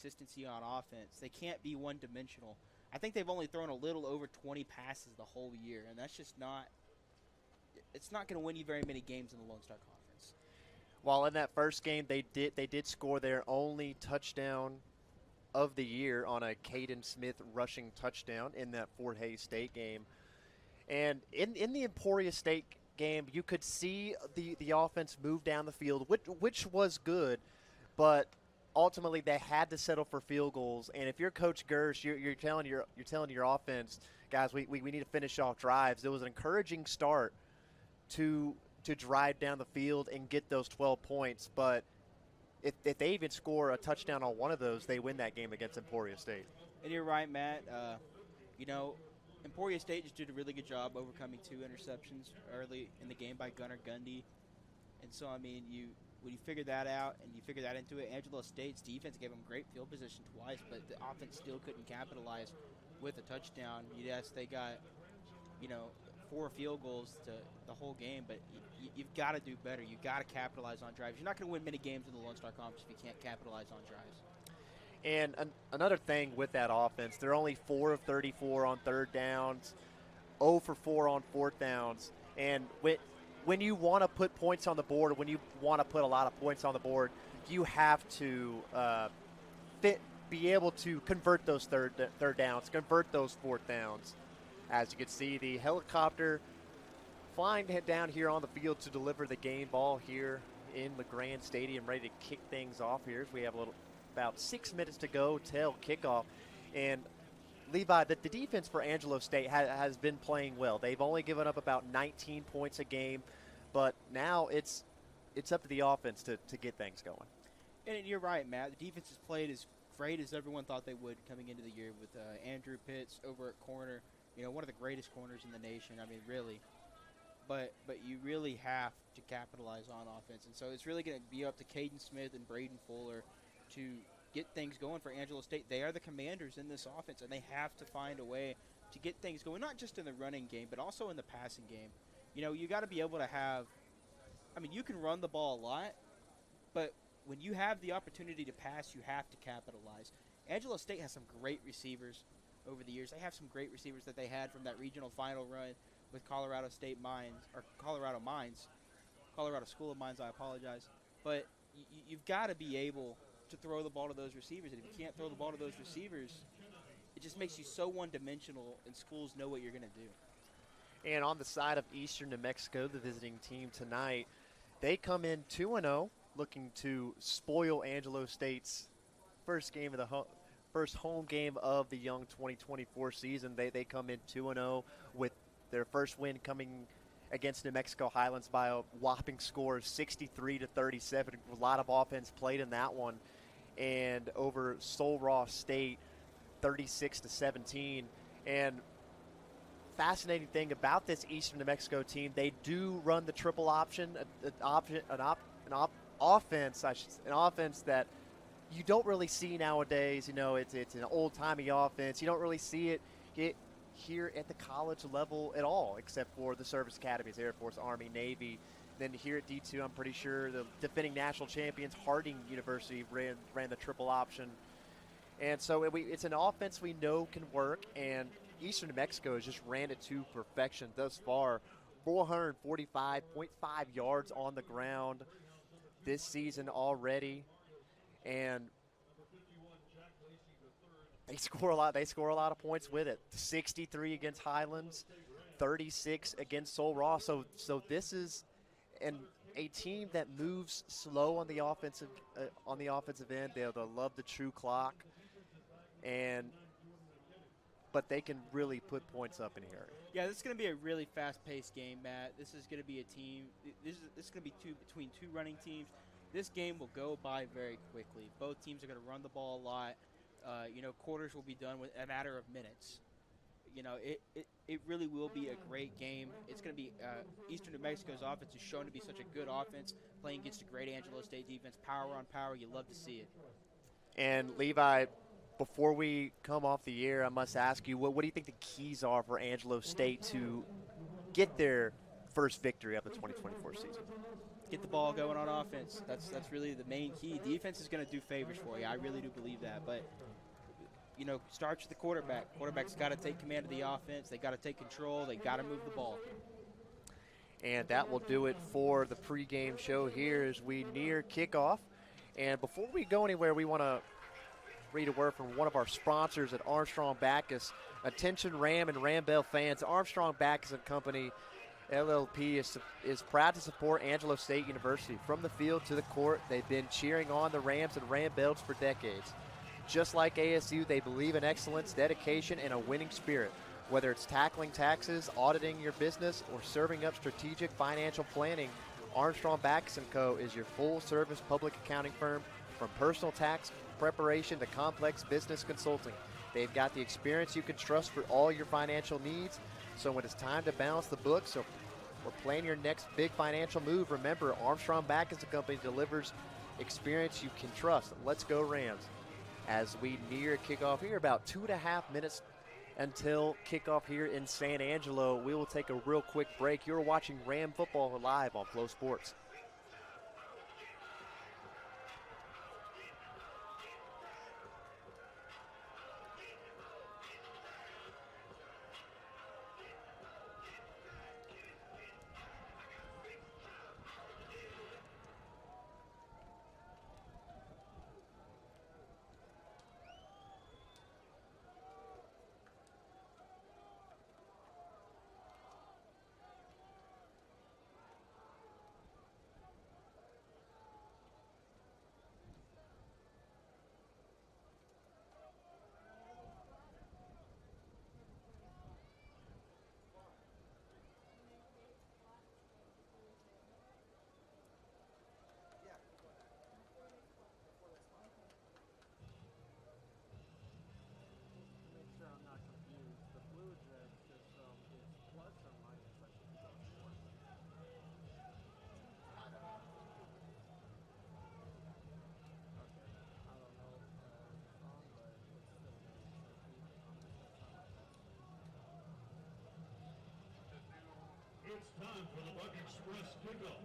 consistency on offense. They can't be one dimensional. I think they've only thrown a little over 20 passes the whole year, and that's just not. It's not going to win you very many games in the Lone Star Conference. While in that first game, they did score their only touchdown of the year on a Caden Smith rushing touchdown in that Fort Hays State game. And in the Emporia State game, you could see the offense move down the field, which was good, but ultimately they had to settle for field goals. And if you're Coach Gersh, you're telling your offense, guys, we need to finish off drives. It was an encouraging start to drive down the field and get those 12 points, but if they even score a touchdown on one of those, they win that game against Emporia State. And you're right, Matt. You know, Emporia State just did a really good job overcoming 2 interceptions early in the game by Gunnar Gundy. And so, I mean, when you figure that out and you figure that into it, Angelo State's defense gave them great field position twice, but the offense still couldn't capitalize with a touchdown. Yes, they got, 4 field goals to the whole game, but you've got to do better. You've got to capitalize on drives. You're not going to win many games in the Lone Star Conference if you can't capitalize on drives. And another thing with that offense, they're only 4 of 34 on third downs, 0 for 4 on fourth downs. And when you want to put points on the board, when you want to put a lot of points on the board, you have to be able to convert those third downs, convert those fourth downs. As you can see, the helicopter flying down here on the field to deliver the game ball here in LeGrand Stadium, ready to kick things off here. We have about 6 minutes to go till kickoff. And Levi, the defense for Angelo State has been playing well. They've only given up about 19 points a game, but now it's up to the offense to get things going. And you're right, Matt. The defense has played as great as everyone thought they would coming into the year with Andrew Pitts over at corner. One of the greatest corners in the nation. I mean, really. But you really have to capitalize on offense. And so it's really going to be up to Caden Smith and Braden Fuller to get things going for Angelo State. They are the commanders in this offense, and they have to find a way to get things going, not just in the running game, but also in the passing game. You got to be able to have – I mean, you can run the ball a lot, but when you have the opportunity to pass, you have to capitalize. Angelo State has some great receivers over the years. They have some great receivers that they had from that regional final run with Colorado School of Mines, I apologize. But you've got to be able to throw the ball to those receivers. And if you can't throw the ball to those receivers, it just makes you so one-dimensional, and schools know what you're going to do. And on the side of Eastern New Mexico, the visiting team tonight, they come in 2-0, looking to spoil Angelo State's first home game of the young 2024 season. They come in 2-0 with their first win coming against New Mexico Highlands by a whopping score of 63-37. A lot of offense played in that one. And over Sul-Ross State, 36-17. And fascinating thing about this Eastern New Mexico team, they do run the triple option, an offense that you don't really see nowadays. It's an old-timey offense. You don't really see it here at the college level at all, except for the service academies, Air Force, Army, Navy. Then here at D2, I'm pretty sure the defending national champions, Harding University, ran the triple option. And so it's an offense we know can work, and Eastern New Mexico has just ran it to perfection thus far. 445.5 yards on the ground this season already. And they score a lot of points with it. 63 against Highlands, 36 against Sul-Ross. So this is a team that moves slow on the offensive end. They'll love the true clock, but they can really put points up in here. Yeah, this is going to be a really fast-paced game, Matt. This is going to be a team. This is going to be between two running teams. This game will go by very quickly. Both teams are going to run the ball a lot. Quarters will be done with a matter of minutes. It really will be a great game. It's going to be Eastern New Mexico's offense is shown to be such a good offense, playing against a great Angelo State defense, power on power. You love to see it. And Levi, before we come off the air, I must ask you, what do you think the keys are for Angelo State to get their first victory of the 2024 season? get the ball going on offense. That's really the main key. Defense is going to do favors for you. I really do believe that. But, starts with the quarterback. Quarterback's got to take command of the offense. They got to take control. They got to move the ball. And that will do it for the pregame show here as we near kickoff. And before we go anywhere, we want to read a word from one of our sponsors at Armstrong Backus. Attention Ram and Ram Bell fans, Armstrong Backus & Company LLP is proud to support Angelo State University. From the field to the court, they've been cheering on the Rams and Ram Bells for decades. Just like ASU, they believe in excellence, dedication, and a winning spirit. Whether it's tackling taxes, auditing your business, or serving up strategic financial planning, Armstrong Backus & Co. is your full-service public accounting firm. From personal tax preparation to complex business consulting, they've got the experience you can trust for all your financial needs. So when it's time to balance the books or plan your next big financial move, remember Armstrong Backus & Company delivers experience you can trust. Let's go Rams. As we near kickoff here, about 2.5 minutes until kickoff here in San Angelo. We will take a real quick break. You're watching Ram Football live on Flow Sports. It's time for the Buck Express kickoff.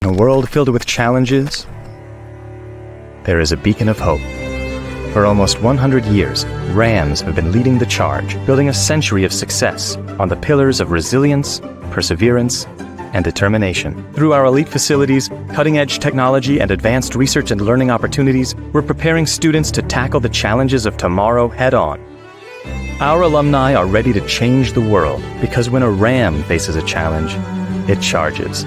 In a world filled with challenges, there is a beacon of hope. For almost 100 years, Rams have been leading the charge, building a century of success on the pillars of resilience, perseverance, and determination. Through our elite facilities, cutting-edge technology, and advanced research and learning opportunities, we're preparing students to tackle the challenges of tomorrow head-on. Our alumni are ready to change the world, because when a Ram faces a challenge, it charges.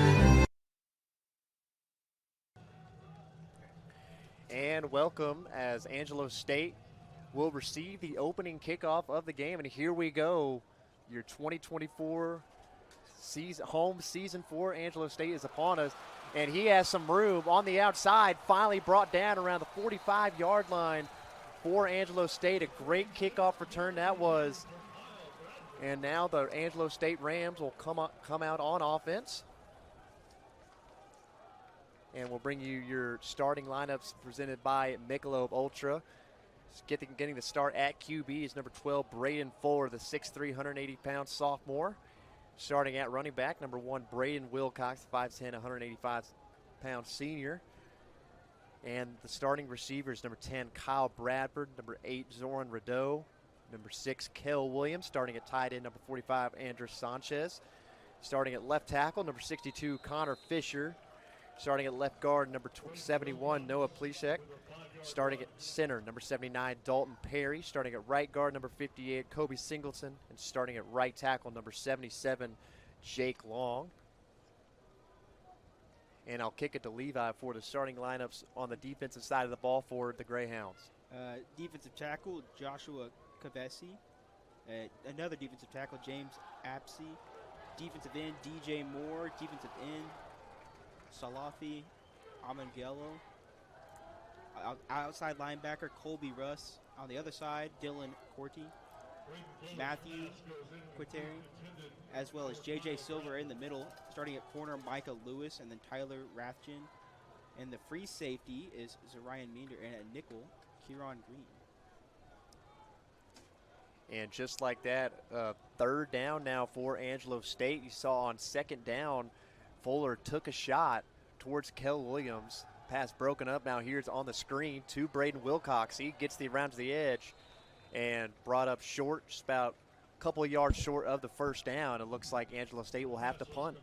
And welcome as Angelo State will receive the opening kickoff of the game. And here we go. Your 2024 home season for Angelo State is upon us. And he has some room on the outside, finally brought down around the 45-yard line for Angelo State. A great kickoff return that was. And now the Angelo State Rams will come out on offense. And we'll bring you your starting lineups presented by Michelob Ultra. Getting the start at QB is number 12, Braden Fuller, the 6'3", 180-pound sophomore. Starting at running back, number 1, Braden Wilcox, 5'10", 185-pound senior. And the starting receivers, number 10, Kyle Bradford, number 8, Zoran Rideau, number 6, Kel Williams. Starting at tight end, number 45, Andres Sanchez. Starting at left tackle, number 62, Connor Fisher. Starting at left guard, number 71, Noah Pleshek. Starting at center, number 79, Dalton Perry. Starting at right guard, number 58, Kobe Singleton. And starting at right tackle, number 77, Jake Long. And I'll kick it to Levi for the starting lineups on the defensive side of the ball for the Greyhounds. Defensive tackle, Joshua Kavesi. Another defensive tackle, James Apsey. Defensive end, DJ Moore. Defensive end, Salafi Amangelo. Outside linebacker, Colby Russ. On the other side, Dylan Corti. Matthew Quiteri, as well as J.J. Silver in the middle. Starting at corner, Micah Lewis, and then Tyler Rathjen. And the free safety is Zarian Meander. And at nickel, Kieran Green. And just like that, third down now for Angelo State. You saw on second down, Fuller took a shot towards Kel Williams. Pass broken up. Now here's on the screen to Braden Wilcox. He gets the around to the edge and brought up short, just about a couple of yards short of the first down. It looks like Angelo State will have to punt.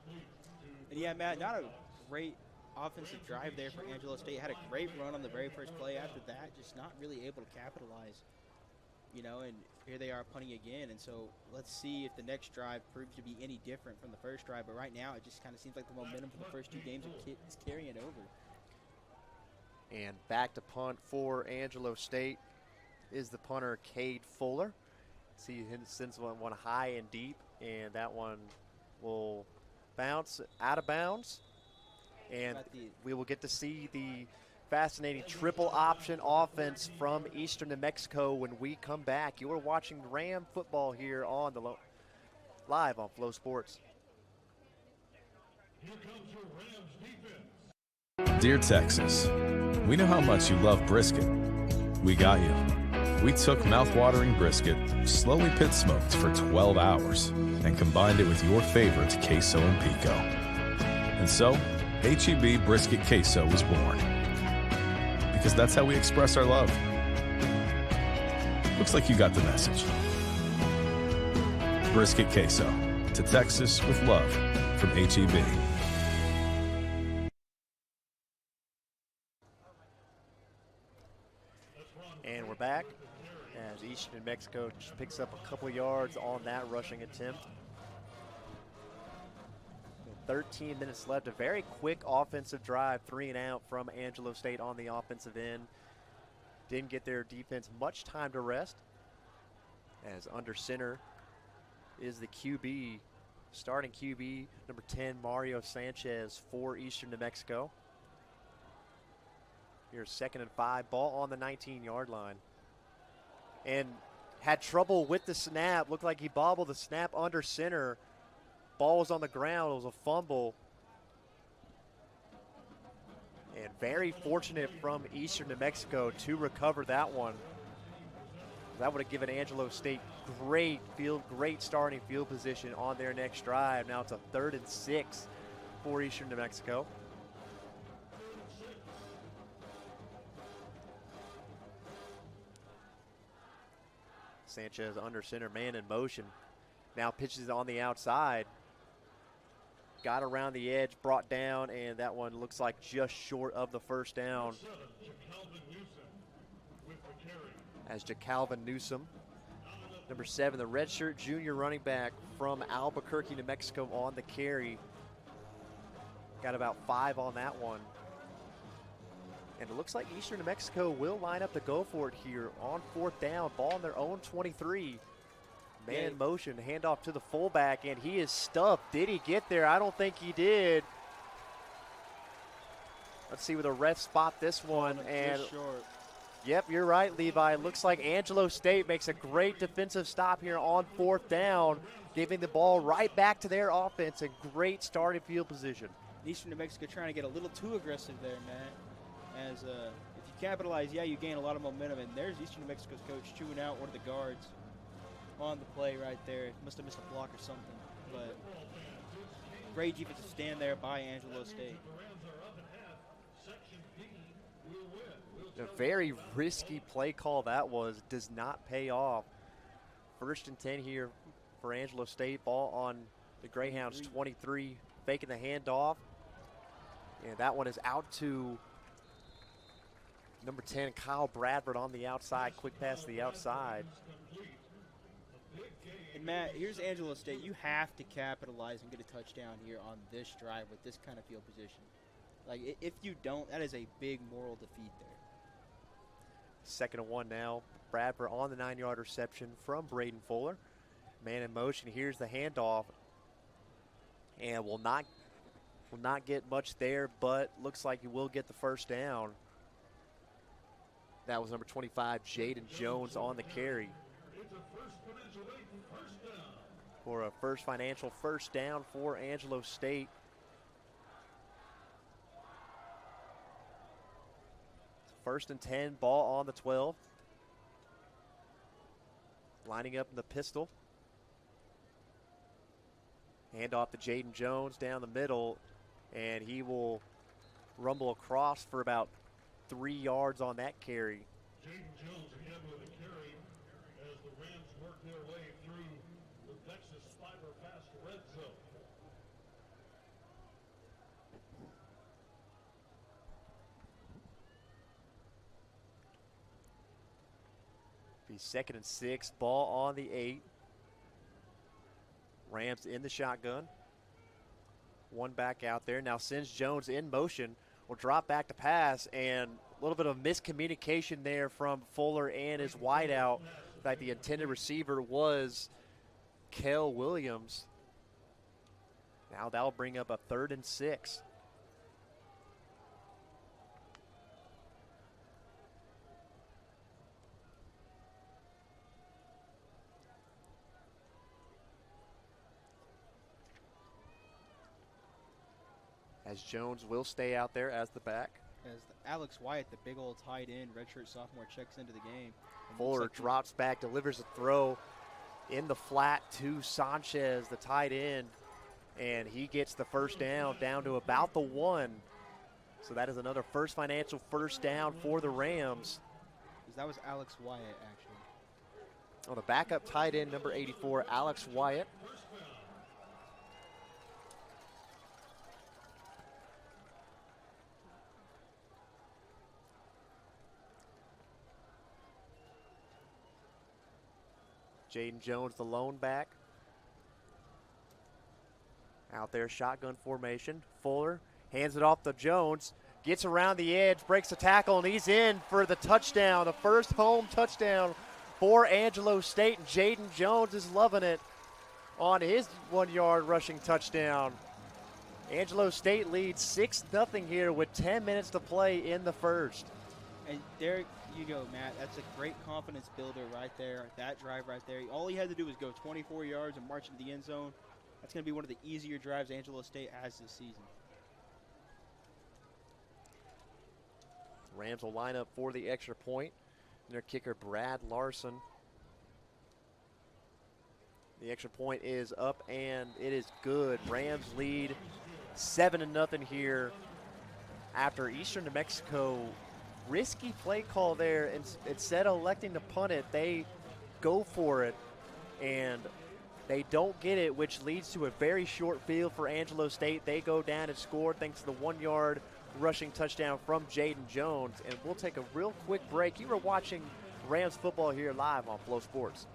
And yeah, Matt, not a great offensive drive there for Angelo State. Had a great run on the very first play. After that, just not really able to capitalize. You know, and here they are punting again. And so let's see if the next drive proves to be any different from the first drive. But right now, it just kind of seems like the momentum from the first two games is carrying it over. And back to punt for Angelo State is the punter, Cade Fuller. See, he sends one high and deep, and that one will bounce out of bounds. And we will get to see the fascinating triple option offense from Eastern New Mexico when we come back. You are watching Ram football here on the live on Flow Sports. Here comes your Rams defense. Dear Texas, we know how much you love brisket. We got you. We took mouth-watering brisket, slowly pit smoked for 12 hours, and combined it with your favorite queso and pico. And so, H-E-B Brisket Queso was born. Because that's how we express our love. Looks like you got the message. Brisket Queso, to Texas with love, from H-E-B. And we're back as Eastern New Mexico just picks up a couple yards on that rushing attempt. 13 minutes left, a very quick offensive drive, 3 and out from Angelo State on the offensive end. Didn't get their defense much time to rest, as under center is the QB, starting QB, number 10, Mario Sanchez for Eastern New Mexico. Here's 2nd and 5, ball on the 19-yard line. And had trouble with the snap, looked like he bobbled the snap under center. Ball was on the ground. It was a fumble. And very fortunate from Eastern New Mexico to recover that one. That would have given Angelo State great starting field position on their next drive. Now it's a 3rd and 6 for Eastern New Mexico. Sanchez under center, man in motion. Now pitches on the outside. Got around the edge, brought down, and that one looks like just short of the first down. As JaCalvin Newsom, number 7, the redshirt junior running back from Albuquerque, New Mexico, on the carry. Got about 5 on that one. And it looks like Eastern New Mexico will line up to go for it here on 4th down. Ball on their own 23. Man in motion, handoff to the fullback, and he is stuffed. Did he get there? I don't think he did. Let's see where the refs spot this one. And short. Yep, you're right, Levi. Looks like Angelo State makes a great defensive stop here on 4th down, giving the ball right back to their offense. A great starting field position. Eastern New Mexico trying to get a little too aggressive there, Matt. As if you capitalize, yeah, you gain a lot of momentum. And there's Eastern New Mexico's coach chewing out one of the guards on the play right there. Must have missed a block or something. But great defensive stand there by Angelo State. A very risky play call that was. Does not pay off. 1st and 10 here for Angelo State. Ball on the Greyhounds 23. Faking the handoff. And that one is out to number 10, Kyle Bradford on the outside. Quick pass to the outside. And Matt, here's Angelo State. You have to capitalize and get a touchdown here on this drive with this kind of field position. Like, if you don't, that is a big moral defeat there. 2nd and 1 now. Bradford on the 9-yard reception from Braden Fuller. Man in motion. Here's the handoff. And will not get much there, but looks like he will get the first down. That was number 25, Jaden Jones on the carry. For a first financial first down for Angelo State. First and 10, ball on the 12. Lining up in the pistol. Hand off to Jaden Jones down the middle, and he will rumble across for about 3 yards on that carry. Jaden Jones again with a carry as the Rams work their way through the Texas Fiber Fast red zone. Be 2nd and 6, ball on the 8. Rams in the shotgun. One back out there. Now sends Jones in motion. Will drop back to pass, and a little bit of miscommunication there from Fuller and his wideout. In fact, the intended receiver was Kel Williams. Now that'll bring up a 3rd and 6. As Jones will stay out there as the back. As Alex Wyatt, the big old tight end, redshirt sophomore, checks into the game. Fuller drops back, delivers a throw in the flat to Sanchez, the tight end, and he gets the first down to about the 1. So that is another financial first down for the Rams. That was Alex Wyatt, actually. On the backup tight end, number 84, Alex Wyatt. Jaden Jones, the lone back. Out there, shotgun formation. Fuller hands it off to Jones. Gets around the edge, breaks the tackle, and he's in for the touchdown. The first home touchdown for Angelo State. And Jaden Jones is loving it on his 1-yard rushing touchdown. Angelo State leads 6-0 here with 10 minutes to play in the first. And there you go, Matt. That's a great confidence builder right there. That drive right there. All he had to do was go 24 yards and march into the end zone. That's going to be one of the easier drives Angelo State has this season. Rams will line up for the extra point. And their kicker, Brad Larson. The extra point is up, and it is good. Rams lead 7-0 here after Eastern New Mexico. Risky play call there. Instead of electing to punt it, they go for it, and they don't get it, which leads to a very short field for Angelo State. They go down and score thanks to the 1-yard rushing touchdown from Jaden Jones. And we'll take a real quick break. You were watching Rams football here live on Flow Sports.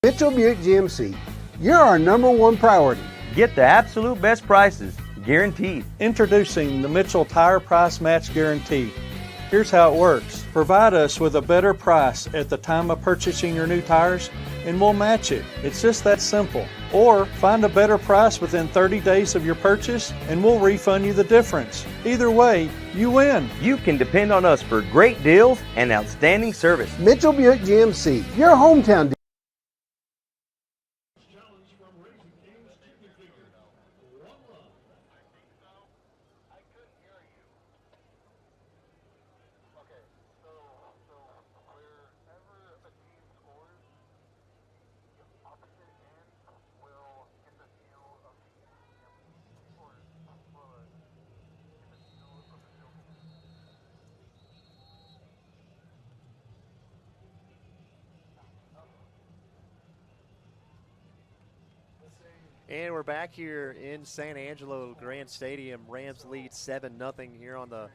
Mitchell Buick GMC, you're our #1 priority. Get the absolute best prices, guaranteed. Introducing the Mitchell Tire Price Match Guarantee. Here's how it works. Provide us with a better price at the time of purchasing your new tires, and we'll match it. It's just that simple. Or find a better price within 30 days of your purchase, and we'll refund you the difference. Either way, you win. You can depend on us for great deals and outstanding service. Mitchell Buick GMC, your hometown. And we're back here in San Angelo Grand Stadium. Rams lead 7-0 here on the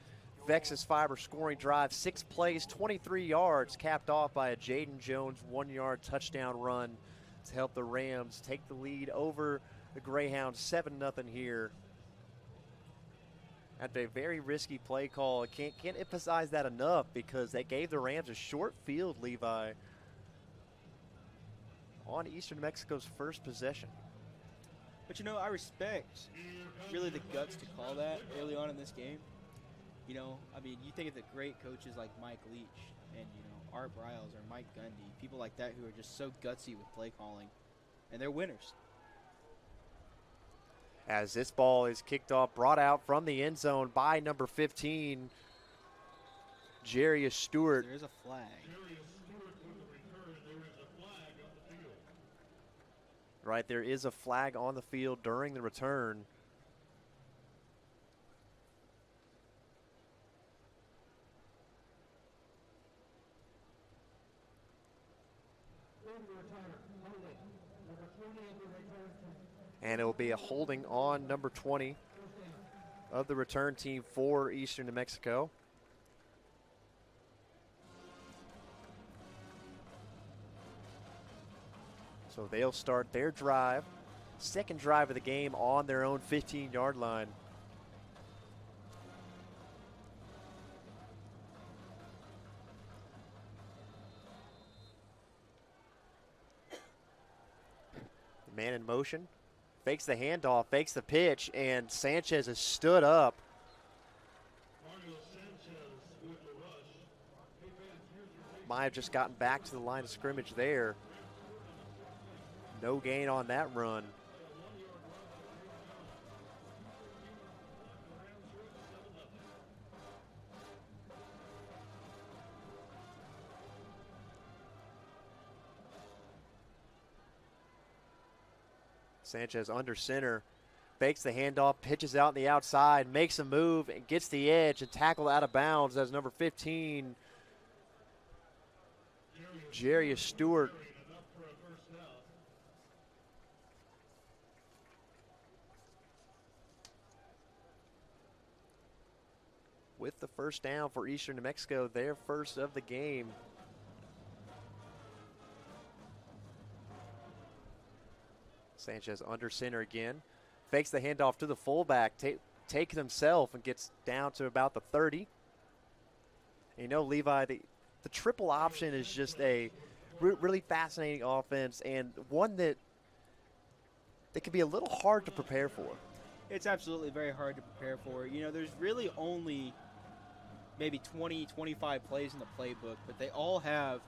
Vexus Fiber scoring drive. 6 plays, 23 yards, capped off by a Jaden Jones 1-yard touchdown run to help the Rams take the lead over the Greyhounds. 7-0 here. After a very risky play call. Can't emphasize that enough because they gave the Rams a short field, Levi, on Eastern New Mexico's first possession. But, you know, I respect really the guts to call that early on in this game. You know, I mean, you think of the great coaches like Mike Leach and, you know, Art Briles or Mike Gundy, people like that who are just so gutsy with play calling, and they're winners. As this ball is kicked off, brought out from the end zone by number 15, Jarius Stewart. There is a flag. Right, there is a flag on the field during the return. And it will be a holding on number 20 of the return team for Eastern New Mexico. So they'll start their drive, second drive of the game on their own 15-yard line. The man in motion, fakes the handoff, fakes the pitch, and Sanchez has stood up. Might have just gotten back to the line of scrimmage there. No gain on that run. Sanchez under center, fakes the handoff, pitches out on the outside, makes a move, and gets the edge and tackled out of bounds as number 15, Jarius Stewart. With the first down for Eastern New Mexico, their first of the game. Sanchez under center again. Fakes the handoff to the fullback, takes it himself and gets down to about the 30. And you know, Levi, the triple option is just a really fascinating offense and one that can be a little hard to prepare for. It's absolutely very hard to prepare for. You know, there's really only maybe 20, 25 plays in the playbook, but they all have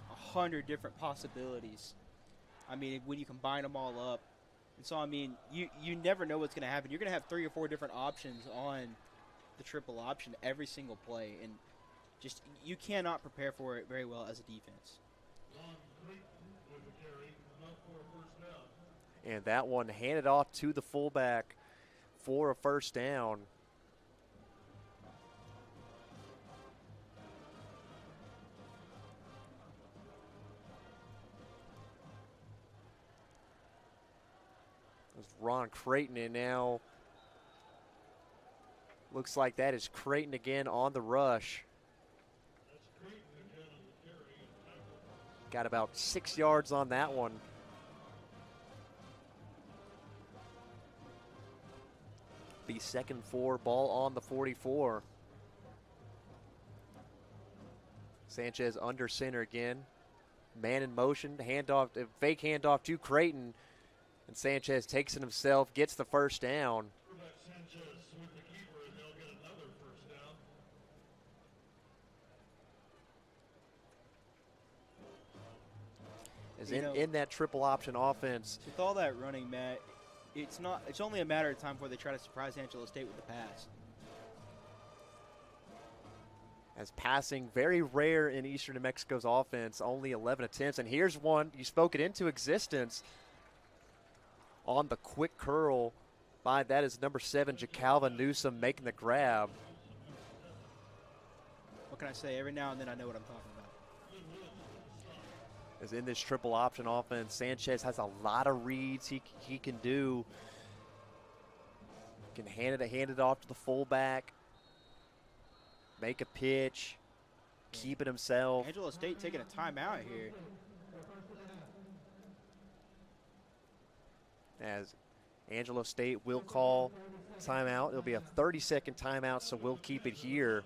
100 different possibilities. I mean, when you combine them all up. And so, I mean, you never know what's going to happen. You're going to have 3 or 4 different options on the triple option every single play. And just you cannot prepare for it very well as a defense. And that one handed off to the fullback for a first down. There's Ron Creighton, and now looks like that is Creighton again on the rush. Got about 6 yards on that one. Be 2nd and 4, ball on the 44. Sanchez under center again. Man in motion, handoff, fake handoff to Creighton. And Sanchez takes it himself, gets the first down. As in that triple option offense. With all that running, Matt, it's only a matter of time before they try to surprise Angelo State with the pass. As passing very rare in Eastern New Mexico's offense, only 11 attempts. And here's one, you spoke it into existence on the quick curl by, that is number 7, Jacalvin Newsom making the grab. What can I say? Every now and then I know what I'm talking about. As in this triple option offense, Sanchez has a lot of reads he can do. Can hand it off to the fullback, make a pitch, keep it himself. Angelo State taking a timeout here. As Angelo State will call timeout. It'll be a 30-second timeout, so we'll keep it here.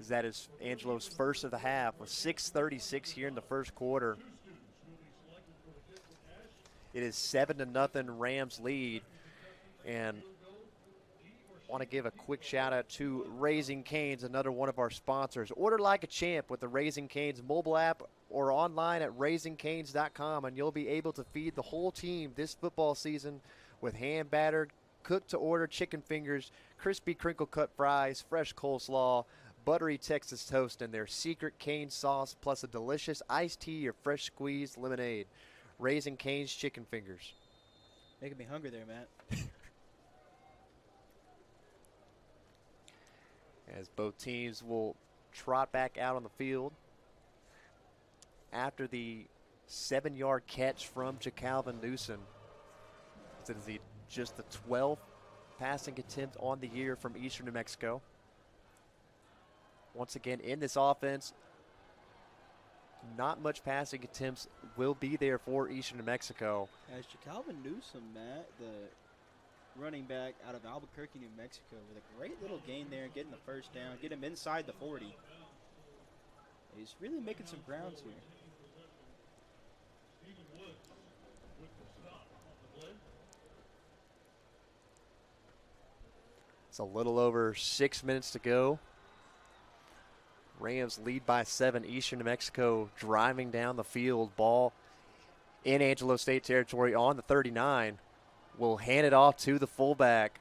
That is Angelo's first of the half with 6:36 here in the first quarter. It is 7-0 Rams lead. And want to give a quick shout out to Raising Cane's, another one of our sponsors. Order like a champ with the Raising Cane's mobile app or online at raisingcanes.com, and you'll be able to feed the whole team this football season with hand-battered, cooked-to-order chicken fingers, crispy crinkle-cut fries, fresh coleslaw, buttery Texas toast, and their secret cane sauce, plus a delicious iced tea or fresh squeezed lemonade. Raising Cane's chicken fingers. Making me hungry there, Matt. As both teams will trot back out on the field after the 7-yard catch from JaCalvin Newsom. This is just the 12th passing attempt on the year from Eastern New Mexico. Once again, in this offense, not much passing attempts will be there for Eastern New Mexico. As JaCalvin Newsom, Matt, the running back out of Albuquerque, New Mexico, with a great little gain there, getting the first down, get him inside the 40. He's really making some grounds here. It's a little over 6 minutes to go. Rams lead by 7. Eastern New Mexico driving down the field. Ball in Angelo State territory on the 39. Will hand it off to the fullback.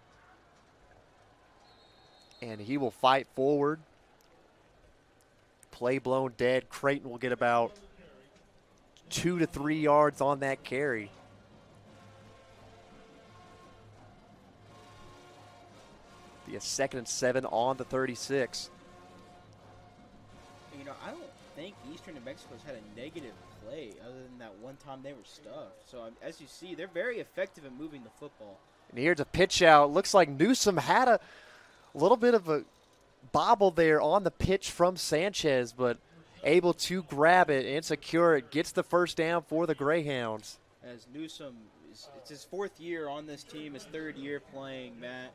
And he will fight forward. Play blown dead. Creighton will get about 2 to 3 yards on that carry. Be a 2nd and 7 on the 36. You know, I don't think Eastern New Mexico's had a negative play other than that one time they were stuffed. So as you see, they're very effective at moving the football. And here's a pitch out. Looks like Newsom had a little bit of a bobble there on the pitch from Sanchez, but able to grab it and secure it. Gets the first down for the Greyhounds. As Newsom, it's his 4th year on this team, his 3rd year playing, Matt.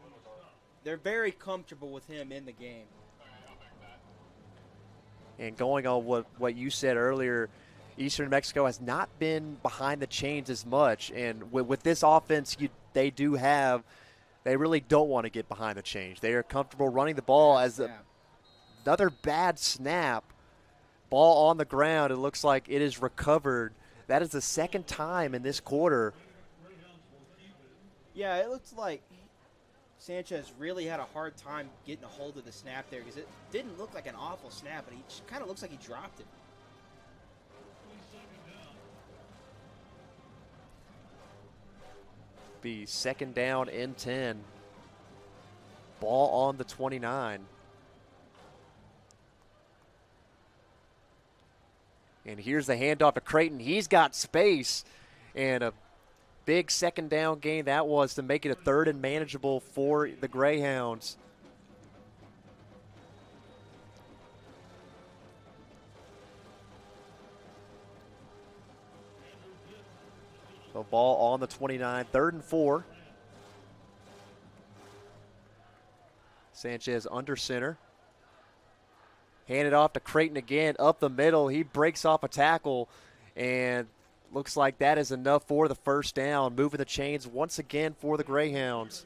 They're very comfortable with him in the game. And going on what you said earlier, Eastern New Mexico has not been behind the chains as much. And with this offense they really don't want to get behind the chains. They are comfortable running the ball as another bad snap. Ball on the ground. It looks like it is recovered. That is the 2nd time in this quarter. Yeah, it looks like Sanchez really had a hard time getting a hold of the snap there because it didn't look like an awful snap, but he just kind of looks like he dropped it. Be 2nd down and 10. Ball on the 29. And here's the handoff to Creighton. He's got space and a big 2nd down gain that was to make it a 3rd and manageable for the Greyhounds. The ball on the 29, 3rd and 4. Sanchez under center. Handed off to Creighton again, up the middle. He breaks off a tackle, and looks like that is enough for the first down. Moving the chains once again for the Greyhounds.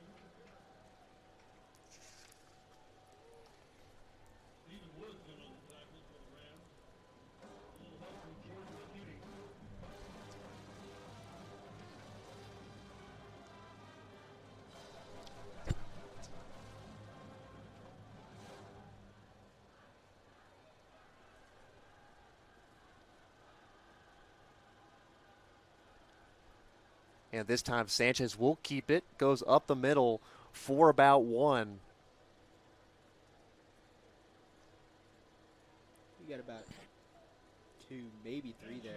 And this time Sanchez will keep it, goes up the middle for about 1. You got about 2, maybe 3 there.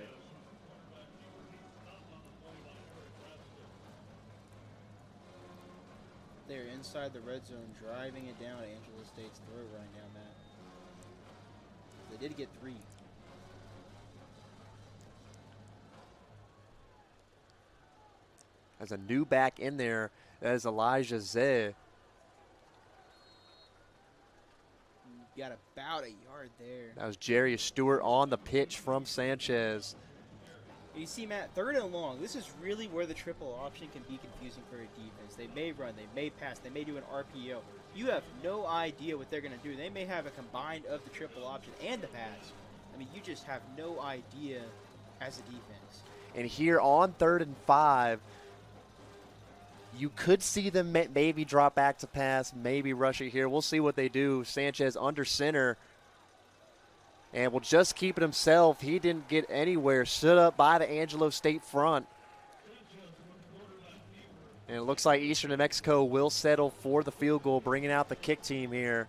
They're inside the red zone, driving it down Angelo State's throat right now, Matt. They did get 3. As a new back in there, that is Elijah Zeh. Got about a yard there. That was Jarius Stewart on the pitch from Sanchez. You see, Matt, 3rd and long. This is really where the triple option can be confusing for a defense. They may run, they may pass, they may do an RPO. You have no idea what they're going to do. They may have a combined of the triple option and the pass. I mean, you just have no idea as a defense. And here on 3rd and 5, You could see them maybe drop back to pass, maybe rush it here. We'll see what they do. Sanchez under center and will just keep it himself. He didn't get anywhere. Stood up by the Angelo State front. And it looks like Eastern New Mexico will settle for the field goal, bringing out the kick team here.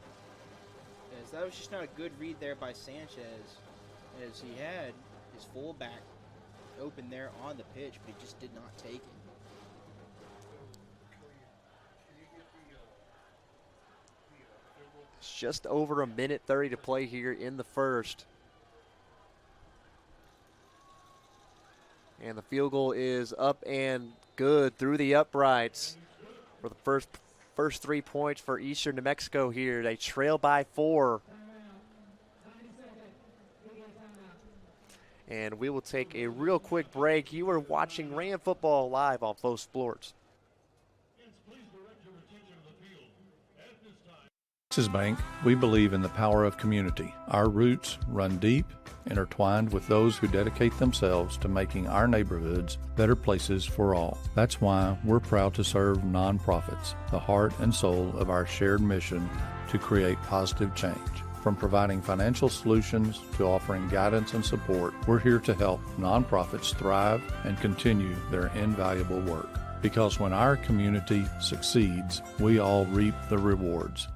Yes, that was just not a good read there by Sanchez, as he had his fullback open there on the pitch, but he just did not take it. It's just over 1:30 to play here in the first. And the field goal is up and good through the uprights for the first 3 points for Eastern New Mexico here. They trail by 4. And we will take a real quick break. You are watching Ram Football live on Flow Sports. Texas Bank, we believe in the power of community. Our roots run deep, intertwined with those who dedicate themselves to making our neighborhoods better places for all. That's why we're proud to serve nonprofits, the heart and soul of our shared mission to create positive change. From providing financial solutions to offering guidance and support, we're here to help nonprofits thrive and continue their invaluable work. Because when our community succeeds, we all reap the rewards.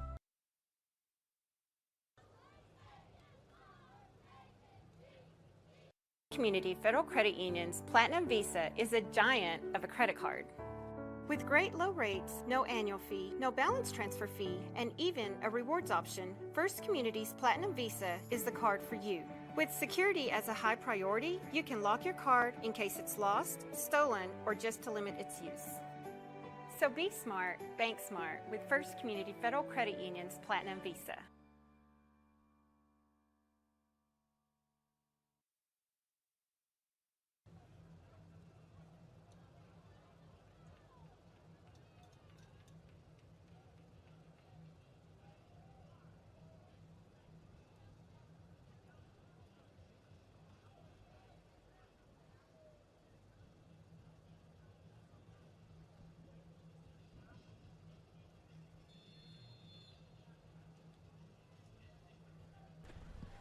Community Federal Credit Union's Platinum Visa is a giant of a credit card. With great low rates, no annual fee, no balance transfer fee, and even a rewards option, First Community's Platinum Visa is the card for you. With security as a high priority, you can lock your card in case it's lost, stolen, or just to limit its use. So be smart, bank smart with First Community Federal Credit Union's Platinum Visa.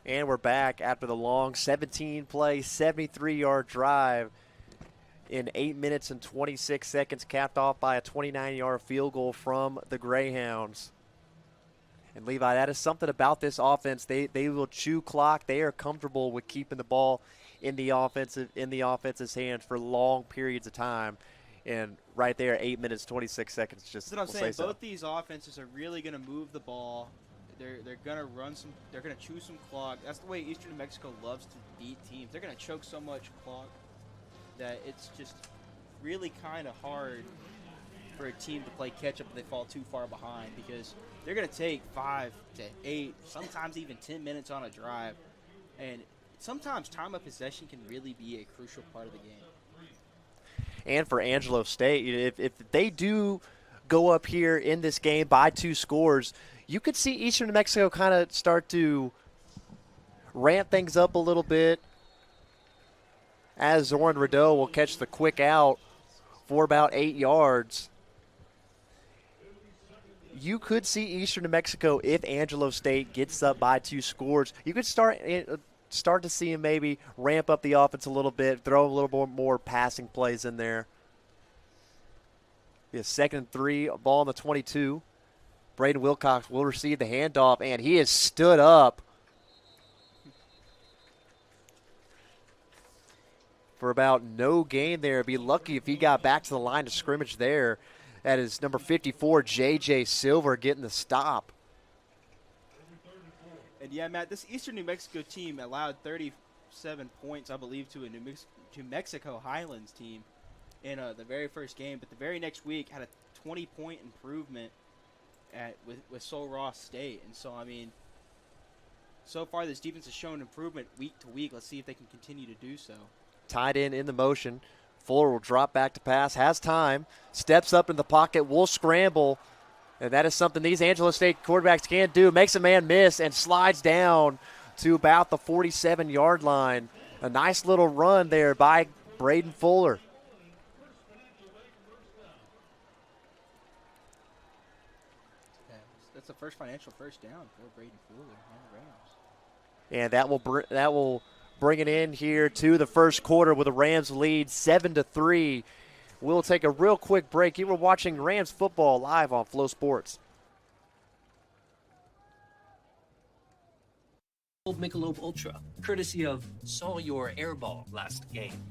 And we're back after the long 17-play, 73-yard drive in 8 minutes and 26 seconds, capped off by a 29-yard field goal from the Greyhounds. And Levi, that is something about this offense. They will chew clock. They are comfortable with keeping the ball in the offense's hands for long periods of time. And right there, 8 minutes, 26 seconds. Just that's what I'm saying. So. Both these offenses are really going to move the ball. They're gonna run some. They're gonna chew some clock. That's the way Eastern New Mexico loves to beat teams. They're gonna choke so much clock that it's just really kind of hard for a team to play catch up if they fall too far behind, because they're gonna take 5 to 8, sometimes even 10 minutes on a drive, and sometimes time of possession can really be a crucial part of the game. And for Angelo State, if they do go up here in this game by 2 scores, you could see Eastern New Mexico kind of start to ramp things up a little bit, as Zoran Rideau will catch the quick out for about 8 yards. You could see Eastern New Mexico, if Angelo State gets up by 2 scores, you could start to see him maybe ramp up the offense a little bit, throw a little more passing plays in there. Be a 2nd and 3, ball on the 22. Braden Wilcox will receive the handoff, and he is stood up for about no gain there. Be lucky if he got back to the line of scrimmage there. That is number 54, J.J. Silver, getting the stop. And yeah, Matt, this Eastern New Mexico team allowed 37 points, I believe, to a New Mexico Highlands team in the very first game. But the very next week had a 20-point improvement with Sul Ross State. And so, I mean, so far this defense has shown improvement week to week. Let's see if they can continue to do so. Tied in the motion. Fuller will drop back to pass, has time, steps up in the pocket, will scramble, and that is something these Angelo State quarterbacks can't do. Makes a man miss and slides down to about the 47-yard line. A nice little run there by Braden Fuller. That's the first financial first down for Braden Fuller and the Rams. And that will bring it in here to the first quarter with the Rams lead 7-3. We'll take a real quick break. You were watching Rams football live on Flow Sports. Old Michelob Ultra, courtesy of Saw Your Airball last game.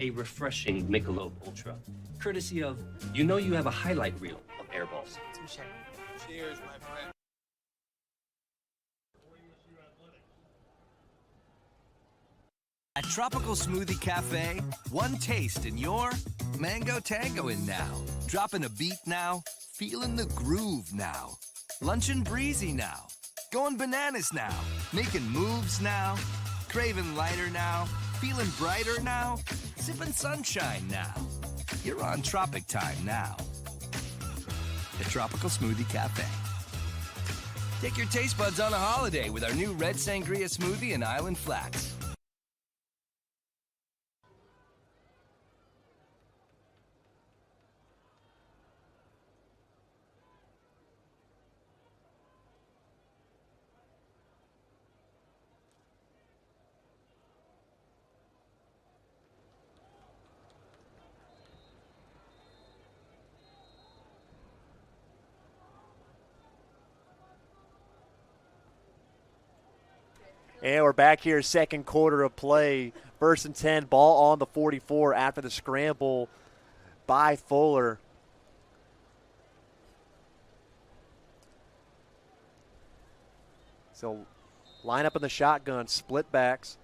A refreshing Michelob Ultra, courtesy of you have a highlight reel of airballs. Cheers, my friend. At Tropical Smoothie Cafe, one taste and you're mango tangoing now. Dropping a beat now, feeling the groove now. Luncheon breezy now, going bananas now, making moves now, craving lighter now, feeling brighter now, sipping sunshine now. You're on Tropic Time now. The Tropical Smoothie Cafe. Take your taste buds on a holiday with our new Red Sangria Smoothie and Island Flats. And we're back here, second quarter of play. 1st and 10, ball on the 44 after the scramble by Fuller. So line up in the shotgun, split backs.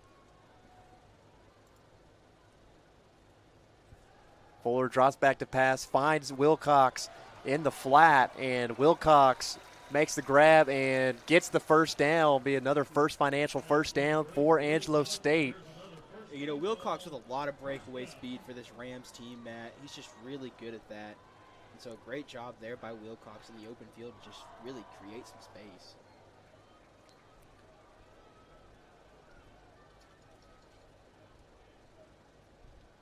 Fuller drops back to pass, finds Wilcox in the flat, and Wilcox makes the grab and gets the first down. Be another first financial first down for Angelo State. Wilcox with a lot of breakaway speed for this Rams team, Matt. He's just really good at that. And so great job there by Wilcox in the open field to just really create some space.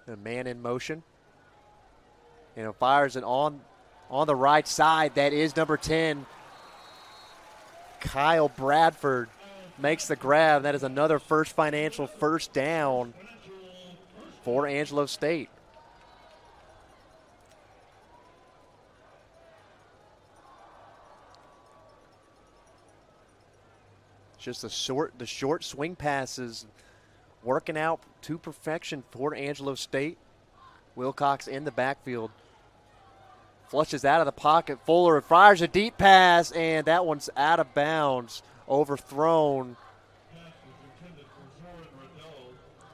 A man in motion. Fires it on the right side. That is number 10. Kyle Bradford makes the grab. That is another first financial first down for Angelo State. Just the short swing passes working out to perfection for Angelo State. Wilcox in the backfield. Flushes out of the pocket. Fuller fires a deep pass, and that one's out of bounds. Overthrown.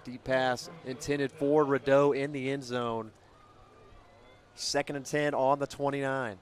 Deep pass intended for Rideau in the end zone. 2nd and 10 on the 29.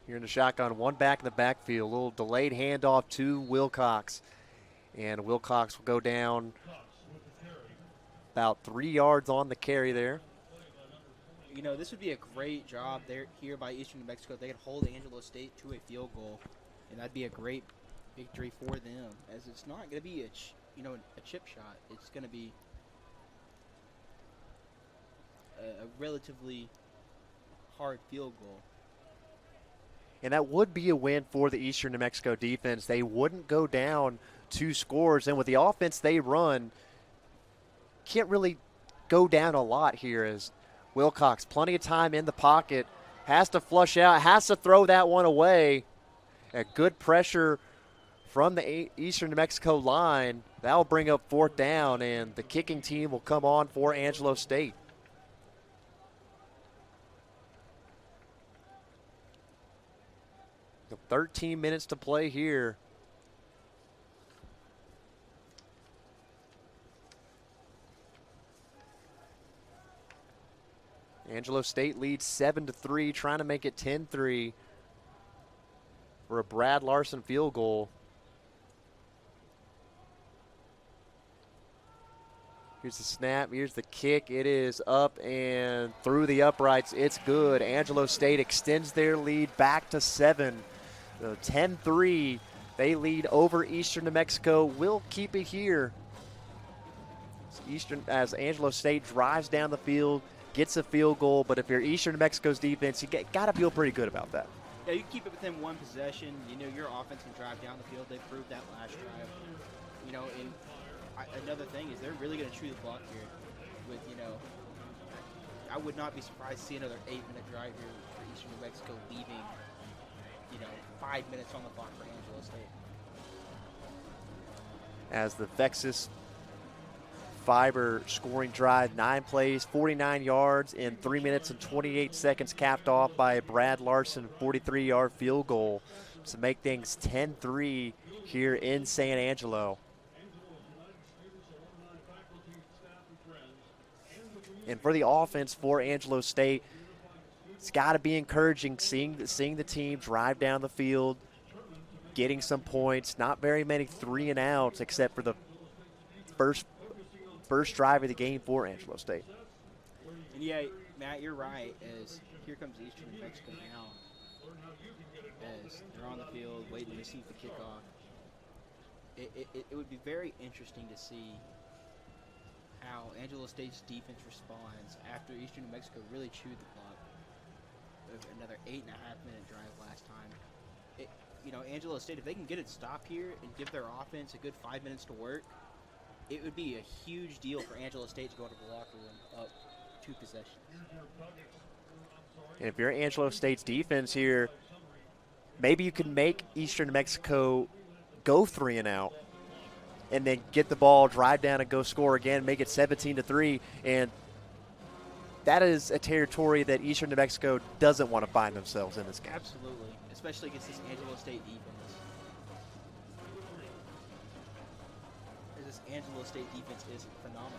Here in the shotgun, one back in the backfield. A little delayed handoff to Wilcox. And Wilcox will go down about 3 yards on the carry there. This would be a great job here by Eastern New Mexico. They could hold Angelo State to a field goal, and that'd be a great victory for them, as it's not going to be a chip shot. It's going to be a relatively hard field goal. And that would be a win for the Eastern New Mexico defense. They wouldn't go down 2 scores. And with the offense they run, can't really go down a lot here as Wilcox, plenty of time in the pocket, has to flush out, has to throw that one away. A good pressure from the Eastern New Mexico line. That will bring up 4th down, and the kicking team will come on for Angelo State. The 13 minutes to play here. Angelo State leads 7-3, trying to make it 10-3 for a Brad Larson field goal. Here's the snap. Here's the kick. It is up and through the uprights. It's good. Angelo State extends their lead back to 7. 10-3. They lead over Eastern New Mexico. Will keep it here. As Angelo State drives down the field, gets a field goal. But if you're Eastern New Mexico's defense, you got to feel pretty good about that. Yeah, you keep it within one possession. You know your offense can drive down the field. They proved that last drive. You know, and another thing is they're really going to chew the clock here. With I would not be surprised to see another 8-minute drive here for Eastern New Mexico, leaving 5 minutes on the clock for Angelo State. As the Texas Fiber scoring drive, 9 plays, 49 yards in 3 minutes and 28 seconds, capped off by a Brad Larson 43-yard field goal to make things 10-3 here in San Angelo. And for the offense for Angelo State, it's got to be encouraging seeing the team drive down the field, getting some points. Not very many 3-and-outs except for the first drive of the game for Angelo State. And yeah, Matt, you're right. As here comes Eastern New Mexico now, as they're on the field waiting to receive the kickoff. It would be very interesting to see how Angelo State's defense responds after Eastern New Mexico really chewed the clock. Another 8.5-minute drive last time. Angelo State, if they can get it stopped here and give their offense a good 5 minutes to work, it would be a huge deal for Angelo State to go to the locker room up 2 possessions. And if you're Angelo State's defense here, maybe you can make Eastern New Mexico go 3-and-out and then get the ball, drive down and go score again, make it 17-3. And that is a territory that Eastern New Mexico doesn't want to find themselves in this game. Absolutely, especially against this Angelo State defense. This Angelo State defense is phenomenal.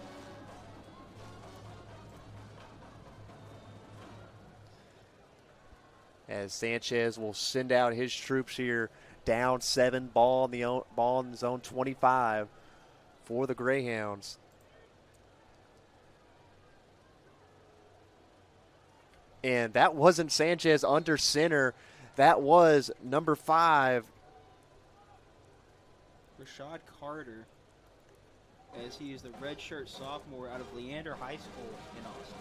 As Sanchez will send out his troops here, down 7, ball in the zone 25 for the Greyhounds. And that wasn't Sanchez under center. That was number 5. Rashad Carter, as he is the redshirt sophomore out of Leander High School in Austin.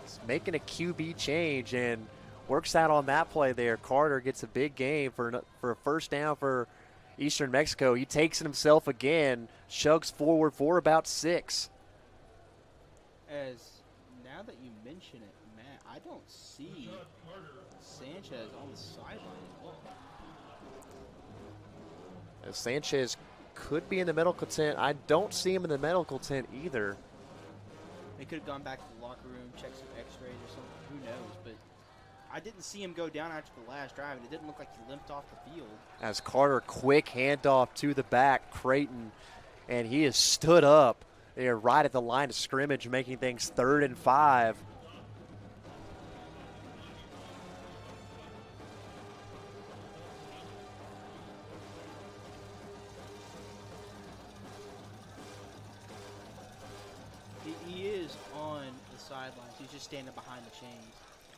He's making a QB change and works out on that play there. Carter gets a big gain for a first down for Eastern Mexico. He takes it himself again, chugs forward for about 6. As now that you mention it, Matt, I don't see Sanchez on the sideline at all. As Sanchez could be in the medical tent. I don't see him in the medical tent either. They could have gone back to the locker room, checked some x-rays or something. Who knows? But I didn't see him go down after the last drive, and it didn't look like he limped off the field. As Carter, quick handoff to the back, Creighton, and he is stood up. They are right at the line of scrimmage, making things 3rd and 5. He is on the sidelines. He's just standing behind the chains.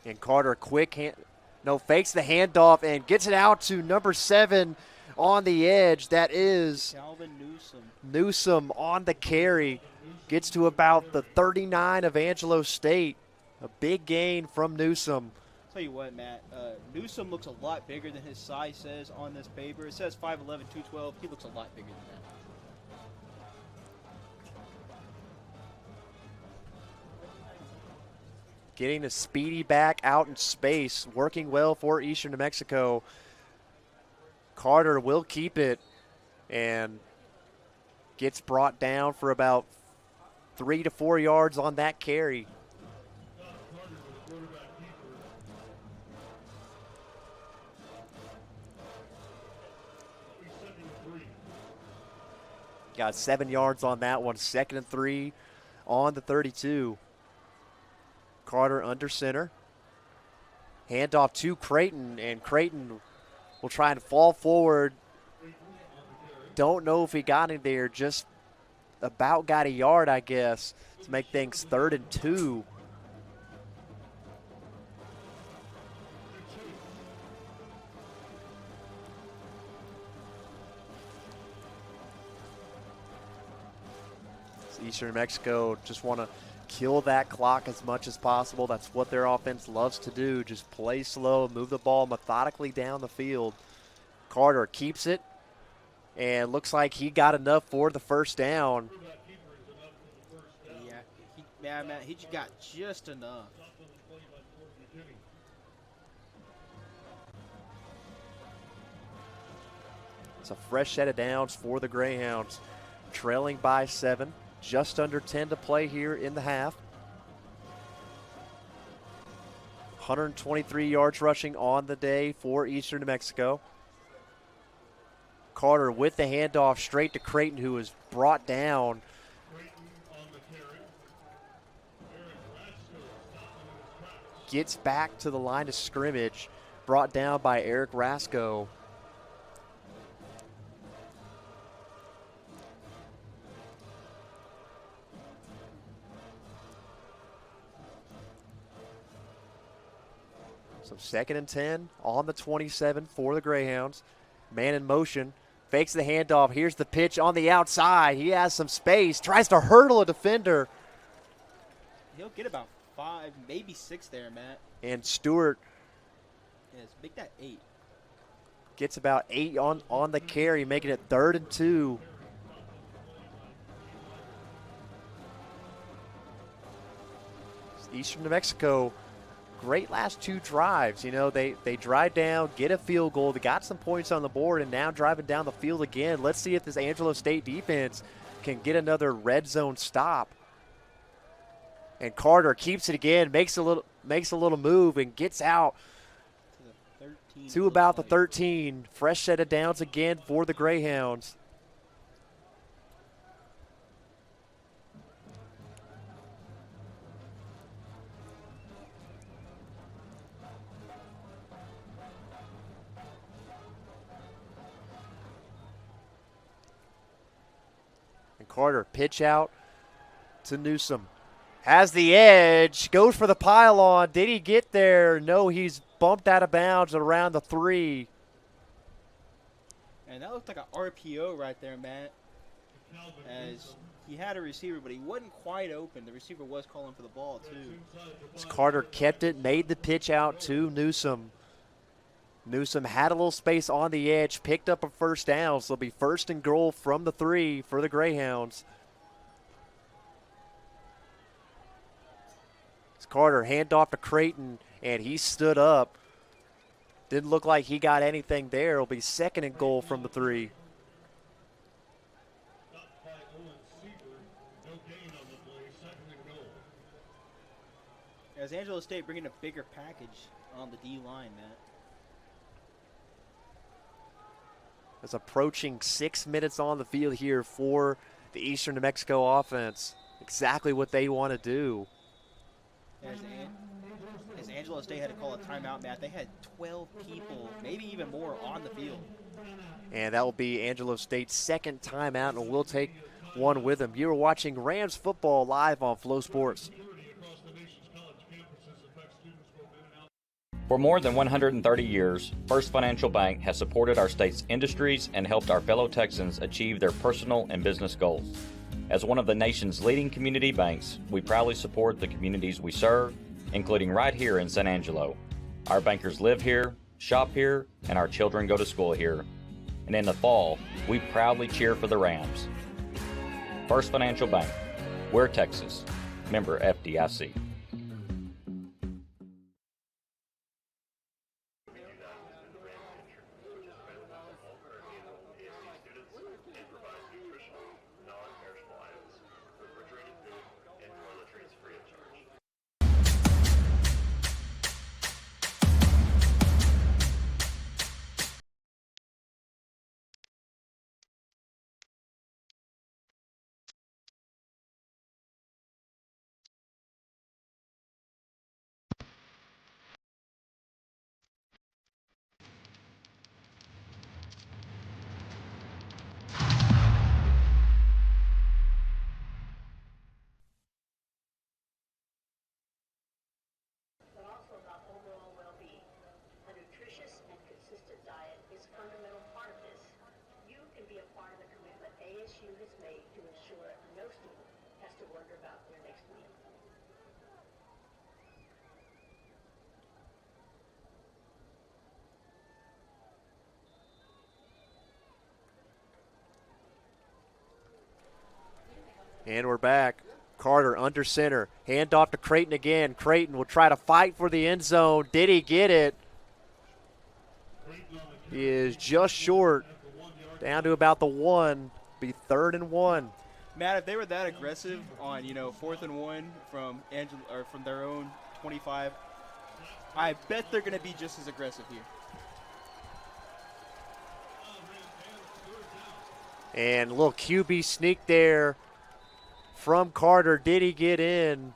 And Carter, fakes the handoff and gets it out to number 7 on the edge. That is Calvin Newsome. Newsome on the carry. Gets to about the 39 of Angelo State. A big gain from Newsome. Tell you what, Matt, Newsome looks a lot bigger than his size says on this paper. It says 5'11", 212. He looks a lot bigger than that. Getting the speedy back out in space, working well for Eastern New Mexico. Carter will keep it and gets brought down for about 3 to 4 yards on that carry. Got 7 yards on that one. 2nd and 3 on the 32. Carter under center. Handoff to Creighton, and Creighton will try and fall forward. don't know if he got in there. Just about got a yard, I guess, to make things 3rd and 2. Eastern New Mexico just want to kill that clock as much as possible. That's what their offense loves to do. Just play slow, move the ball methodically down the field. Carter keeps it, and looks like he got enough for the first down. Yeah, Matt, he got just enough. It's a fresh set of downs for the Greyhounds, trailing by 7. Just under 10 to play here in the half. 123 yards rushing on the day for Eastern New Mexico. Carter with the handoff straight to Creighton, who was brought down. Gets back to the line of scrimmage, brought down by Eric Rasco. So 2nd and 10 on the 27 for the Greyhounds. Man in motion, fakes the handoff. Here's the pitch on the outside. He has some space, tries to hurdle a defender. He'll get about 5, maybe 6 there, Matt. And Stewart make that 8. Gets about 8 on the carry, making it 3rd and 2. Eastern New Mexico, great last 2 drives. You know, they drive down, get a field goal. They got some points on the board, and now driving down the field again. Let's see if this Angelo State defense can get another red zone stop. And Carter keeps it again, makes a little move, and gets out to about the 13. Fresh set of downs again for the Greyhounds. Carter, pitch out to Newsom. Has the edge, goes for the pylon. Did he get there? No, he's bumped out of bounds around the 3. And that looked like an RPO right there, Matt. As he had a receiver, but he wasn't quite open. The receiver was calling for the ball, too. As Carter kept it, made the pitch out to Newsom. Newsom had a little space on the edge, picked up a first down, so it'll be 1st and goal from the 3 for the Greyhounds. It's Carter, handoff to Creighton, and he stood up. Didn't look like he got anything there. It'll be 2nd and goal from the 3. As Angelo State bringing a bigger package on the D line, Matt. It's approaching 6 minutes on the field here for the Eastern New Mexico offense. Exactly what they want to do. As Angelo State had to call a timeout, Matt, they had 12 people, maybe even more, on the field. And that will be Angelo State's 2nd timeout, and we'll take one with them. You're watching Rams football live on Flow Sports. For more than 130 years, First Financial Bank has supported our state's industries and helped our fellow Texans achieve their personal and business goals. As one of the nation's leading community banks, we proudly support the communities we serve, including right here in San Angelo. Our bankers live here, shop here, and our children go to school here. And in the fall, we proudly cheer for the Rams. First Financial Bank, we're Texas. Member FDIC. And we're back. Carter under center. Hand off to Creighton again. Creighton will try to fight for the end zone. Did he get it? He is just short. Down to about the 1. Be 3rd and 1. Matt, if they were that aggressive on, 4th and 1 from Angelo or from their own 25, I bet they're going to be just as aggressive here. And a little QB sneak there from Carter. Did he get in?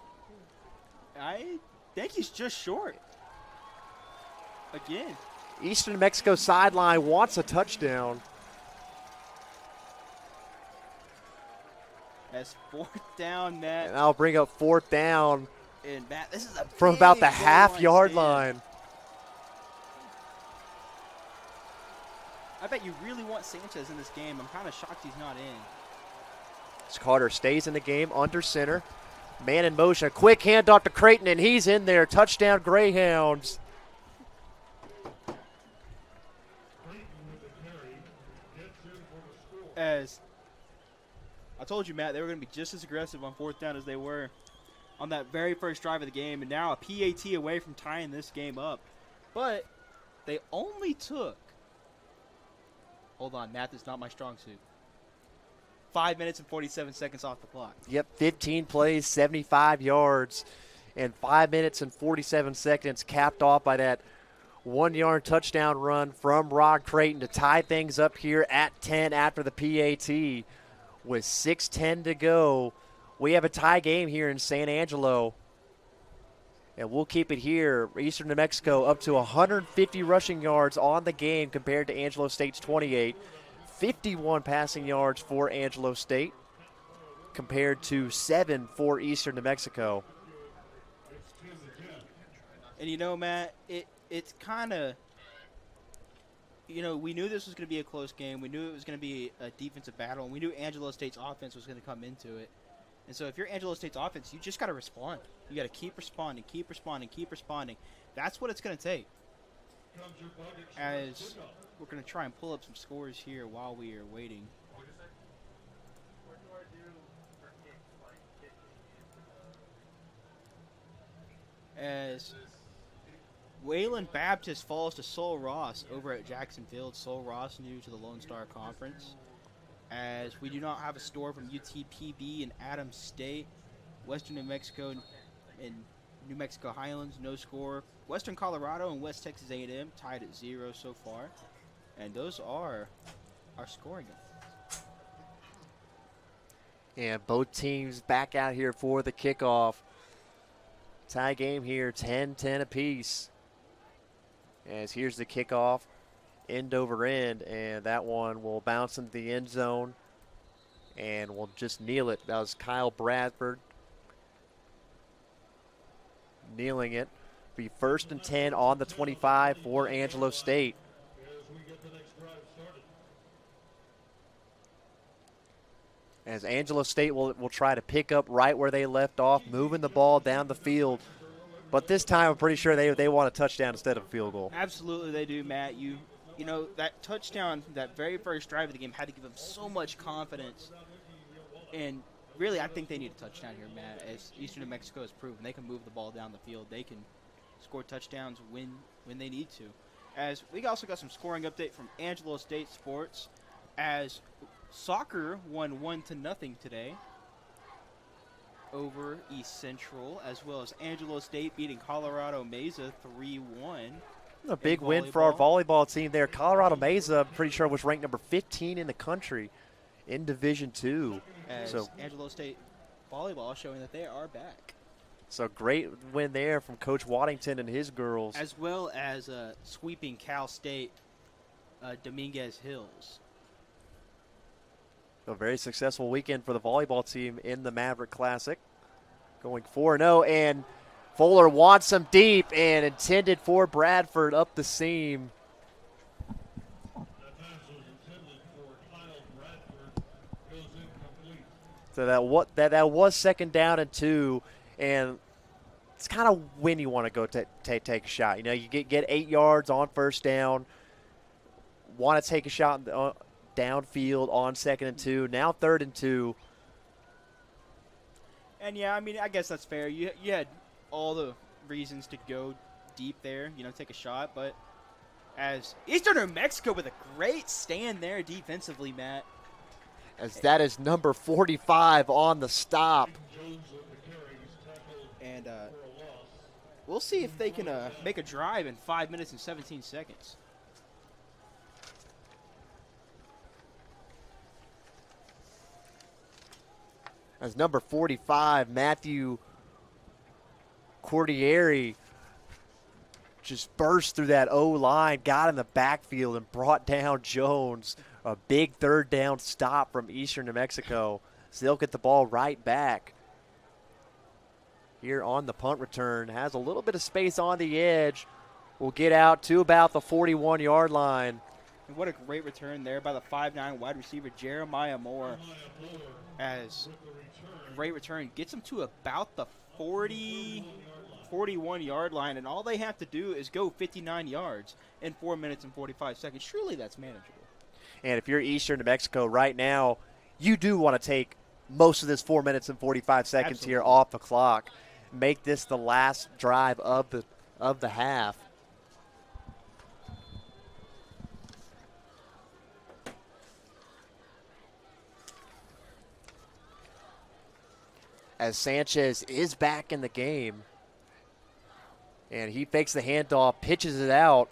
I think he's just short. Again. Eastern New Mexico sideline wants a touchdown. That's 4th down, Matt. And I'll bring up 4th down. And Matt, this is a from about the big half-yard line. I bet you really want Sanchez in this game. I'm kind of shocked he's not in. As Carter stays in the game under center. Man in motion. A quick handoff to Creighton, and he's in there. Touchdown, Greyhounds. As I told you, Matt, they were going to be just as aggressive on 4th down as they were on that very first drive of the game, and now a PAT away from tying this game up. But they only took, hold on, math is not my strong suit, 5 minutes and 47 seconds off the clock. Yep, 15 plays, 75 yards, and 5 minutes and 47 seconds capped off by that 1-yard touchdown run from Rod Creighton to tie things up here at 10 after the PAT. With 6:10 to go, we have a tie game here in San Angelo. And we'll keep it here. Eastern New Mexico up to 150 rushing yards on the game compared to Angelo State's 28. 51 passing yards for Angelo State compared to 7 for Eastern New Mexico. And Matt, it's kind of, we knew this was going to be a close game. We knew it was going to be a defensive battle, and we knew Angelo State's offense was going to come into it. And so if you're Angelo State's offense, you just got to respond. You got to keep responding, keep responding, keep responding. That's what it's going to take. As we're going to try and pull up some scores here while we are waiting. As Wayland Baptist falls to Sol Ross over at Jackson Field. Sol Ross new to the Lone Star Conference. As we do not have a store from UTPB and Adams State. Western New Mexico and New Mexico Highlands, no score. Western Colorado and West Texas A&M tied at 0 so far. And those are our scoring. And both teams back out here for the kickoff. Tie game here, 10-10 apiece. As here's the kickoff, end over end, and that one will bounce into the end zone, and we'll just kneel it. That was Kyle Bradford kneeling it. Be 1st and 10 on the 25 for Angelo State. As Angelo State will try to pick up right where they left off, moving the ball down the field. But this time, I'm pretty sure they want a touchdown instead of a field goal. Absolutely, they do, Matt. You know that touchdown, that very first drive of the game, had to give them so much confidence. And really, I think they need a touchdown here, Matt. As Eastern New Mexico has proven, they can move the ball down the field. They can score touchdowns when they need to. As we also got some scoring update from Angelo State Sports, as soccer won 1-0 today over East Central, as well as Angelo State beating Colorado Mesa 3-1. A big win for our volleyball team there. Colorado Mesa, I'm pretty sure, was ranked number 15 in the country in Division II. So Angelo State volleyball showing that they are back. So great win there from Coach Waddington and his girls. As well as sweeping Cal State Dominguez Hills. A very successful weekend for the volleyball team in the Maverick Classic. Going 4-0, and Fuller wants them deep and intended for Bradford up the seam. So that was 2nd down and 2, and it's kind of when you want to go take a shot. You know, you get 8 yards on 1st down, want to take a shot downfield on 2nd and 2. Now 3rd and 2. And yeah, I mean, I guess that's fair. You had all the reasons to go deep there, you know, take a shot, but as Eastern New Mexico with a great stand there defensively, Matt. As that is number 45 on the stop. And we'll see if they can make a drive in 5 minutes and 17 seconds. As number 45, Matthew Cordieri, just burst through that O-line, got in the backfield, and brought down Jones. A big 3rd down stop from Eastern New Mexico. So they'll get the ball right back. Here on the punt return, has a little bit of space on the edge. Will get out to about the 41-yard line. And what a great return there by the 5'9" wide receiver, Jeremiah Moore. As great return, gets him to about the 41-yard line, and all they have to do is go 59 yards in 4 minutes and 45 seconds. Surely that's manageable. And if you're Eastern New Mexico right now, you do want to take most of this 4 minutes and 45 seconds here off the clock. Make this the last drive of the half. As Sanchez is back in the game. And he fakes the handoff, pitches it out.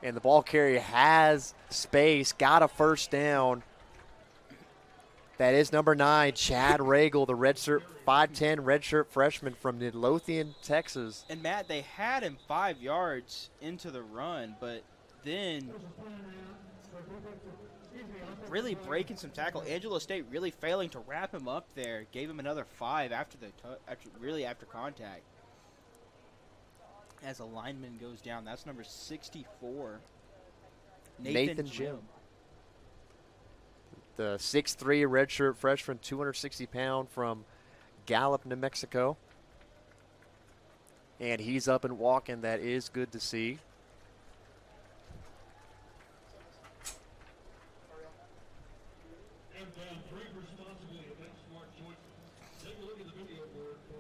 And the ball carrier has space, got a 1st down. That is number 9, Chad Regal, the 5'10 redshirt freshman from Midlothian, Texas. And, Matt, they had him 5 yards into the run, but then really breaking some tackle. Angelo State really failing to wrap him up there. Gave him another 5 after contact. As a lineman goes down, that's number 64, Nathan Jim. The 6'3 redshirt freshman, 260-pound from Gallup, New Mexico. And he's up and walking. That is good to see.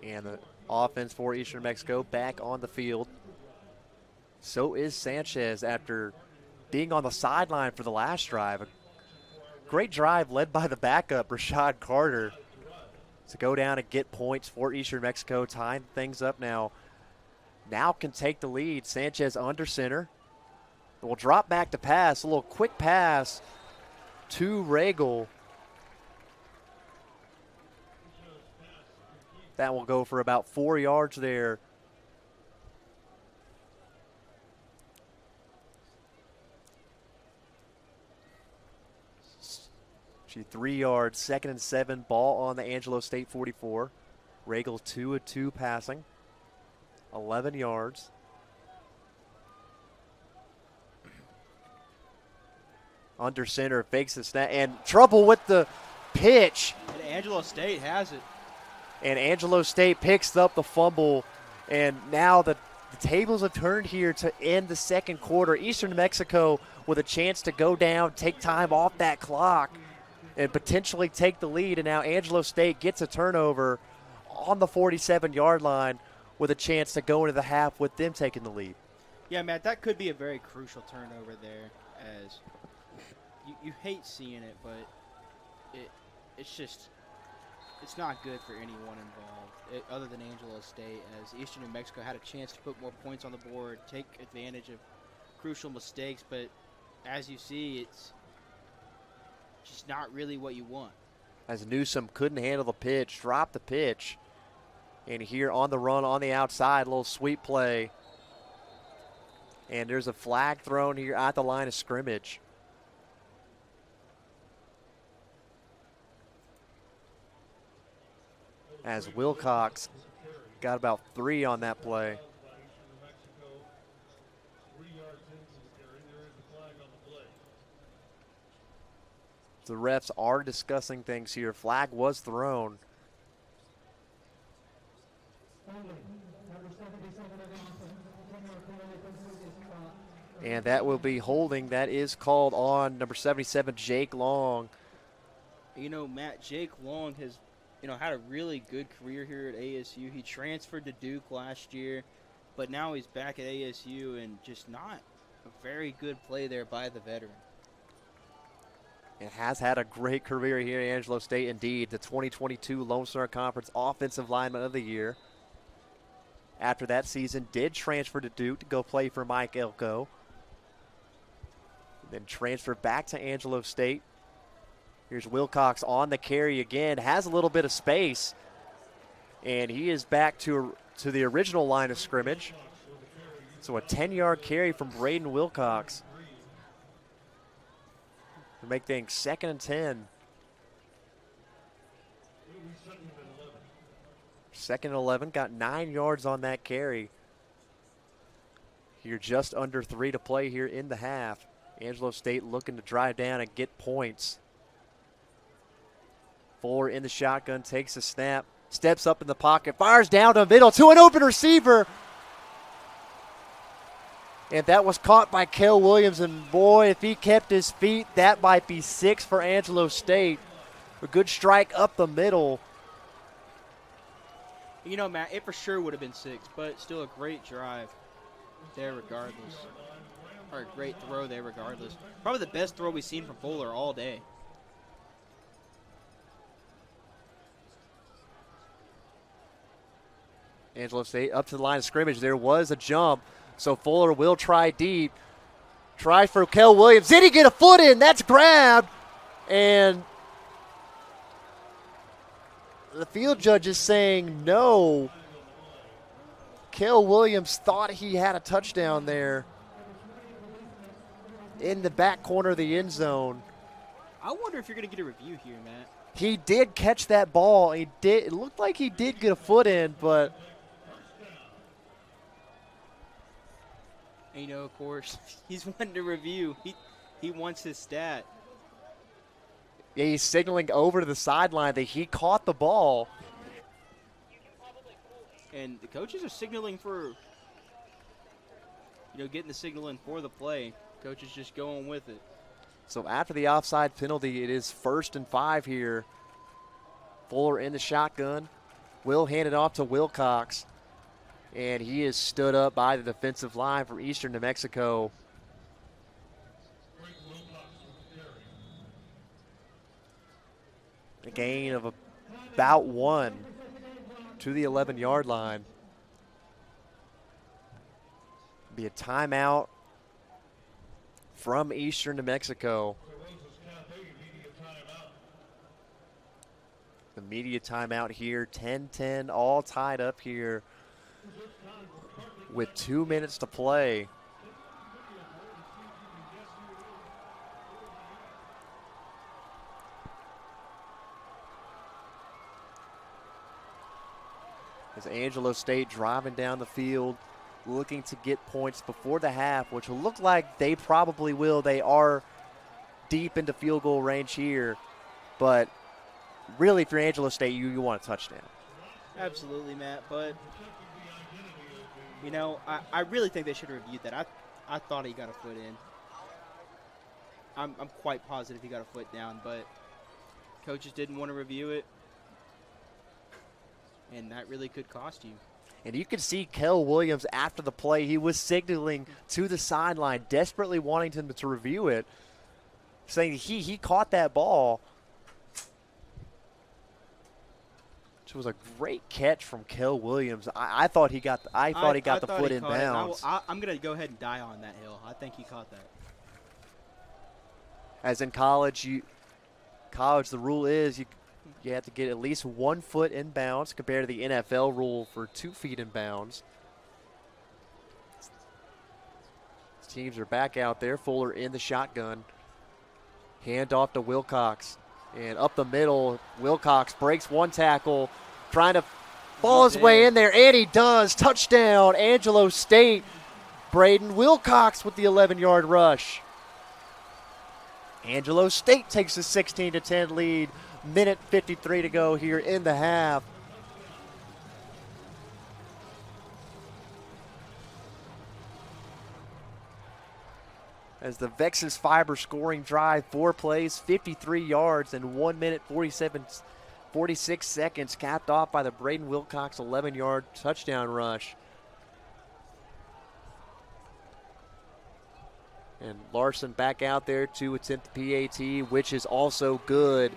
And the offense for Eastern New Mexico back on the field. So is Sanchez after being on the sideline for the last drive. A great drive led by the backup, Rashad Carter, to go down and get points for Eastern New Mexico, tying things up now. Now can take the lead. Sanchez under center. Will drop back to pass. A little quick pass to Regal. That will go for about 4 yards there. She 3 yards, 2nd and 7, ball on the Angelo State 44. Regal 2 of 2 passing, 11 yards. Under center, fakes the snap, and trouble with the pitch. And Angelo State has it. And Angelo State picks up the fumble, and now the tables have turned here to end the 2nd quarter. Eastern New Mexico with a chance to go down, take time off that clock, and potentially take the lead. And now Angelo State gets a turnover on the 47-yard line with a chance to go into the half with them taking the lead. Yeah, Matt, that could be a very crucial turnover there, as you hate seeing it, but it's not good for anyone involved other than Angelo State, as Eastern New Mexico had a chance to put more points on the board, take advantage of crucial mistakes, but as you see, it's just not really what you want. As Newsom couldn't handle the pitch, dropped the pitch, and here on the run on the outside, a little sweep play, and there's a flag thrown here at the line of scrimmage. As Wilcox got about 3 on that play. The refs are discussing things here. Flag was thrown. And that will be holding. That is called on number 77, Jake Long. You know, Matt, Jake Long has, had a really good career here at ASU. He transferred to Duke last year, but now he's back at ASU and just not a very good play there by the veteran. And has had a great career here at Angelo State, indeed. The 2022 Lone Star Conference Offensive Lineman of the Year. After that season, did transfer to Duke to go play for Mike Elko. Then transferred back to Angelo State. Here's Wilcox on the carry again. Has a little bit of space. And he is back to the original line of scrimmage. So a 10-yard carry from Braden Wilcox to make things 2nd and 10. 2nd and 11, got 9 yards on that carry. Here just under 3 to play here in the half. Angelo State looking to drive down and get points. Fuller in the shotgun, takes a snap, steps up in the pocket, fires down the middle to an open receiver. And that was caught by Kel Williams, and boy, if he kept his feet, that might be 6 for Angelo State. A good strike up the middle. Matt, it for sure would have been 6, but still a great drive there regardless. Or a great throw there regardless. Probably the best throw we've seen from Fuller all day. Angelo State up to the line of scrimmage. There was a jump, so Fuller will try deep. Try for Kel Williams. Did he get a foot in? That's grabbed. And the field judge is saying no. Kel Williams thought he had a touchdown there in the back corner of the end zone. I wonder if you're going to get a review here, Matt. He did catch that ball. It looked like he did get a foot in, but and, of course, he's wanting to review. He wants his stat. Yeah, he's signaling over to the sideline that he caught the ball. And the coaches are signaling for, getting the signal in for the play. Coach is just going with it. So after the offside penalty, it is 1st and 5 here. Fuller in the shotgun. Will hand it off to Wilcox. And he is stood up by the defensive line from Eastern New Mexico. A gain of about 1 to the 11-yard line. Be a timeout from Eastern New Mexico. The media timeout here, 10-10, all tied up here with 2 minutes to play. As Angelo State driving down the field, looking to get points before the half, which will look like they probably will. They are deep into field goal range here. But really, if you're Angelo State, you want a touchdown. Absolutely, Matt. But, I really think they should have reviewed that. I thought he got a foot in. I'm quite positive he got a foot down, but coaches didn't want to review it. And that really could cost you. And you can see Kel Williams after the play. He was signaling to the sideline, desperately wanting him to review it, saying he caught that ball. Which was a great catch from Kel Williams. I thought he got the foot in bounds. I'm going to go ahead and die on that hill. I think he caught that. As in college, the rule is you have to get at least 1 foot in bounds compared to the NFL rule for 2 feet in bounds. Teams are back out there. Fuller in the shotgun. Hand off to Wilcox. And up the middle, Wilcox breaks 1 tackle, trying to fall his way in there, and he does. Touchdown, Angelo State. Braden Wilcox with the 11-yard rush. Angelo State takes a 16-10 lead. Minute 53 to go here in the half. As the Vexus Fiber scoring drive, 4 plays, 53 yards, and 1 minute 46 seconds, capped off by the Braden Wilcox 11-yard touchdown rush. And Larson back out there to attempt the PAT, which is also good.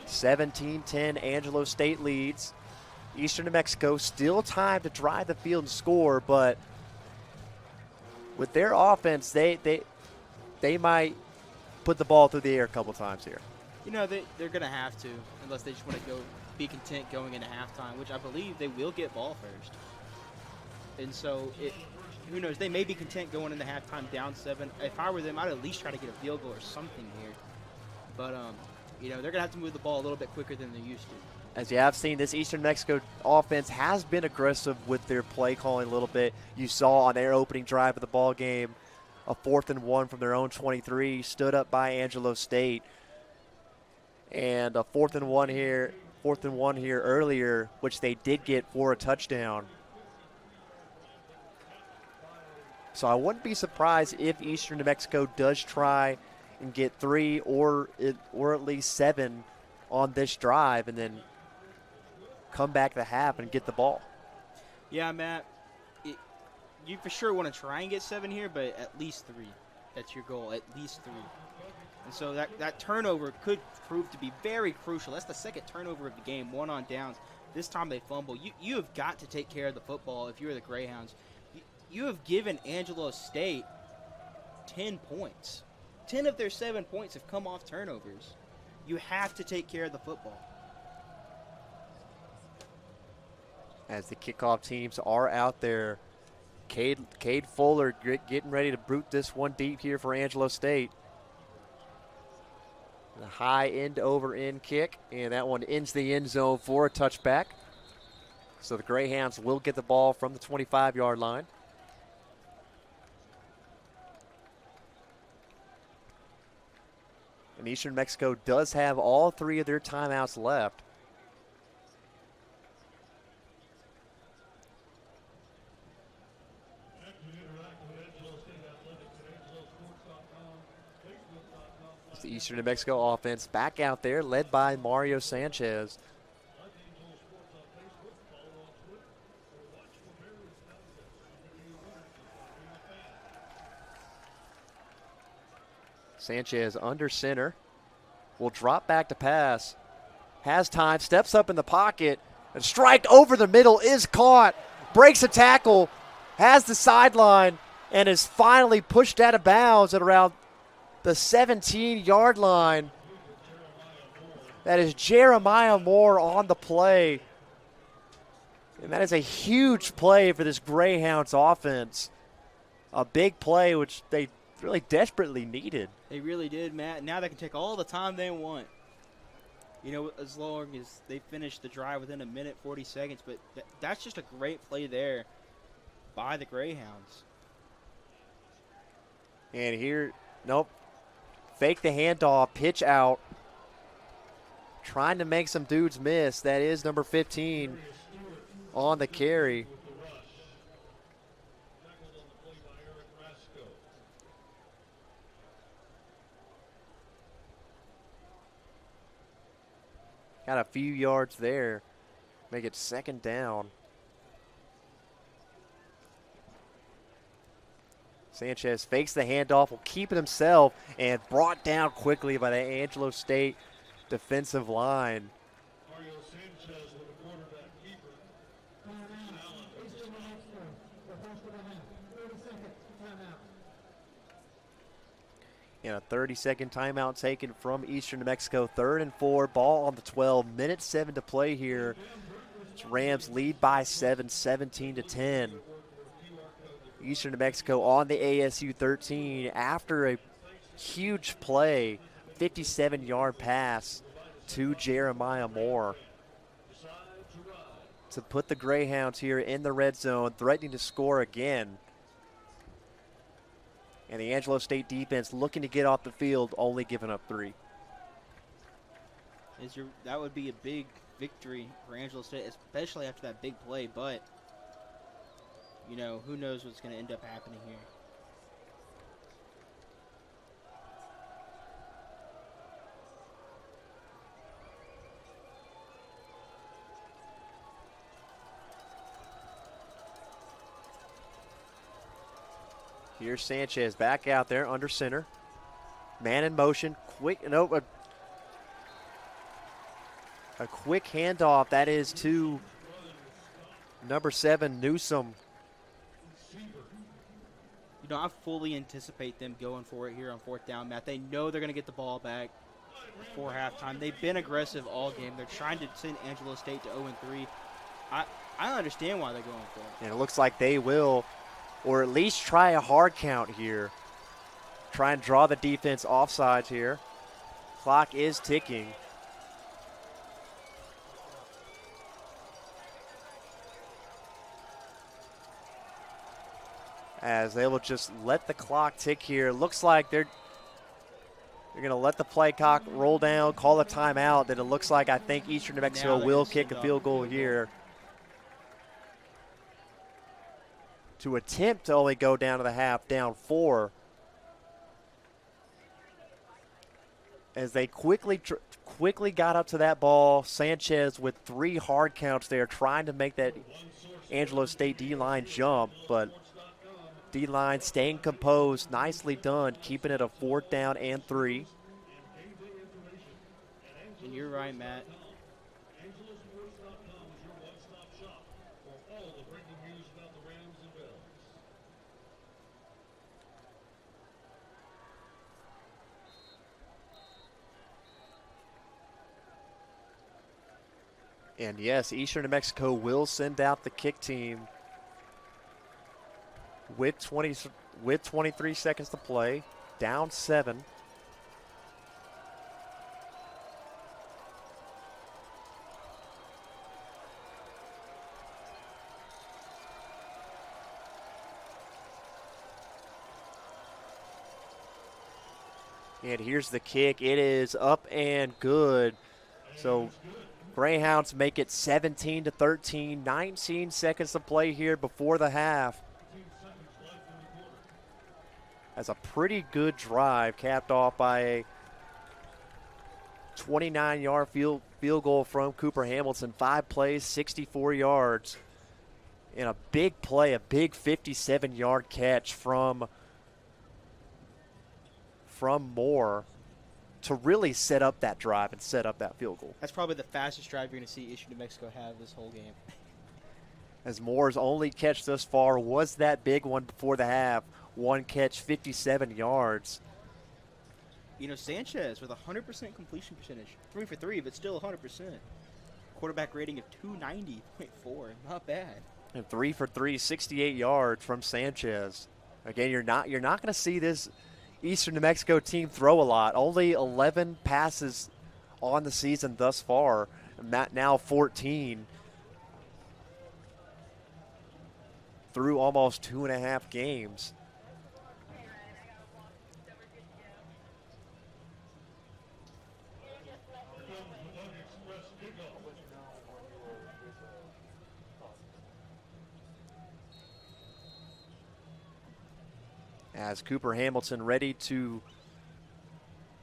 17-10, Angelo State leads. Eastern New Mexico still time to drive the field and score, but with their offense, they might put the ball through the air a couple times here. You know, they're going to have to, unless they just want to be content going into halftime, which I believe they will get ball first. And so, who knows, they may be content going into halftime down 7. If I were them, I'd at least try to get a field goal or something here. But, you know, they're going to have to move the ball a little bit quicker than they used to. As you have seen, this Eastern Mexico offense has been aggressive with their play calling a little bit. You saw on their opening drive of the ball game, a 4th and 1 from their own 23, stood up by Angelo State. And a 4th and 1 here earlier, which they did get for a touchdown. So I wouldn't be surprised if Eastern New Mexico does try and get 3 or at least 7 on this drive and then come back to half and get the ball. Yeah, Matt, you for sure want to try and get 7 here, but at least 3. That's your goal, at least 3. And so that turnover could prove to be very crucial. That's the second turnover of the game, 1 on downs. This time they fumble. You have got to take care of the football if you're the Greyhounds. You have given Angelo State 10 points. 10 of their 7 points have come off turnovers. You have to take care of the football. As the kickoff teams are out there, Cade Fuller getting ready to boot this one deep here for Angelo State. The high end over end kick, and that one ends the end zone for a touchback. So the Greyhounds will get the ball from the 25-yard line. And Eastern Mexico does have all 3 of their timeouts left. It's the Eastern New Mexico offense back out there, led by Mario Sanchez. Sanchez under center, will drop back to pass, has time, steps up in the pocket, and strike over the middle is caught, breaks a tackle, has the sideline, and is finally pushed out of bounds at around the 17-yard line. That is Jeremiah Moore on the play. And that is a huge play for this Greyhounds offense. A big play which they really desperately needed. They really did, Matt. Now they can take all the time they want. You know, as long as they finish the drive within a minute, 40 seconds. But that's just a great play there by the Greyhounds. And here, nope. Fake the handoff, pitch out. Trying to make some dudes miss. That is number 15 on the carry. Got a few yards there. Make it 2nd down. Sanchez fakes the handoff, will keep it himself, and brought down quickly by the Angelo State defensive line. And a 30-second timeout taken from Eastern New Mexico. 3rd and 4, ball on the 12. Minute 7 to play here. Rams lead by 7, 17-10. Eastern New Mexico on the ASU 13 after a huge play, 57-yard pass to Jeremiah Moore to put the Greyhounds here in the red zone, threatening to score again. And the Angelo State defense looking to get off the field, only giving up 3. That would be a big victory for Angelo State, especially after that big play. But, you know, who knows what's going to end up happening here. Here's Sanchez back out there under center. Man in motion. A quick handoff. That is to number 7, Newsom. You know, I fully anticipate them going for it here on 4th down, Matt. They know they're going to get the ball back before halftime. They've been aggressive all game. They're trying to send Angelo State to 0-3. I understand why they're going for it. And it looks like they will, or at least try a hard count here. Try and draw the defense offsides here. Clock is ticking. As they will just let the clock tick here. Looks like they're going to let the play clock roll down, call a timeout. Then it looks like I think Eastern New Mexico will kick a field goal here to attempt to only go down to the half, down 4. As they quickly got up to that ball. Sanchez with 3 hard counts there, trying to make that Angelo State D-line jump, but D-line staying composed, nicely done, keeping it a 4th down and 3. And you're right, Matt. And yes, Eastern New Mexico will send out the kick team with 23 seconds to play, down 7. And here's the kick. It is up and good. So Greyhounds make it 17-13, 19 seconds to play here before the half. That's a pretty good drive, capped off by a 29-yard field goal from Cooper Hamilton. 5 plays, 64 yards. And a big play, a big 57-yard catch from Moore to really set up that drive and set up that field goal. That's probably the fastest drive you're going to see Eastern New Mexico have this whole game. As Moore's only catch thus far was that big one before the half. 1 catch, 57 yards. You know, Sanchez with a 100% completion percentage. 3 for 3, but still 100%. Quarterback rating of 290.4. Not bad. And 3 for 3, 68 yards from Sanchez. Again, you're not going to see this Eastern New Mexico team throw a lot. Only 11 passes on the season thus far. Now 14 through almost 2.5 games. As Cooper Hamilton ready to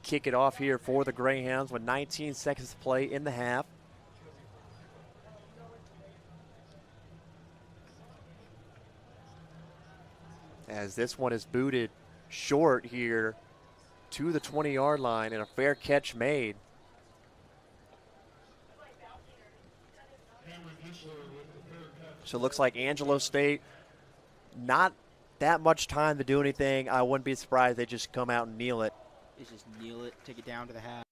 kick it off here for the Greyhounds with 19 seconds to play in the half. As this one is booted short here to the 20-yard line and a fair catch made. So it looks like Angelo State, not that much time to do anything. I wouldn't be surprised they just come out and kneel it. It's just kneel it, take it down to the half.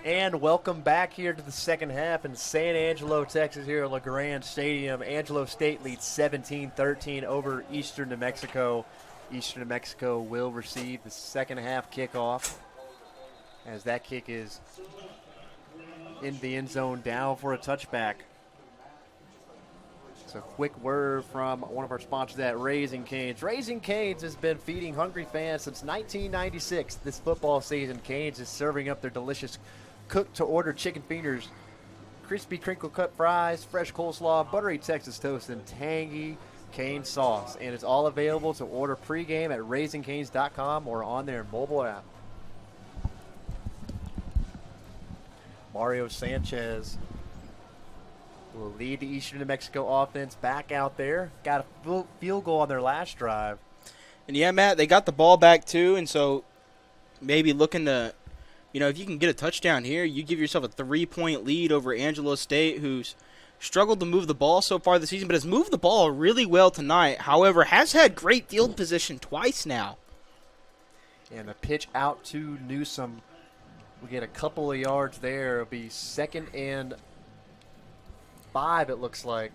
And welcome back here to the second half in San Angelo, Texas, here at LeGrand Stadium. Angelo State leads 17-13 over Eastern New Mexico. Eastern New Mexico will receive the second half kickoff as that kick is in the end zone, down for a touchback. So quick word from one of our sponsors at Raising Cane's. Raising Cane's has been feeding hungry fans since 1996. This football season, Cane's is serving up their delicious cooked-to-order chicken fingers, crispy crinkle-cut fries, fresh coleslaw, buttery Texas toast, and tangy Cane's sauce. And it's all available to order pregame at raisingcanes.com or on their mobile app. Mario Sanchez will lead the Eastern New Mexico offense back out there. Got a field goal on their last drive. And yeah, Matt, they got the ball back too, and so maybe looking to, if you can get a touchdown here, you give yourself a 3-point lead over Angelo State, who's struggled to move the ball so far this season, but has moved the ball really well tonight. However, has had great field position twice now. And the pitch out to Newsom. We get a couple of yards there. It'll be 2nd and 5, it looks like.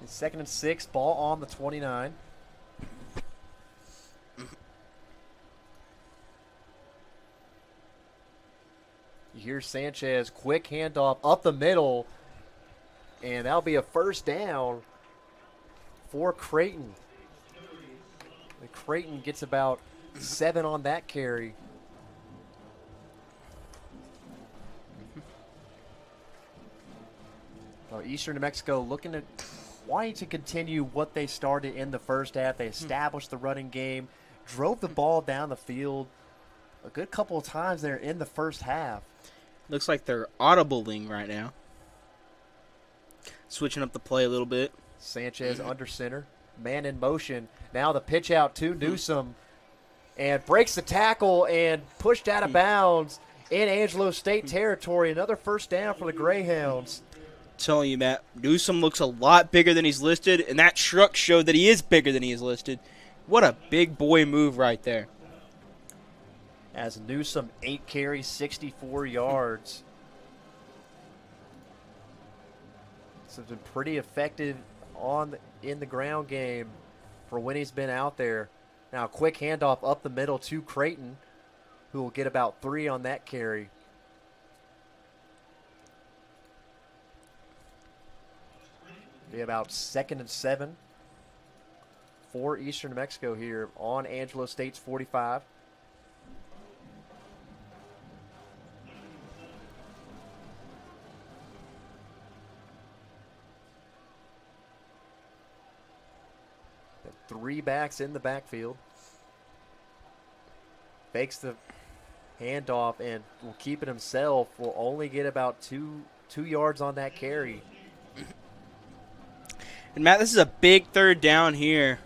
It's 2nd and 6, ball on the 29. You hear Sanchez, quick handoff up the middle, and that'll be a first down for Creighton. And Creighton gets about 7 on that carry. Well, Eastern New Mexico wanting to continue what they started in the first half. They established the running game, drove the ball down the field a good couple of times there in the first half. Looks like they're audibling right now. Switching up the play a little bit. Sanchez under center. Man in motion. Now the pitch out to Newsom. And breaks the tackle and pushed out of bounds in Angelo State territory. Another first down for the Greyhounds. Telling you, Matt, Newsom looks a lot bigger than he's listed, and that truck showed that he is bigger than he is listed. What a big boy move right there. As Newsom 8 carries, 64 yards. So it's been pretty effective in the ground game for when he's been out there. Now a quick handoff up the middle to Creighton, who will get about 3 on that carry. Be about 2nd and 7 for Eastern New Mexico here on Angelo State's 45. Three backs in the backfield. Fakes the handoff and will keep it himself. Will only get about two yards on that carry. And Matt, this is a big third down here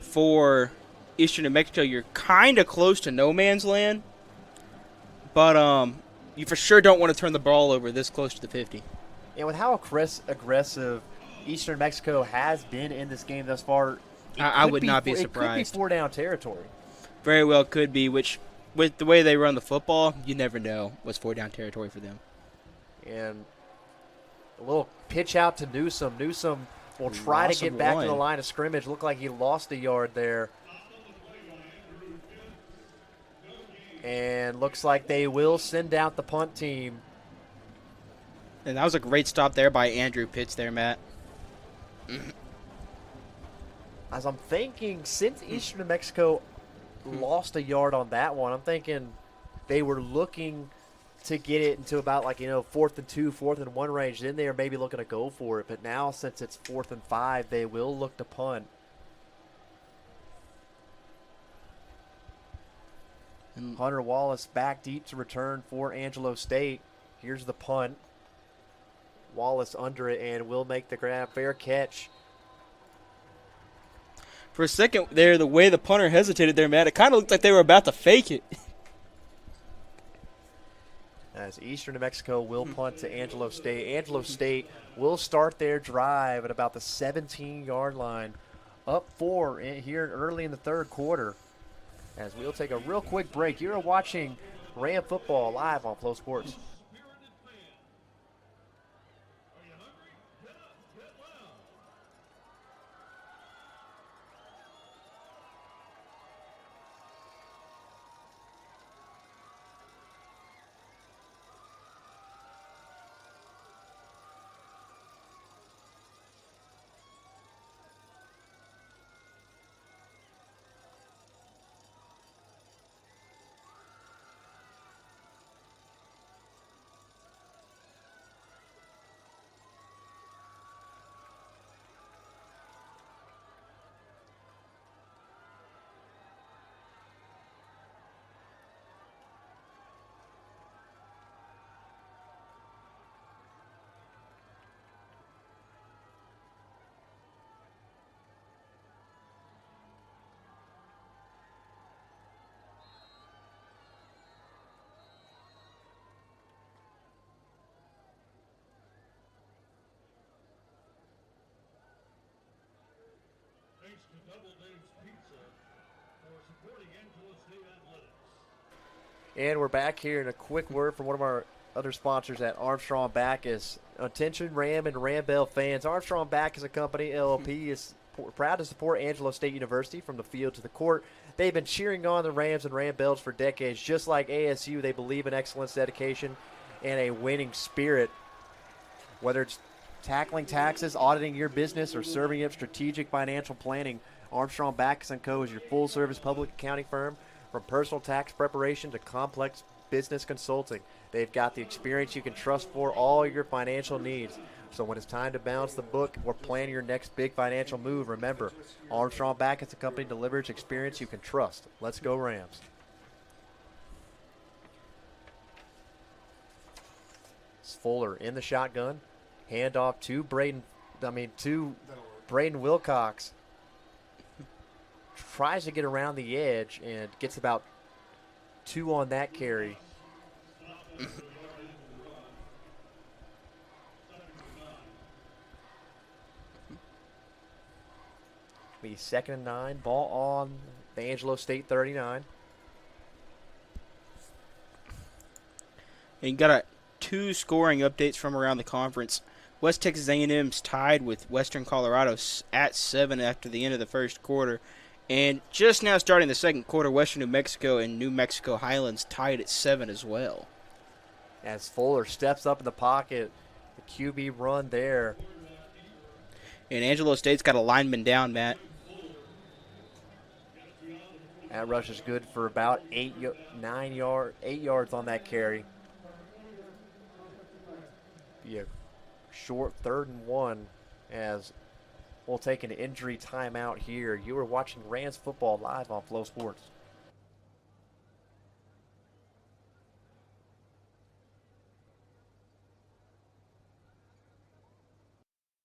for Eastern New Mexico. You're kind of close to no man's land, but you for sure don't want to turn the ball over this close to the 50. And with how aggressive Eastern New Mexico has been in this game thus far, I would not be surprised. It could be 4-down territory. Very well could be, which with the way they run the football, you never know what's 4-down territory for them. And a little pitch out to Newsom. Newsom will try to get back to the line of scrimmage. Looked like he lost a yard there. And looks like they will send out the punt team. And that was a great stop there by Andrew Pitts there, Matt. As I'm thinking, since Eastern New Mexico lost a yard on that one, I'm thinking they were looking to get it into about 4th and 2, 4th and 1 range. Then they are maybe looking to go for it. But now since it's 4th and 5, they will look to punt. And Hunter Wallace back deep to return for Angelo State. Here's the punt. Wallace under it and will make the grab. Fair catch. For a second there, the way the punter hesitated there, Matt, it kind of looked like they were about to fake it. As Eastern New Mexico will punt to Angelo State. Angelo State will start their drive at about the 17-yard line. Up 4 here early in the third quarter. As we'll take a real quick break. You're watching Ram football live on Flow Sports. Thanks to Double Dave's Pizza for supporting Angelo State Athletics. And we're back here, and a quick word from one of our other sponsors at Armstrong Backus. Attention Ram and Ram Bell fans. Armstrong Backus, a company, LLP, is proud to support Angelo State University from the field to the court. They've been cheering on the Rams and Ram Bells for decades. Just like ASU, they believe in excellence, dedication, and a winning spirit. Whether it's tackling taxes, auditing your business, or serving up strategic financial planning, Armstrong Backus & Co. is your full-service public accounting firm. From personal tax preparation to complex business consulting, they've got the experience you can trust for all your financial needs. So when it's time to balance the book or plan your next big financial move, remember, Armstrong Backus & Company delivers experience you can trust. Let's go Rams. It's Fuller in the shotgun. Handoff to Braden Wilcox. Tries to get around the edge and gets about 2 on that carry. Be 2nd and 9. Ball on the Angelo State 39. And you got 2 scoring updates from around the conference. West Texas A&M's tied with Western Colorado at 7 after the end of the first quarter. And just now starting the second quarter, Western New Mexico and New Mexico Highlands tied at 7 as well. As Fuller steps up in the pocket, the QB run there. And Angelo State's got a lineman down, Matt. That rush is good for about 8 yards on that carry. Be a short 3rd and 1 as we'll take an injury timeout here. You are watching Rams football live on Flow Sports.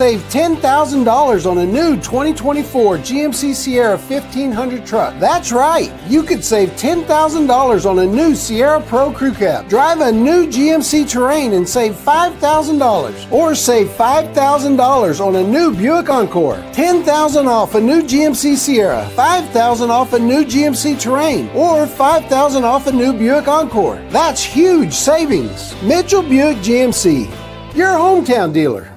Save $10,000 on a new 2024 GMC Sierra 1500 truck. That's right, you could save $10,000 on a new Sierra Pro Crew Cab. Drive a new GMC Terrain and save $5,000. Or save $5,000 on a new Buick Encore. $10,000 off a new GMC Sierra, $5,000 off a new GMC Terrain, or $5,000 off a new Buick Encore. That's huge savings. Mitchell Buick GMC, your hometown dealer.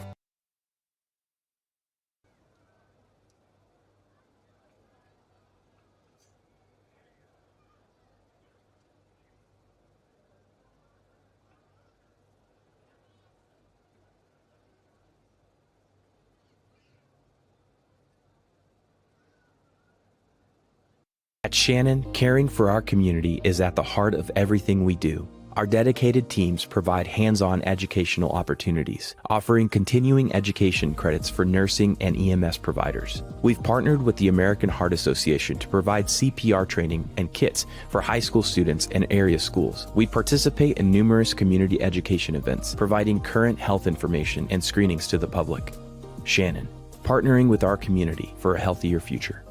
At Shannon, caring for our community is at the heart of everything we do. Our dedicated teams provide hands-on educational opportunities, offering continuing education credits for nursing and EMS providers. We've partnered with the American Heart Association to provide CPR training and kits for high school students and area schools. We participate in numerous community education events, providing current health information and screenings to the public. Shannon, partnering with our community for a healthier future.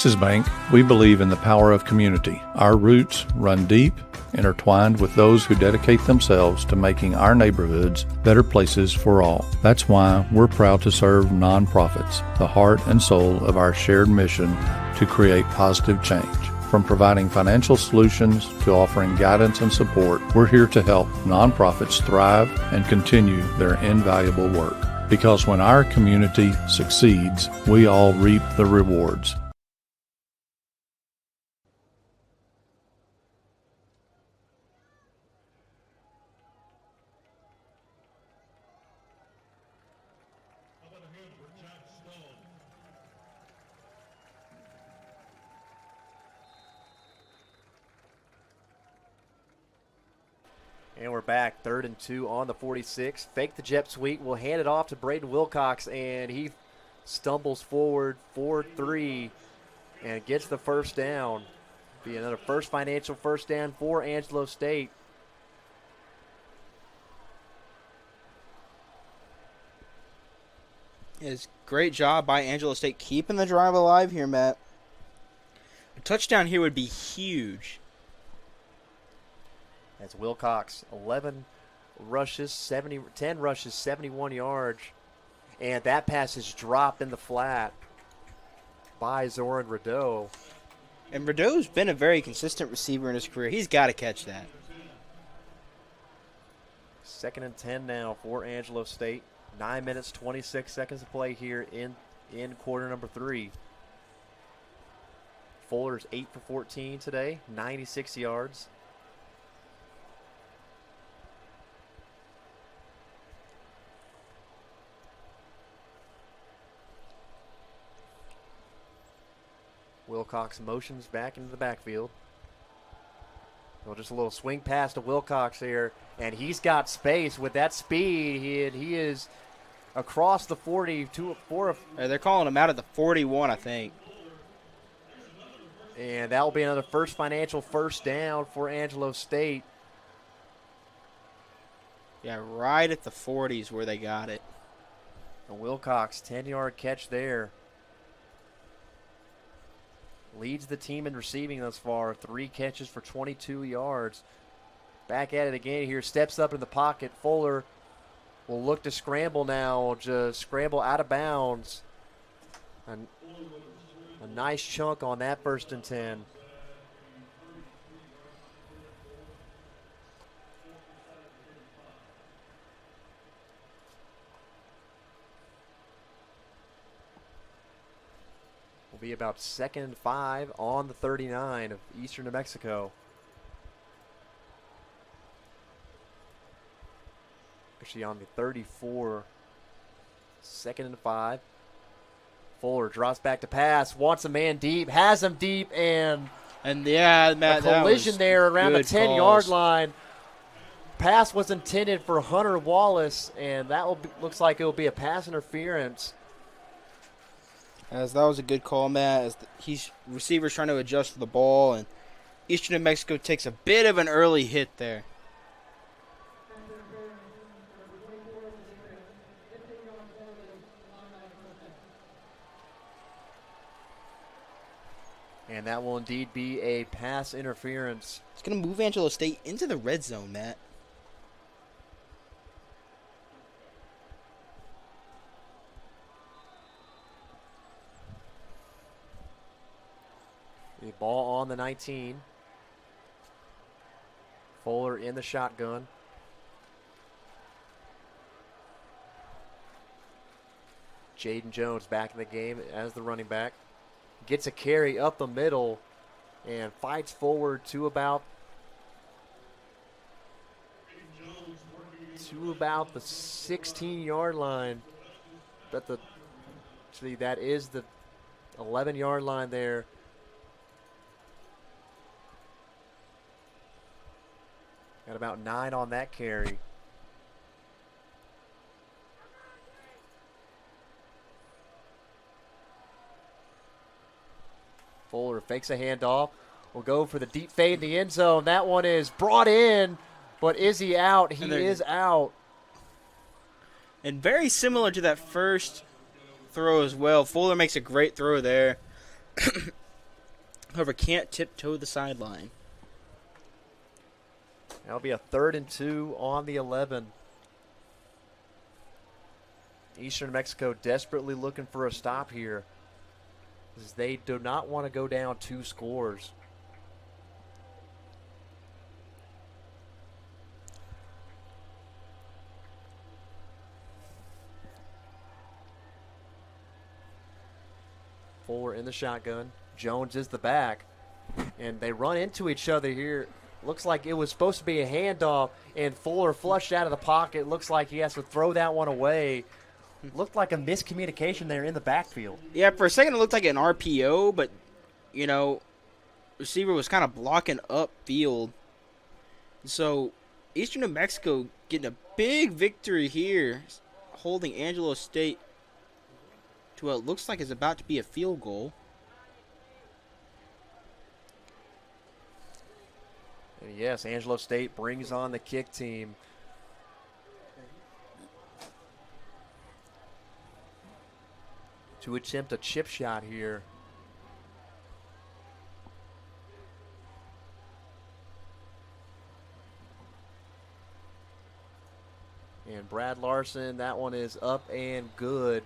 Texas Bank, we believe in the power of community. Our roots run deep, intertwined with those who dedicate themselves to making our neighborhoods better places for all. That's why we're proud to serve nonprofits, the heart and soul of our shared mission to create positive change. From providing financial solutions to offering guidance and support, we're here to help nonprofits thrive and continue their invaluable work. Because when our community succeeds, we all reap the rewards. And we're back, 3rd and 2 on the 46. Fake the jet sweep. We'll hand it off to Braden Wilcox, and he stumbles forward 4-3 and gets the first down. Be another first financial first down for Angelo State. It's great job by Angelo State keeping the drive alive here, Matt. A touchdown here would be huge. That's Wilcox, 11 rushes, 10 rushes, 71 yards. And that pass is dropped in the flat by Zoran Rideau. And Rideau's been a very consistent receiver in his career. He's got to catch that. 2nd and 10 now for Angelo State. 9 minutes, 26 seconds to play here in quarter number 3. Fuller's 8 for 14 today, 96 yards. Wilcox motions back into the backfield. Well, just a little swing pass to Wilcox here, and he's got space with that speed. He is across the 40 to 4. They're calling him out at the 41, I think. And that will be another first financial first down for Angelo State. Yeah, right at the 40s where they got it. And Wilcox, 10-yard catch there. Leads the team in receiving thus far. 3 catches for 22 yards. Back at it again here. Steps up in the pocket. Fuller will look to scramble now. Just scramble out of bounds. And a nice chunk on that 1st and 10. Be about 2nd and 5 on the 39 of Eastern New Mexico. Actually on the 34. 2nd and 5. Fuller drops back to pass, wants a man deep, has him deep, and yeah, Matt, a collision there around the 10-yard line. Pass was intended for Hunter Wallace, and that looks like it will be a pass interference. As that was a good call, Matt. As receivers trying to adjust for the ball, and Eastern New Mexico takes a bit of an early hit there. And that will indeed be a pass interference. It's going to move Angelo State into the red zone, Matt. The ball on the 19. Fuller in the shotgun. Jaden Jones back in the game as the running back. Gets a carry up the middle and fights forward to about the 16-yard line. But that is the 11-yard line there. Got about 9 on that carry. Fuller fakes a handoff. Will go for the deep fade in the end zone. That one is brought in, but is he out? He is out. And very similar to that first throw as well. Fuller makes a great throw there. However, can't tiptoe the sideline. That'll be a 3rd and 2 on the 11. Eastern New Mexico desperately looking for a stop here, as they do not want to go down 2 scores. Fuller in the shotgun. Jones is the back. And they run into each other here. Looks like it was supposed to be a handoff, and Fuller flushed out of the pocket. Looks like he has to throw that one away. Looked like a miscommunication there in the backfield. Yeah, for a second it looked like an RPO, but, receiver was kind of blocking upfield. So, Eastern New Mexico getting a big victory here, holding Angelo State to what looks like is about to be a field goal. And yes, Angelo State brings on the kick team. To attempt a chip shot here. And Brad Larson, that one is up and good.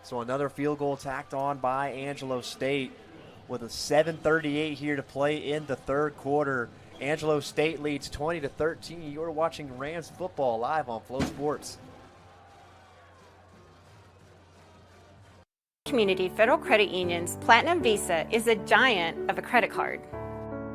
So another field goal tacked on by Angelo State with a 7:38 here to play in the 3rd quarter. Angelo State leads 20-13. You're watching Rams football live on Flow Sports. Community Federal Credit Union's Platinum Visa is a giant of a credit card.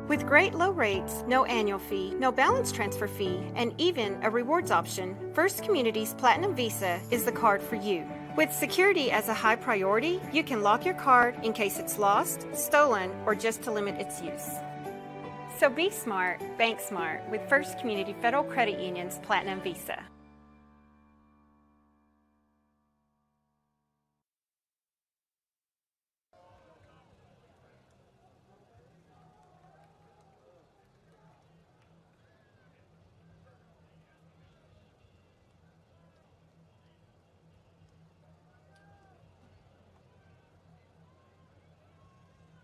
With great low rates, no annual fee, no balance transfer fee, and even a rewards option, First Community's Platinum Visa is the card for you. With security as a high priority, you can lock your card in case it's lost, stolen, or just to limit its use. So be smart, bank smart with First Community Federal Credit Union's Platinum Visa.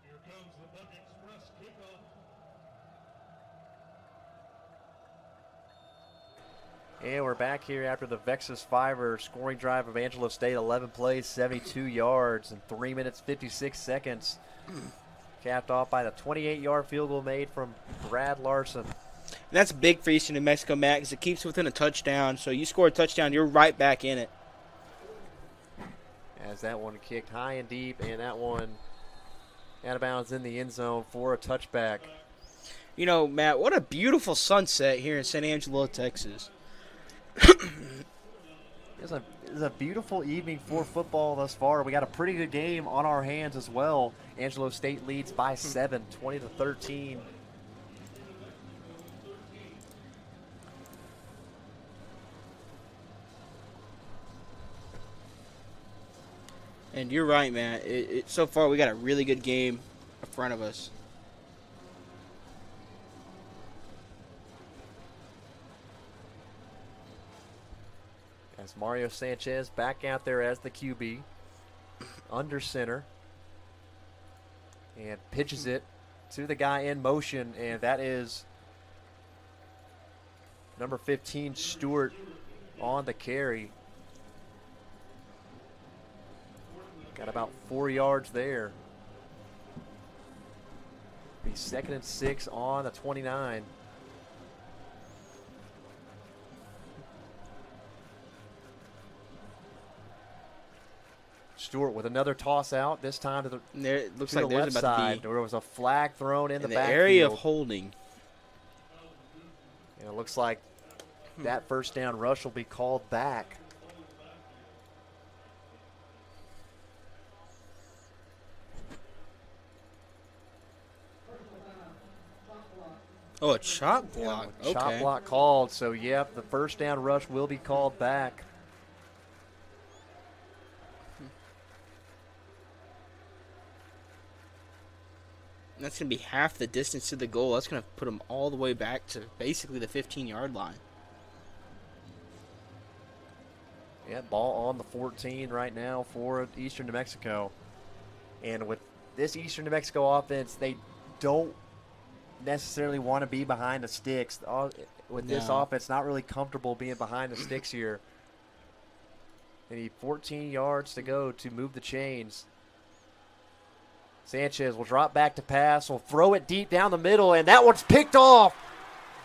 Here comes the Buck Express kickoff. And we're back here after the Vexus Fiber scoring drive of Angelo State. 11 plays, 72 yards, and 3 minutes, 56 seconds. Capped off by the 28-yard field goal made from Brad Larson. That's big for Eastern New Mexico, Matt, because it keeps within a touchdown. So you score a touchdown, you're right back in it. As that one kicked high and deep, and that one out of bounds in the end zone for a touchback. Matt, what a beautiful sunset here in San Angelo, Texas. It's a beautiful evening for football thus far. We got a pretty good game on our hands as well. Angelo State leads by 7, 20-13. And you're right, man. So far, we got a really good game in front of us. As Mario Sanchez back out there as the QB, under center, and pitches it to the guy in motion, and that is number 15, Stewart, on the carry. Got about 4 yards there. Be 2nd and 6 on the 29. Stewart with another toss out, this time to the, it looks to like the left side. There was a flag thrown in the backfield. Area of holding. And it looks like that first down rush will be called back. Oh, a chop block. Yeah, chop block called. So, yep, the first down rush will be called back. That's going to be half the distance to the goal. That's going to put them all the way back to basically the 15-yard line. Yeah, ball on the 14 right now for Eastern New Mexico. And with this Eastern New Mexico offense, they don't necessarily want to be behind the sticks. With this offense, not really comfortable being behind the sticks here. They need 14 yards to go to move the chains. Sanchez will drop back to pass, will throw it deep down the middle, and that one's picked off.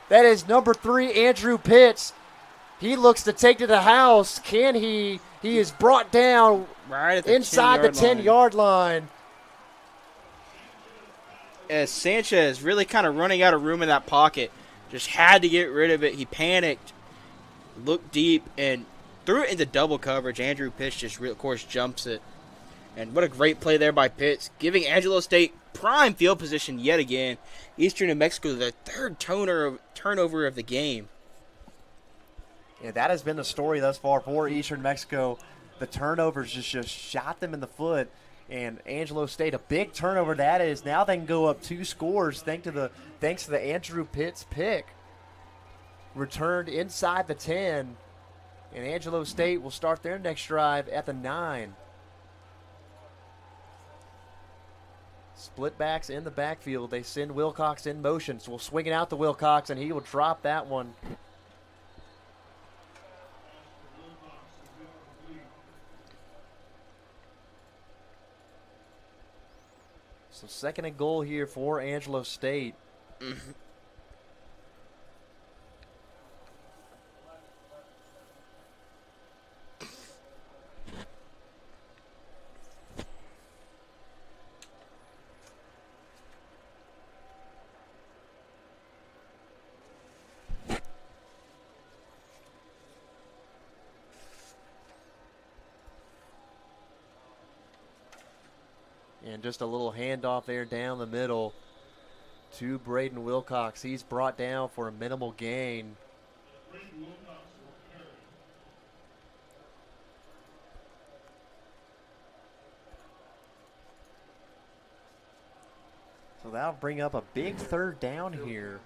That is number 3, Andrew Pitts. He looks to take to the house. Can he? He is brought down right at the inside the 10-yard line. As Sanchez really kind of running out of room in that pocket. Just had to get rid of it. He panicked, looked deep, and threw it into double coverage. Andrew Pitts just, of course, jumps it. And what a great play there by Pitts, giving Angelo State prime field position yet again. Eastern New Mexico, the third turnover of the game. Yeah, that has been the story thus far for Eastern New Mexico. The turnovers just shot them in the foot. And Angelo State, a big turnover that is. Now they can go up 2 scores thanks to the Andrew Pitts pick. Returned inside the 10. And Angelo State will start their next drive at the 9. Split backs in the backfield. They send Wilcox in motion. So we'll swing it out to Wilcox, and he will drop that one. So 2nd and goal here for Angelo State. And just a little handoff there down the middle to Braden Wilcox. He's brought down for a minimal gain. So that'll bring up a big 3rd down here.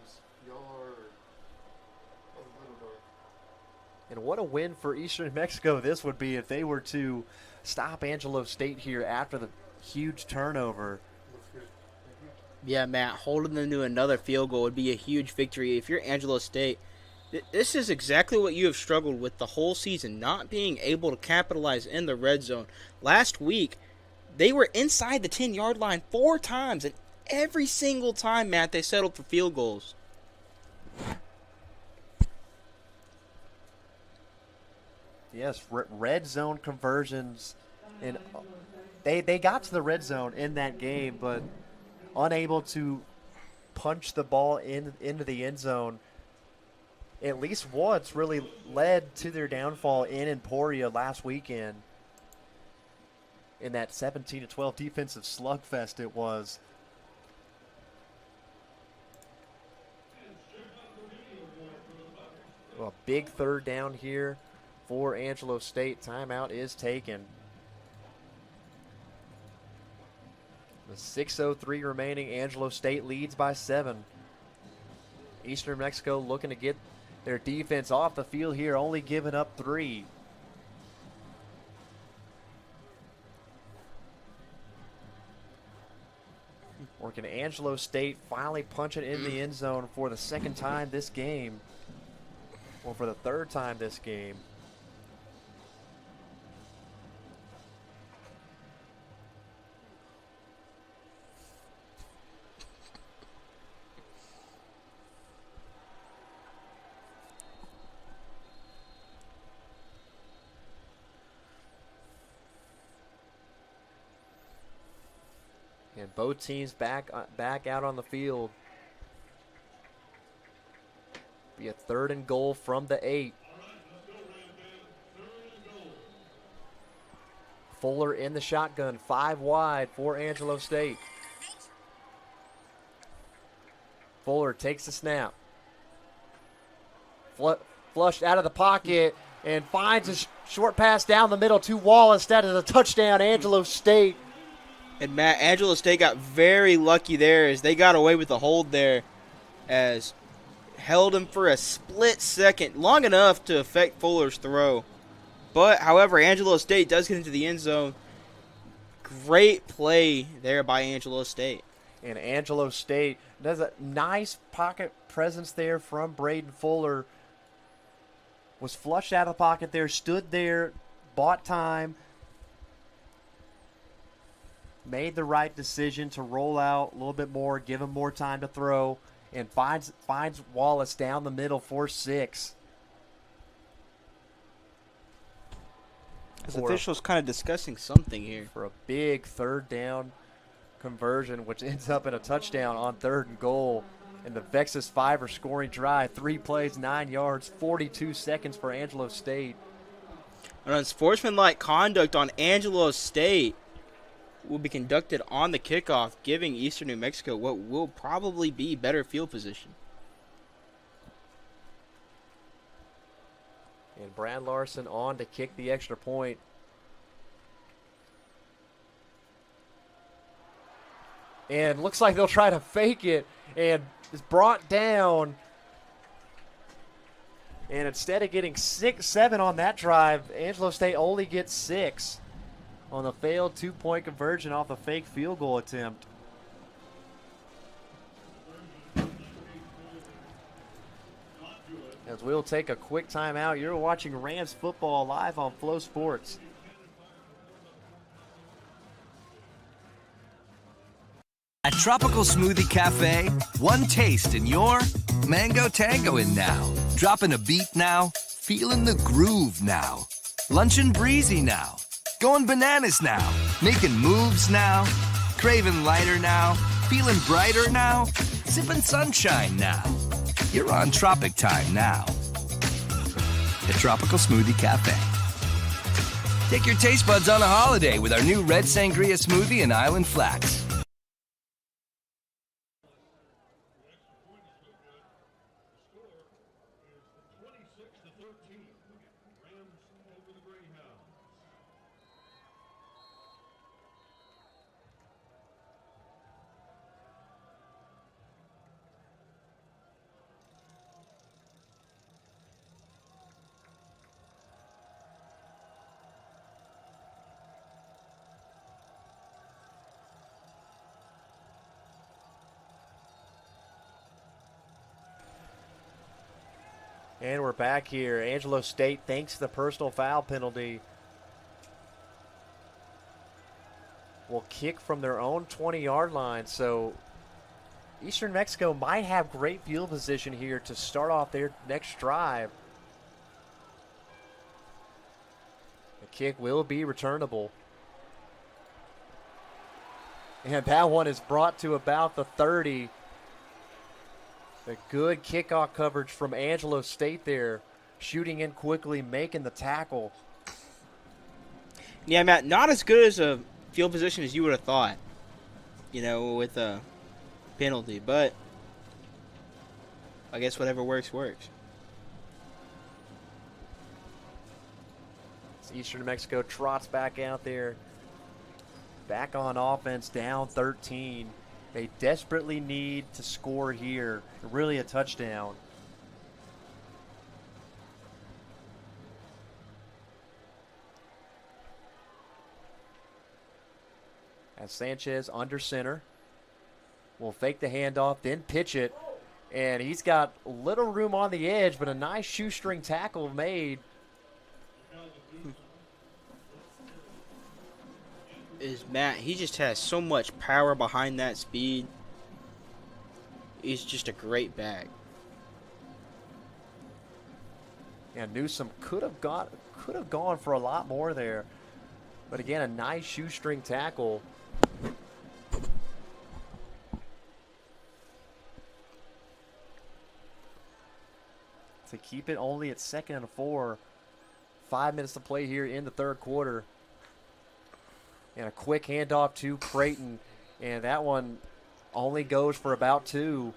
And what a win for Eastern New Mexico this would be if they were to stop Angelo State here after the huge turnover. Yeah, Matt, holding them to another field goal would be a huge victory. If you're Angelo State, this is exactly what you have struggled with the whole season, not being able to capitalize in the red zone. Last week, they were inside the 10-yard line 4 times, and every single time, Matt, they settled for field goals. Yes, red zone conversions, and they got to the red zone in that game, but unable to punch the ball into the end zone. At least once really led to their downfall in Emporia last weekend. In that 17-12 defensive slugfest it was. Well, a big 3rd down here for Angelo State. Timeout is taken. The 6:03 remaining. Angelo State leads by 7. Eastern New Mexico looking to get their defense off the field here, only giving up 3. Or can Angelo State finally punch it in the end zone for the 2nd time this game? Or for the 3rd time this game? And both teams back out on the field. Be a 3rd and goal from the 8. Fuller in the shotgun, 5 wide for Angelo State. Fuller takes the snap. Flushed out of the pocket and finds a short pass down the middle to Wallace. That is a touchdown, Angelo State. And Matt, Angelo State got very lucky there as they got away with the hold there, as held him for a split second, long enough to affect Fuller's throw. But, however, Angelo State does get into the end zone. Great play there by Angelo State. And Angelo State does a nice pocket presence there from Braden Fuller. Was flushed out of the pocket there, stood there, bought time, made the right decision to roll out a little bit more, give him more time to throw, and finds Wallace down the middle for 6. This official's kind of discussing something here. For a big 3rd down conversion, which ends up in a touchdown on 3rd and goal. And the Vexus 5 are scoring drive. 3 plays, 9 yards, 42 seconds for Angelo State. An unsportsmanlike conduct on Angelo State will be conducted on the kickoff, giving Eastern New Mexico what will probably be better field position. And Brad Larson on to kick the extra point. And looks like they'll try to fake it, and is brought down. And instead of getting 7 on that drive, Angelo State only gets 6 on the failed 2-point conversion off the fake field goal attempt. As we'll take a quick timeout, you're watching Rams football live on Flow Sports. At Tropical Smoothie Cafe, one taste and you're mango tangoing now. Dropping a beat now, feeling the groove now. Luncheon breezy now, going bananas now. Making moves now, craving lighter now. Feeling brighter now, sipping sunshine now. You're on Tropic Time now. The Tropical Smoothie Cafe. Take your taste buds on a holiday with our new Red Sangria Smoothie and Island Flats. And we're back here. Angelo State thanks the personal foul penalty. Will kick from their own 20-yard line. So Eastern Mexico might have great field position here to start off their next drive. The kick will be returnable. And that one is brought to about the 30. A good kickoff coverage from Angelo State there. Shooting in quickly, making the tackle. Yeah, Matt, not as good as a field position as you would have thought, with a penalty. But I guess whatever works, works. Eastern New Mexico trots back out there. Back on offense, down 13. They desperately need to score here. Really a touchdown. As Sanchez under center. Will fake the handoff, then pitch it. And he's got little room on the edge, but a nice shoestring tackle made. Is Matt, he just has so much power behind that speed. He's just a great back. And Newsom could have gone for a lot more there. But again, a nice shoestring tackle. To keep it only at 2nd and 4. 5 minutes to play here in the third quarter. And a quick handoff to Creighton. And that one only goes for about 2.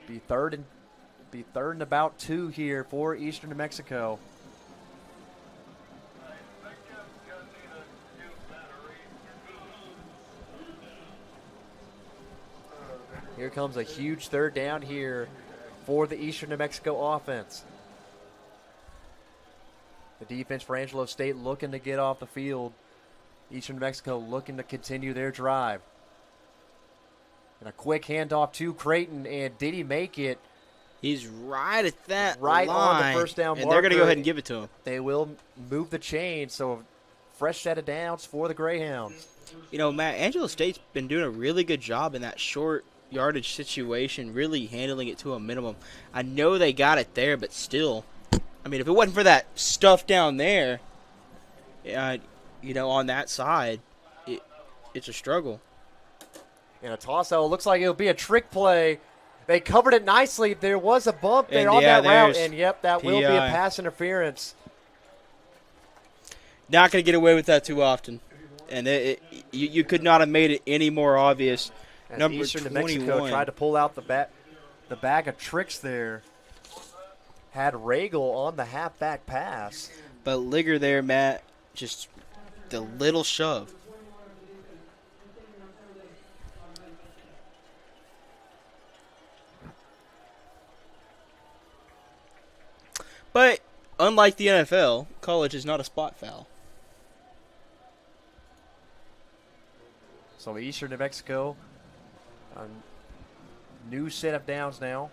Be third and about 2 here for Eastern New Mexico. Here comes a huge 3rd down here for the Eastern New Mexico offense. The defense for Angelo State looking to get off the field. Eastern New Mexico looking to continue their drive. And a quick handoff to Creighton, and did he make it? He's right at that right line, on the first down marker. And they're going to go ahead and give it to him. They will move the chain, so fresh set of downs for the Greyhounds. You know, Matt, Angelo State's been doing a really good job in that short yardage situation, really handling it to a minimum. I know they got it there, but still, I mean, if it wasn't for that stuff down there, you know, on that side, it's a struggle. And a toss-out. Looks like it'll be a trick play. They covered it nicely. There was a bump there on that route, and yep, that will be a pass interference. Not going to get away with that too often. And you could not have made it any more obvious. As Number Eastern 21. New Mexico tried to pull out the bag of tricks there. Had Regal on the halfback pass. But Ligger there, Matt, just the little shove. But unlike the NFL, college is not a spot foul. So Eastern New Mexico, a new set of downs now.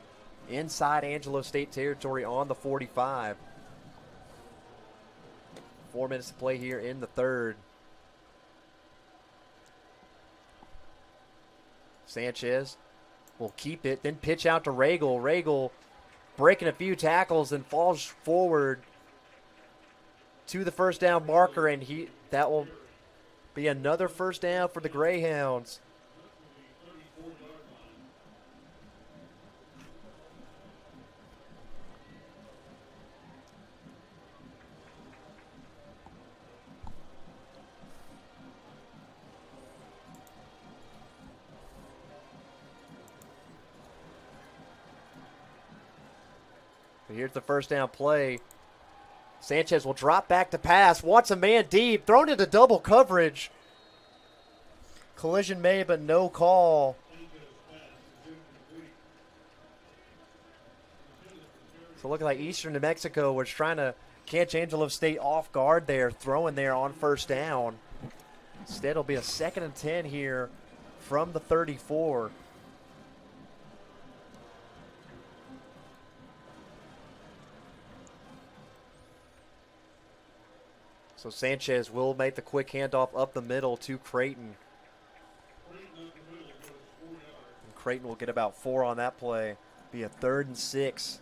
Inside Angelo State territory on the 45. 4 minutes to play here in the third. Sanchez will keep it, then pitch out to Regal. Regal breaking a few tackles and falls forward to the first down marker, and that will be another first down for the Greyhounds. Here's the first down play. Sanchez will drop back to pass. Wants a man deep. Thrown into double coverage. Collision made, but no call. So looking like Eastern New Mexico was trying to catch Angelo State off guard there, throwing there on first down. Instead, it'll be a 2nd and 10 here from the 34. So Sanchez will make the quick handoff up the middle to Creighton. And Creighton will get about 4 on that play. Be a 3rd and 6.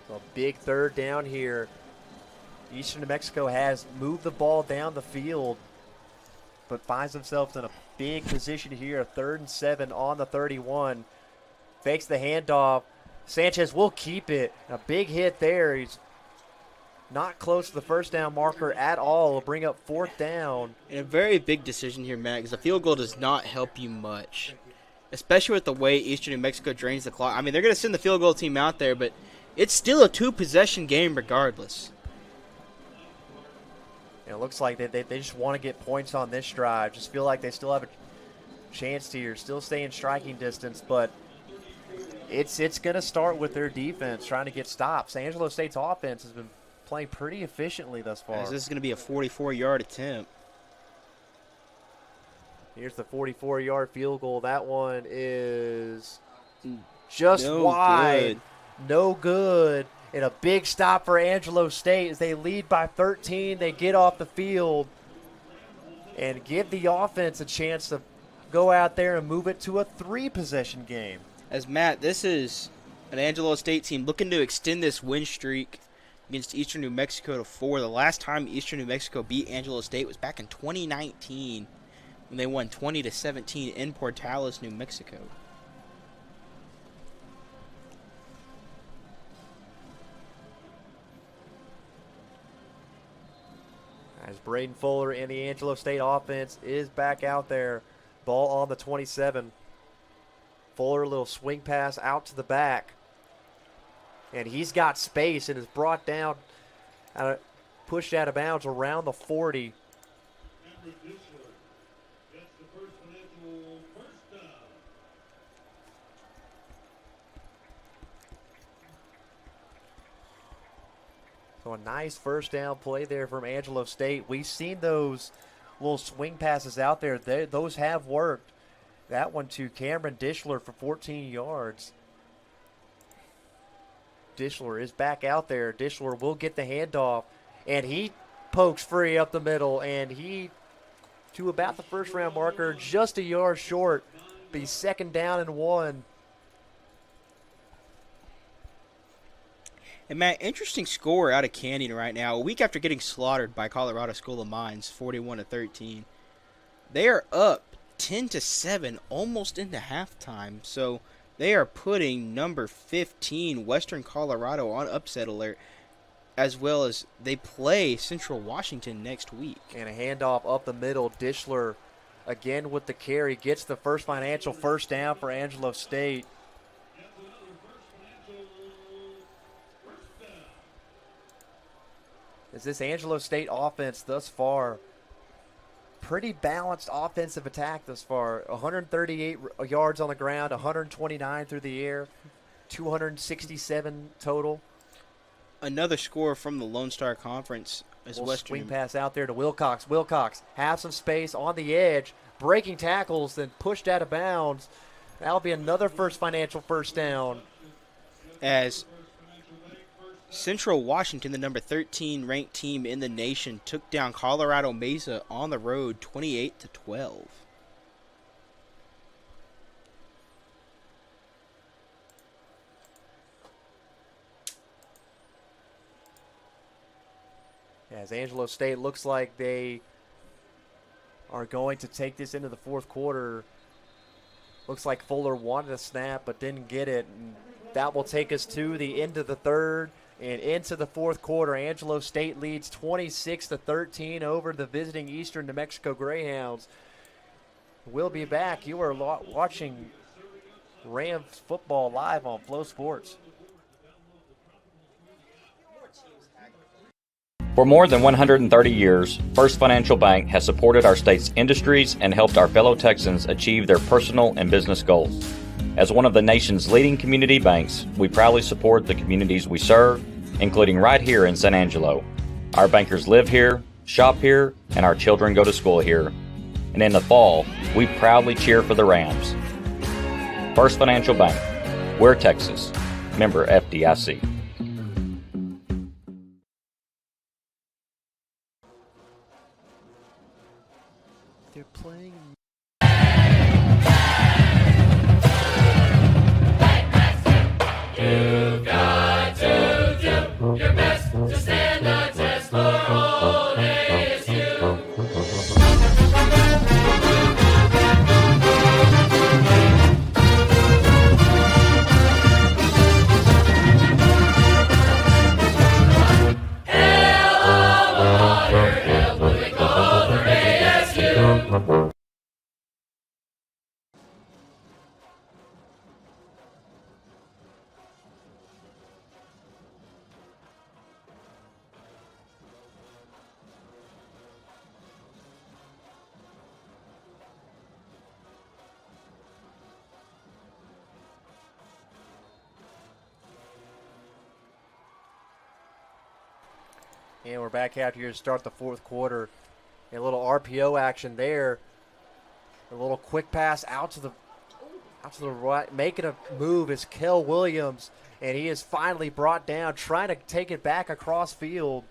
So a big 3rd down here. Eastern New Mexico has moved the ball down the field, but finds themselves in a big position here. A 3rd and 7 on the 31. Fakes the handoff. Sanchez will keep it. A big hit there. He's not close to the first down marker at all. Will bring up 4th down. And a very big decision here, Matt, because a field goal does not help you much, especially with the way Eastern New Mexico drains the clock. I mean, they're going to send the field goal team out there, but it's still a 2-possession game regardless. It looks like they just want to get points on this drive. Just feel like they still have a chance here. Still stay in striking distance, but it's going to start with their defense trying to get stops. Angelo State's offense has been playing pretty efficiently thus far. This is going to be a 44-yard attempt. Here's the 44-yard field goal. That one is just wide. No good. And a big stop for Angelo State as they lead by 13. They get off the field and give the offense a chance to go out there and move it to a 3-possession game. As Matt, this is an Angelo State team looking to extend this win streak against Eastern New Mexico to 4. The last time Eastern New Mexico beat Angelo State was back in 2019 when they won 20-17 in Portales, New Mexico. As Braden Fuller in the Angelo State offense is back out there. Ball on the 27. Fuller, a little swing pass out to the back. And he's got space and is brought down, pushed out of bounds around the 40. So a nice first down play there from Angelo State. We've seen those little swing passes out there. Those have worked. That one to Cameron Dishler for 14 yards. Dishler is back out there. Dishler will get the handoff, and he pokes free up the middle, and he to about the first round marker, just a yard short. Be second down and 1. And Matt, interesting score out of Canyon right now. A week after getting slaughtered by Colorado School of Mines, 41-13, they are up 10-7, almost into halftime. So they are putting number 15 Western Colorado on upset alert, as well as they play Central Washington next week. And a handoff up the middle. Dishler again with the carry, gets the First Financial first down for Angelo State. Is this Angelo State offense thus far? Pretty balanced offensive attack thus far. 138 yards on the ground, 129 through the air, 267 total. Another score from the Lone Star Conference is Western. Swing pass out there to Wilcox. Wilcox has some space on the edge, breaking tackles, then pushed out of bounds. That'll be another First Financial first down. As Central Washington, the number 13 ranked team in the nation, took down Colorado Mesa on the road 28-12. As Angelo State looks like they are going to take this into the fourth quarter. Looks like Fuller wanted a snap but didn't get it. And that will take us to the end of the third and into the fourth quarter. Angelo State leads 26-13 over the visiting Eastern New Mexico Greyhounds. We'll be back. You are watching Rams football live on Flow Sports. For more than 130 years, First Financial Bank has supported our state's industries and helped our fellow Texans achieve their personal and business goals. As one of the nation's leading community banks, we proudly support the communities we serve, including right here in San Angelo. Our bankers live here, shop here, and our children go to school here. And in the fall, we proudly cheer for the Rams. First Financial Bank, we're Texas. Member FDIC. They're playing. You've got to do your best to stand the test for all ASU. Hell of a water, hell will we call her ASU. And we're back out here to start the fourth quarter. A little RPO action there. A little quick pass out to the right. Making a move is Kel Williams. And he is finally brought down, trying to take it back across field.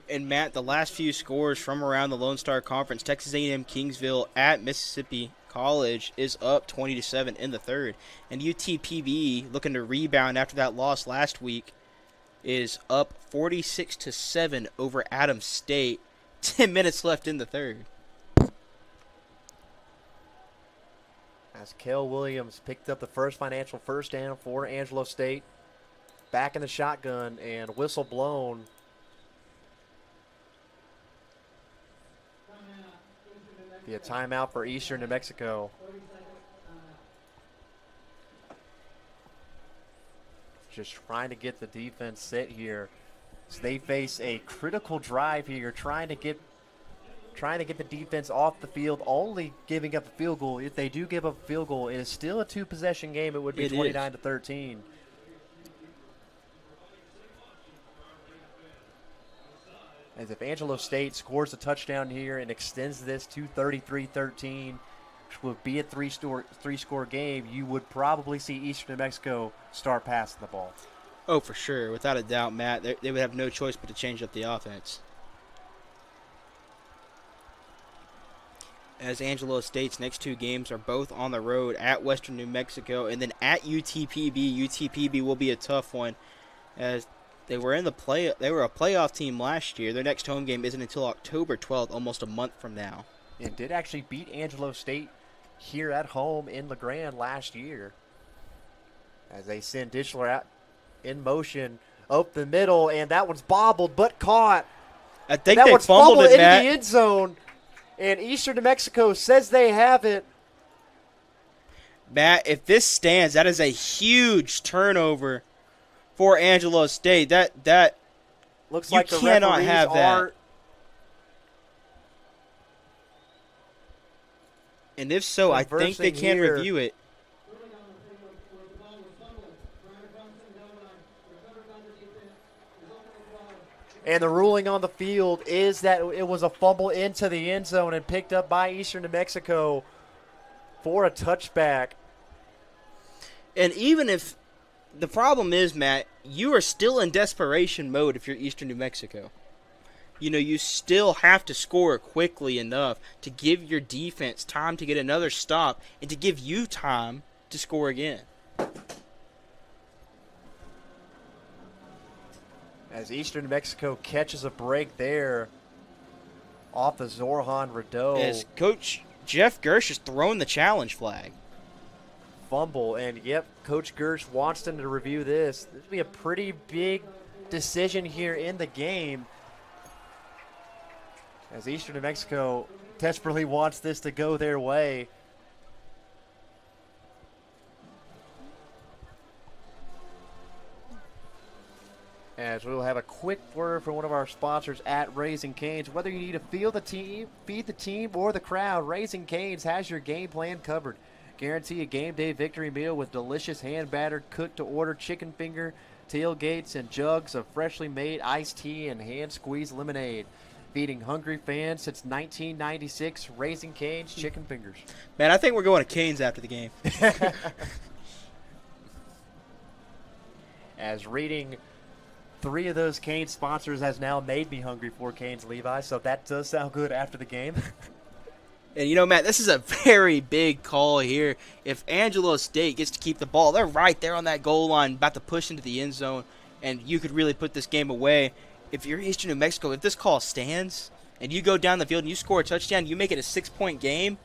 And Matt, the last few scores from around the Lone Star Conference, Texas A&M Kingsville at Mississippi College is up 20-7 in the third. And UTPB, looking to rebound after that loss last week, is up 46-7 over Adams State. 10 minutes left in the third. As Kel Williams picked up the First Financial first down for Angelo State. Back in the shotgun and whistle blown. Be a timeout for Eastern New Mexico. Just trying to get the defense set here. So they face a critical drive here, trying to get the defense off the field, only giving up a field goal. If they do give up a field goal, it is still a two-possession game. It would be 29-13. As if Angelo State scores a touchdown here and extends this to 33-13, which would be a three-score game, you would probably see Eastern New Mexico start passing the ball. Oh, for sure. Without a doubt, Matt. They would have no choice but to change up the offense. As Angelo State's next two games are both on the road at Western New Mexico and then at UTPB. UTPB will be a tough one, as they were a playoff team last year. Their next home game isn't until October 12th, almost a month from now. And did actually beat Angelo State here at home in LeGrand last year. As they send Dischler out in motion up the middle, and that one's bobbled but caught. I think they fumbled it, into Matt. the end zone, and Eastern New Mexico says they have it. Matt, if this stands, that is a huge turnover for Angelo State. That looks you like the cannot referees have that. are. And if so, I think they can here. review it. And the ruling on the field is that it was a fumble into the end zone and picked up by Eastern New Mexico for a touchback. And even if the problem is, Matt, you are still in desperation mode if you're Eastern New Mexico. You know, you still have to score quickly enough to give your defense time to get another stop and to give you time to score again. As Eastern New Mexico catches a break there off the Zorhan Rideau. As Coach Jeff Gersh has thrown the challenge flag. Fumble, and yep, Coach Gersh wants them to review this. This will be a pretty big decision here in the game, as Eastern New Mexico desperately wants this to go their way. As we'll have a quick word from one of our sponsors at Raising Cane's. Whether you need to feed the team, or the crowd, Raising Cane's has your game plan covered. Guarantee a game day victory meal with delicious hand-battered, cooked-to-order chicken finger, tailgates, and jugs of freshly made iced tea and hand-squeezed lemonade. Feeding hungry fans since 1996, Raising Cane's Chicken Fingers. Man, I think we're going to Cane's after the game. As reading 3 of those Cane's sponsors has now made me hungry for Cane's, Levi, so that does sound good after the game. And, you know, Matt, this is a very big call here. If Angelo State gets to keep the ball, they're right there on that goal line, about to push into the end zone, and you could really put this game away. If you're Eastern New Mexico, if this call stands and you go down the field and you score a touchdown, you make it a 6-point game,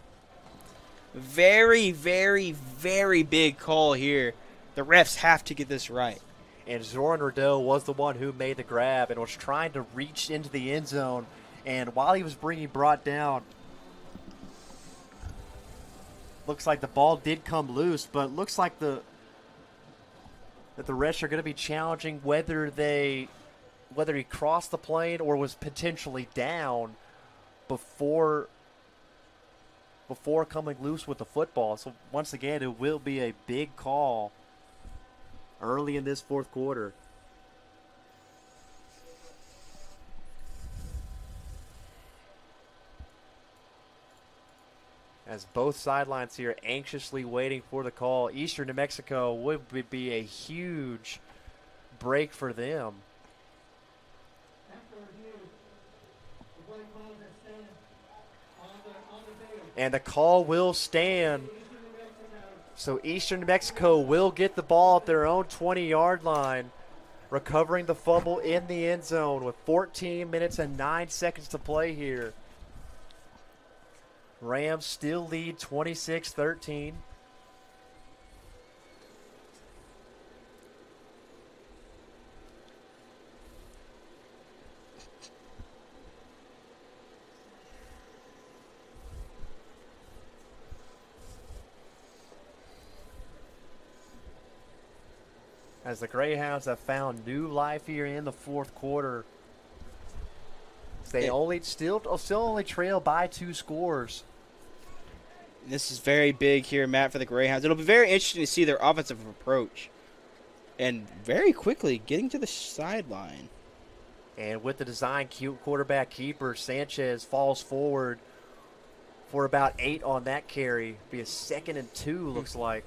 very, very, very big call here. The refs have to get this right. And Zoran Rideau was the one who made the grab and was trying to reach into the end zone. And while he was being brought down, looks like the ball did come loose, but looks like that the refs are going to be challenging whether he crossed the plane or was potentially down before coming loose with the football. So once again, it will be a big call early in this fourth quarter. As both sidelines here anxiously waiting for the call. Eastern New Mexico would be a huge break for them. And the call will stand. So Eastern New Mexico will get the ball at their own 20-yard line, recovering the fumble in the end zone with 14 minutes and 9 seconds to play here. Rams still lead 26-13. As the Greyhounds have found new life here in the fourth quarter. They still only trail by 2 scores. This is very big here, Matt, for the Greyhounds. It'll be very interesting to see their offensive approach. And very quickly getting to the sideline. And with the design quarterback keeper, Sanchez falls forward for about 8 on that carry. Be a 2nd and 2, looks like.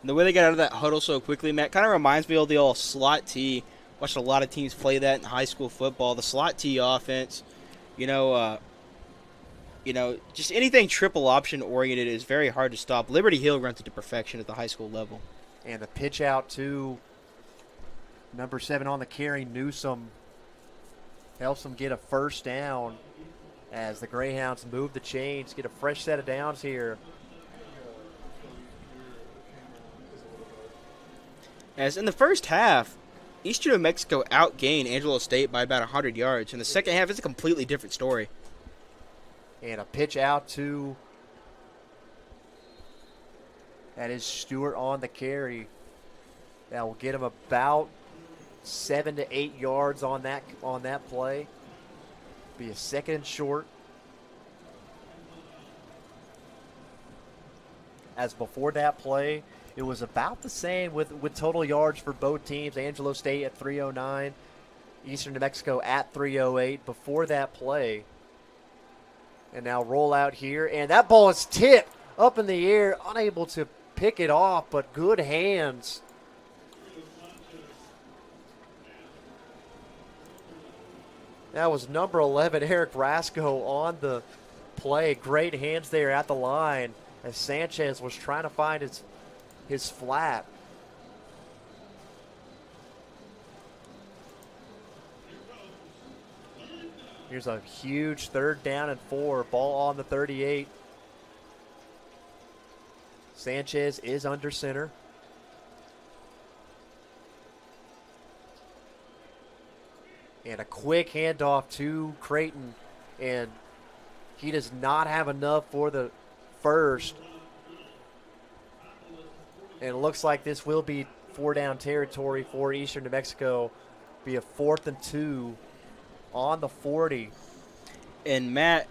And the way they got out of that huddle so quickly, Matt, kind of reminds me of the old slot T. Watched a lot of teams play that in high school football. The slot T offense, just anything triple option oriented is very hard to stop. Liberty Hill runs it to perfection at the high school level. And the pitch out to number 7 on the carry, Newsom, helps them get a first down as the Greyhounds move the chains, get a fresh set of downs here. As in the first half, Eastern New Mexico outgained Angelo State by about 100 yards. In the second half, it's a completely different story. And a pitch out to, that is Stewart on the carry. That will get him about 7 to 8 yards on that play. Be a 2nd and short. As before that play, it was about the same with total yards for both teams. Angelo State at 309, Eastern New Mexico at 308 before that play. And now roll out here, and that ball is tipped up in the air, unable to pick it off, but good hands. That was number 11, Eric Rasco, on the play. Great hands there at the line as Sanchez was trying to find his flat. Here's a huge 3rd down and 4. Ball on the 38. Sanchez is under center. And a quick handoff to Creighton. And he does not have enough for the first. And it looks like this will be 4-down territory for Eastern New Mexico. Be a 4th and 2 on the 40. And Matt,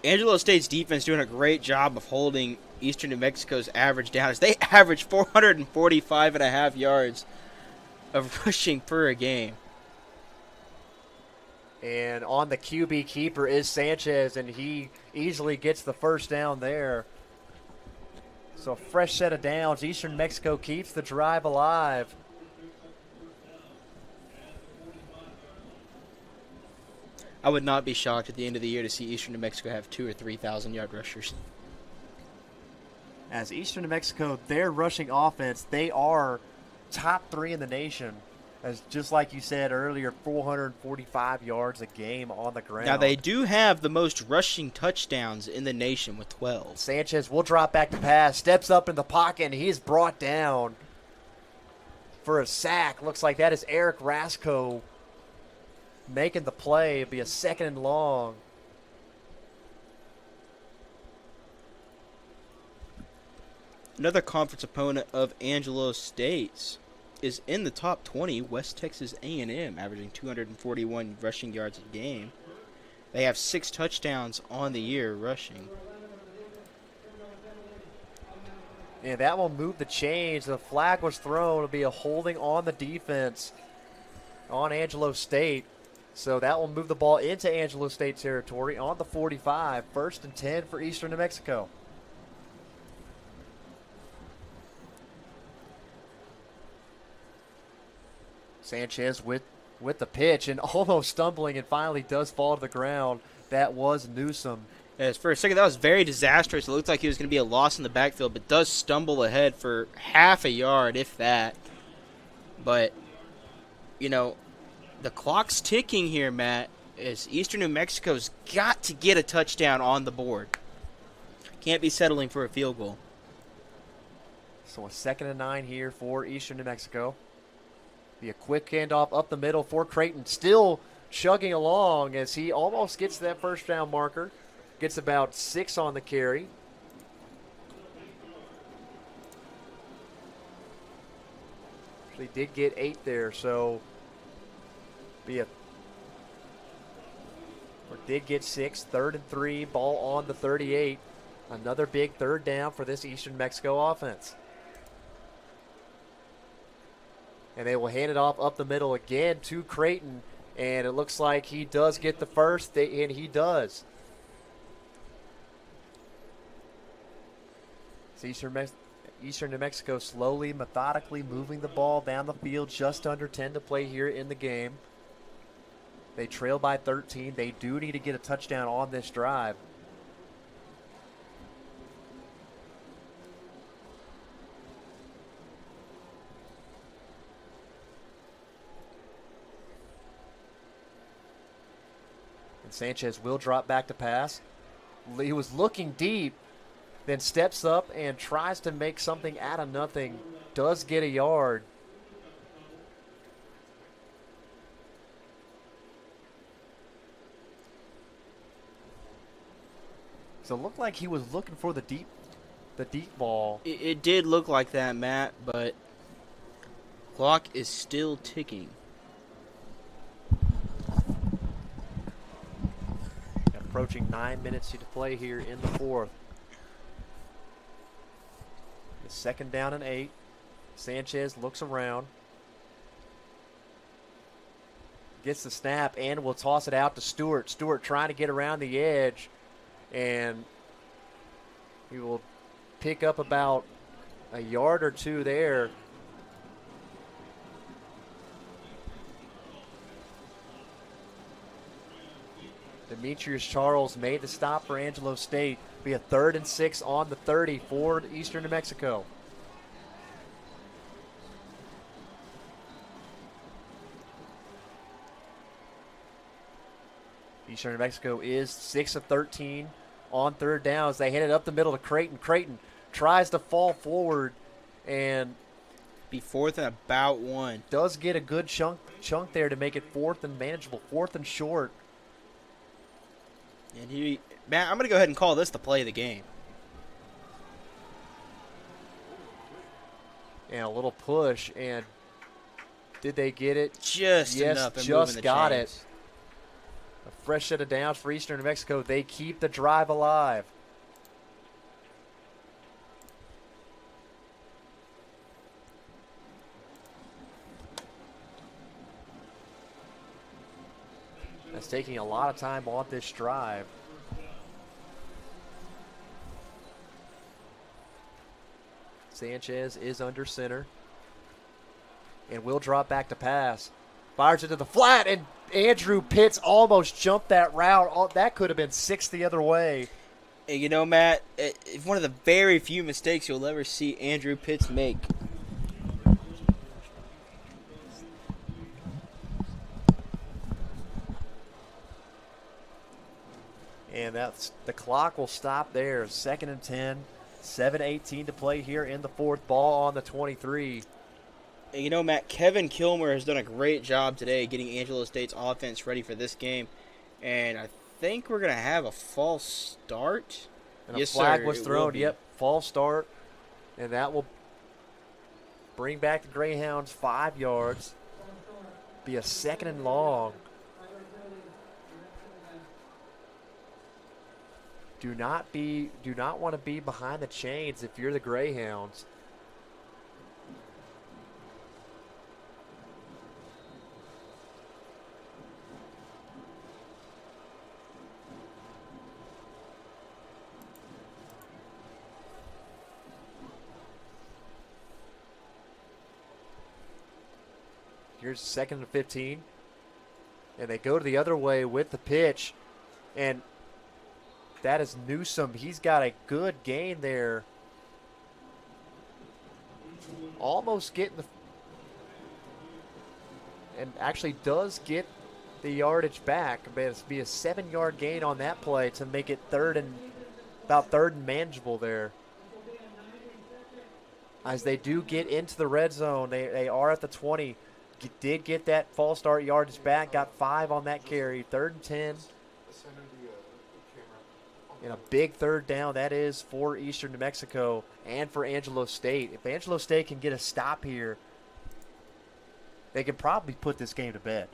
Angelo State's defense doing a great job of holding Eastern New Mexico's average down as they average 445.5 yards of rushing per game. And on the QB keeper is Sanchez, and he easily gets the first down there. So a fresh set of downs. Eastern Mexico keeps the drive alive. I would not be shocked at the end of the year to see Eastern New Mexico have 2,000 or 3,000 yard rushers. As Eastern New Mexico, their rushing offense, they are top 3 in the nation. As just like you said earlier, 445 yards a game on the ground. Now, they do have the most rushing touchdowns in the nation with 12. Sanchez will drop back to pass, steps up in the pocket, and he's brought down for a sack. Looks like that is Eric Rasco making the play. It'll be a 2nd and long. Another conference opponent of Angelo State's is in the top 20, West Texas A&M, averaging 241 rushing yards a game. They have 6 touchdowns on the year rushing. And that will move the chains. The flag was thrown. It'll be a holding on the defense on Angelo State. So that will move the ball into Angelo State territory on the 45. 1st and 10 for Eastern New Mexico. Sanchez with the pitch and almost stumbling and finally does fall to the ground. That was Newsom. Yes, for a second, that was very disastrous. It looked like he was going to be a loss in the backfield, but does stumble ahead for half a yard, if that. But, the clock's ticking here, Matt, as Eastern New Mexico's got to get a touchdown on the board. Can't be settling for a field goal. So a 2nd and 9 here for Eastern New Mexico. Be a quick handoff up the middle for Creighton. Still chugging along as he almost gets to that first down marker. Gets about 6 on the carry. Actually did get 8 there, so did get 6. 3rd and 3, ball on the 38. Another big 3rd down for this Eastern Mexico offense. And they will hand it off up the middle again to Creighton. And it looks like he does get the first, and he does. It's Eastern New Mexico slowly, methodically moving the ball down the field. Just under 10 to play here in the game. They trail by 13. They do need to get a touchdown on this drive. And Sanchez will drop back to pass. He was looking deep, then steps up and tries to make something out of nothing. Does get a yard. So it looked like he was looking for the deep ball. It did look like that, Matt, but clock is still ticking. Approaching 9 minutes to play here in the fourth. The second down and 8. Sanchez looks around. Gets the snap and will toss it out to Stewart. Stewart trying to get around the edge. And he will pick up about a yard or two there. Demetrius Charles made the stop for Angelo State. Be a 3rd and 6 on the 30 for Eastern New Mexico. Eastern New Mexico is 6 of 13 on 3rd downs. They hand it up the middle to Creighton. Creighton tries to fall forward and be 4th and about 1. Does get a good chunk there to make it 4th and manageable, 4th and short. And Matt, I'm going to go ahead and call this the play of the game. And a little push, and did they get it? Just enough. Yes, just got it. A fresh set of downs for Eastern New Mexico. They keep the drive alive. That's taking a lot of time on this drive. Sanchez is under center. And will drop back to pass. Fires it to the flat, and Andrew Pitts almost jumped that route. That could have been 6 the other way. And you know, Matt, it's one of the very few mistakes you'll ever see Andrew Pitts make. And that's the clock will stop there. 2nd and 10, 7:18 to play here in the fourth. Ball on the 23. And you know, Matt, Kevin Kilmer has done a great job today getting Angelo State's offense ready for this game. And I think we're going to have a false start. And a flag was thrown. Yep, false start. And that will bring back the Greyhounds 5 yards. Be a 2nd and long. Do not want to be behind the chains if you're the Greyhounds. Here's 2nd and 15. And they go to the other way with the pitch. And that is Newsom. He's got a good gain there. Almost getting the... And actually does get the yardage back. But it's be a 7-yard gain on that play to make it about 3rd and manageable there. As they do get into the red zone, they are at the 20. Did get that false start yardage back. Got 5 on that carry. 3rd and 10. And a big 3rd down, that is for Eastern New Mexico and for Angelo State. If Angelo State can get a stop here, they can probably put this game to bed.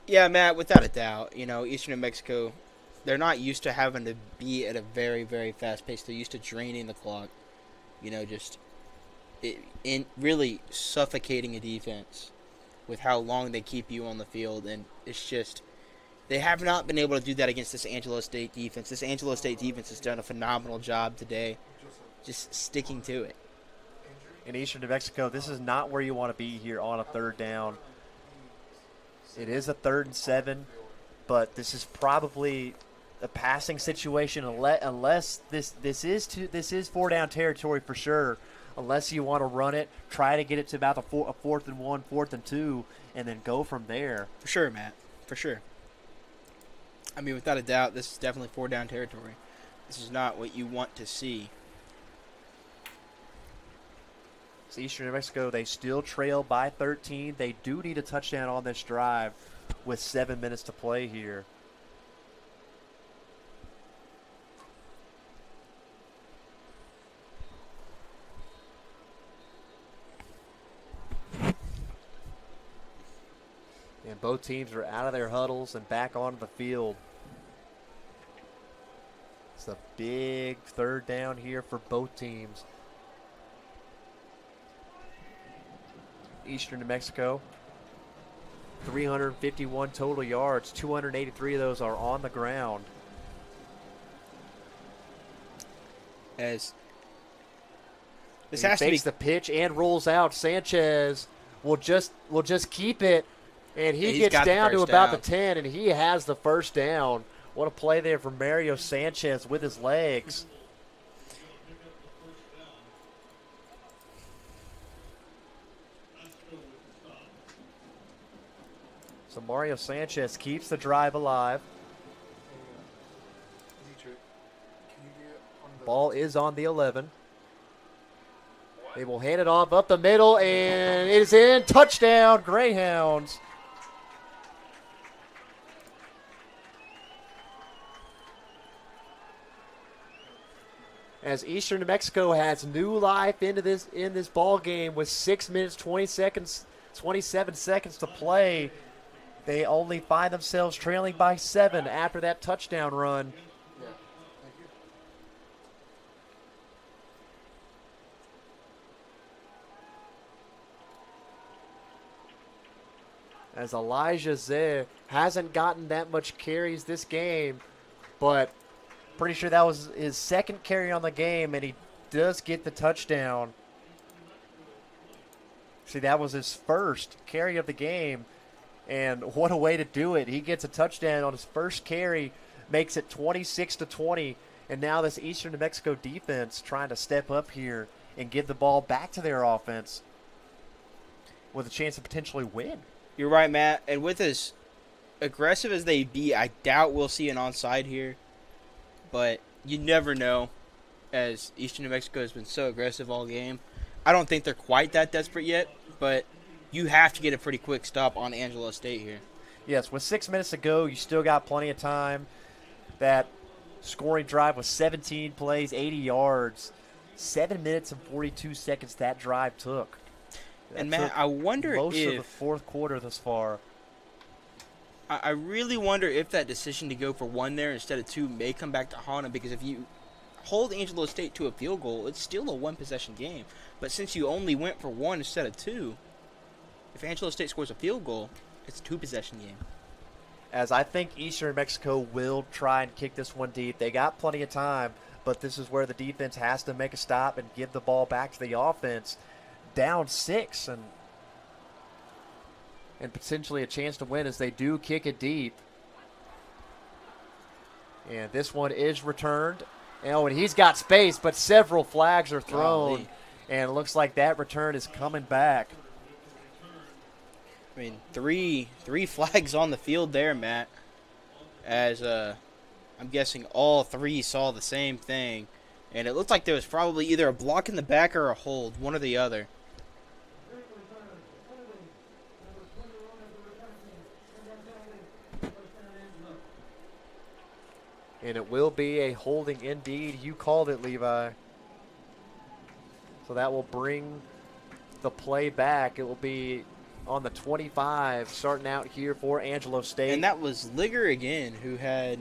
Yeah, Matt, without a doubt. You know, Eastern New Mexico, they're not used to having to be at a very, very fast pace. They're used to draining the clock. You know, just in really suffocating a defense with how long they keep you on the field, and it's just they have not been able to do that against this Angelo State defense. This Angelo State defense has done a phenomenal job today, just sticking to it. In Eastern New Mexico, this is not where you want to be here on a third down. It is a 3rd and 7, but this is probably a passing situation unless this is 4-down territory for sure. Unless you want to run it, try to get it to about a 4th and 1, 4th and 2, and then go from there. For sure, Matt. For sure. I mean, without a doubt, this is definitely 4-down territory. This is not what you want to see. It's Eastern New Mexico. They still trail by 13. They do need a touchdown on this drive with 7 minutes to play here. And both teams are out of their huddles and back onto the field. It's a big 3rd down here for both teams. Eastern New Mexico, 351 total yards. 283 of those are on the ground. As this he has to be fakes the pitch and rolls out. Sanchez will just keep it, and he gets down to about the 10, and he has the first down. What a play there from Mario Sanchez with his legs. So Mario Sanchez keeps the drive alive. Ball is on the 11. They will hand it off up the middle, and it is in. Touchdown, Greyhounds. As Eastern New Mexico has new life in this ball game with 6 minutes 27 seconds to play. They only find themselves trailing by 7 after that touchdown run. As Elijah Zeh hasn't gotten that much carries this game, but pretty sure that was his 2nd carry on the game, and he does get the touchdown. See, that was his 1st carry of the game. And what a way to do it. He gets a touchdown on his 1st carry, makes it 26-20. And now this Eastern New Mexico defense trying to step up here and give the ball back to their offense with a chance to potentially win. You're right, Matt. And with as aggressive as they be, I doubt we'll see an onside here. But you never know, as Eastern New Mexico has been so aggressive all game. I don't think they're quite that desperate yet, but you have to get a pretty quick stop on Angelo State here. Yes, with 6 minutes to go, you still got plenty of time. That scoring drive was 17 plays, 80 yards. 7 minutes and 42 seconds that drive took. And Matt, I wonder most if of the 4th quarter thus far. I really wonder if that decision to go for 1 there instead of 2 may come back to haunt him, because if you hold Angelo State to a field goal, it's still a 1-possession game. But since you only went for 1 instead of 2, if Angelo State scores a field goal, it's a 2-possession game. As I think Eastern Mexico will try and kick this one deep. They got plenty of time, but this is where the defense has to make a stop and give the ball back to the offense. Down 6 and potentially a chance to win as they do kick it deep. And this one is returned. Oh, and he's got space, but several flags are thrown. And it looks like that return is coming back. I mean, three flags on the field there, Matt. As I'm guessing all 3 saw the same thing. And it looked like there was probably either a block in the back or a hold, one or the other. And it will be a holding indeed. You called it, Levi. So that will bring the play back. It will be on the 25, starting out here for Angelo State. And that was Ligger again, who had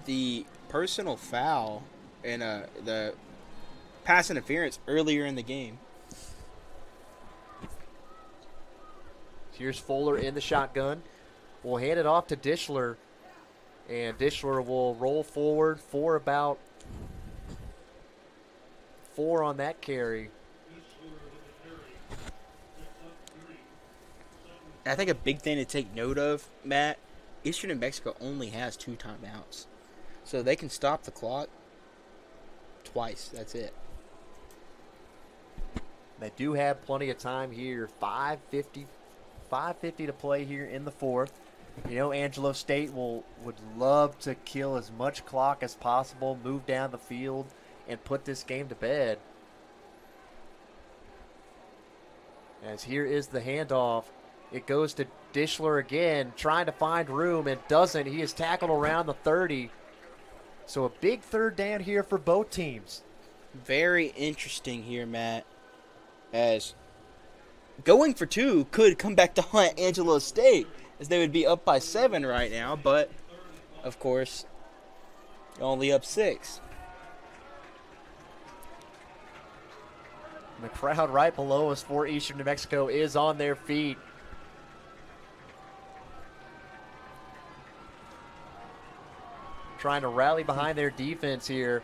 the personal foul and the pass interference earlier in the game. Here's Fuller in the shotgun. We'll hand it off to Dishler, and Dishler will roll forward for about 4 on that carry. I think a big thing to take note of, Matt, Eastern New Mexico only has 2 timeouts. So they can stop the clock twice. That's it. They do have plenty of time here. 5:50 to play here in the fourth. You know, Angelo State would love to kill as much clock as possible, move down the field, and put this game to bed. As here is the handoff. It goes to Dishler again, trying to find room, and doesn't. He is tackled around the 30. So a big third down here for both teams. Very interesting here, Matt, as going for 2 could come back to haunt Angelo State, as they would be up by 7 right now, but, of course, only up 6. The crowd right below us for Eastern New Mexico is on their feet. Trying to rally behind their defense here.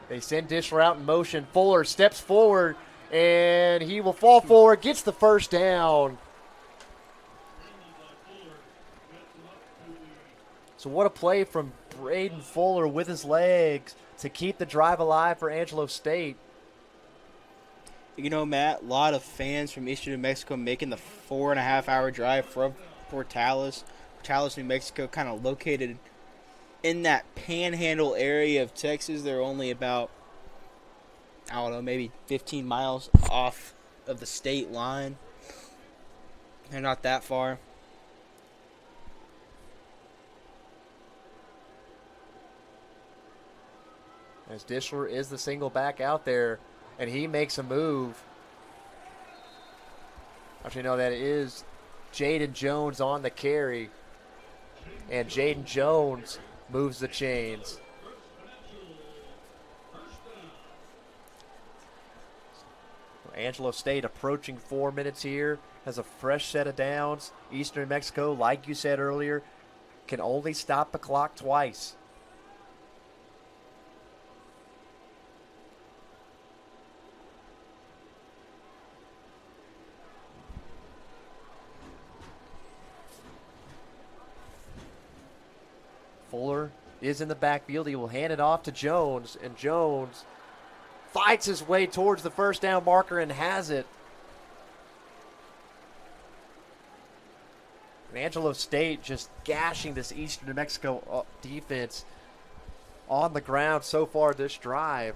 They send Dishler out in motion. Fuller steps forward, and he will fall forward, gets the first down. So what a play from Braden Fuller with his legs to keep the drive alive for Angelo State. You know, Matt, a lot of fans from Eastern New Mexico making the 4.5-hour drive from Portales. Portales, New Mexico, kind of located in that panhandle area of Texas. They're only about, I don't know, maybe 15 miles off of the state line. They're not that far. As Dishler is the single back out there, and he makes a move. Actually, no, that is Jaden Jones on the carry. And Jaden Jones moves the chains. Angelo State approaching 4 minutes here, has a fresh set of downs. Eastern New Mexico, like you said earlier, can only stop the clock twice. Fuller is in the backfield. He will hand it off to Jones, and Jones fights his way towards the first down marker and has it. And Angelo State just gashing this Eastern New Mexico defense on the ground so far this drive.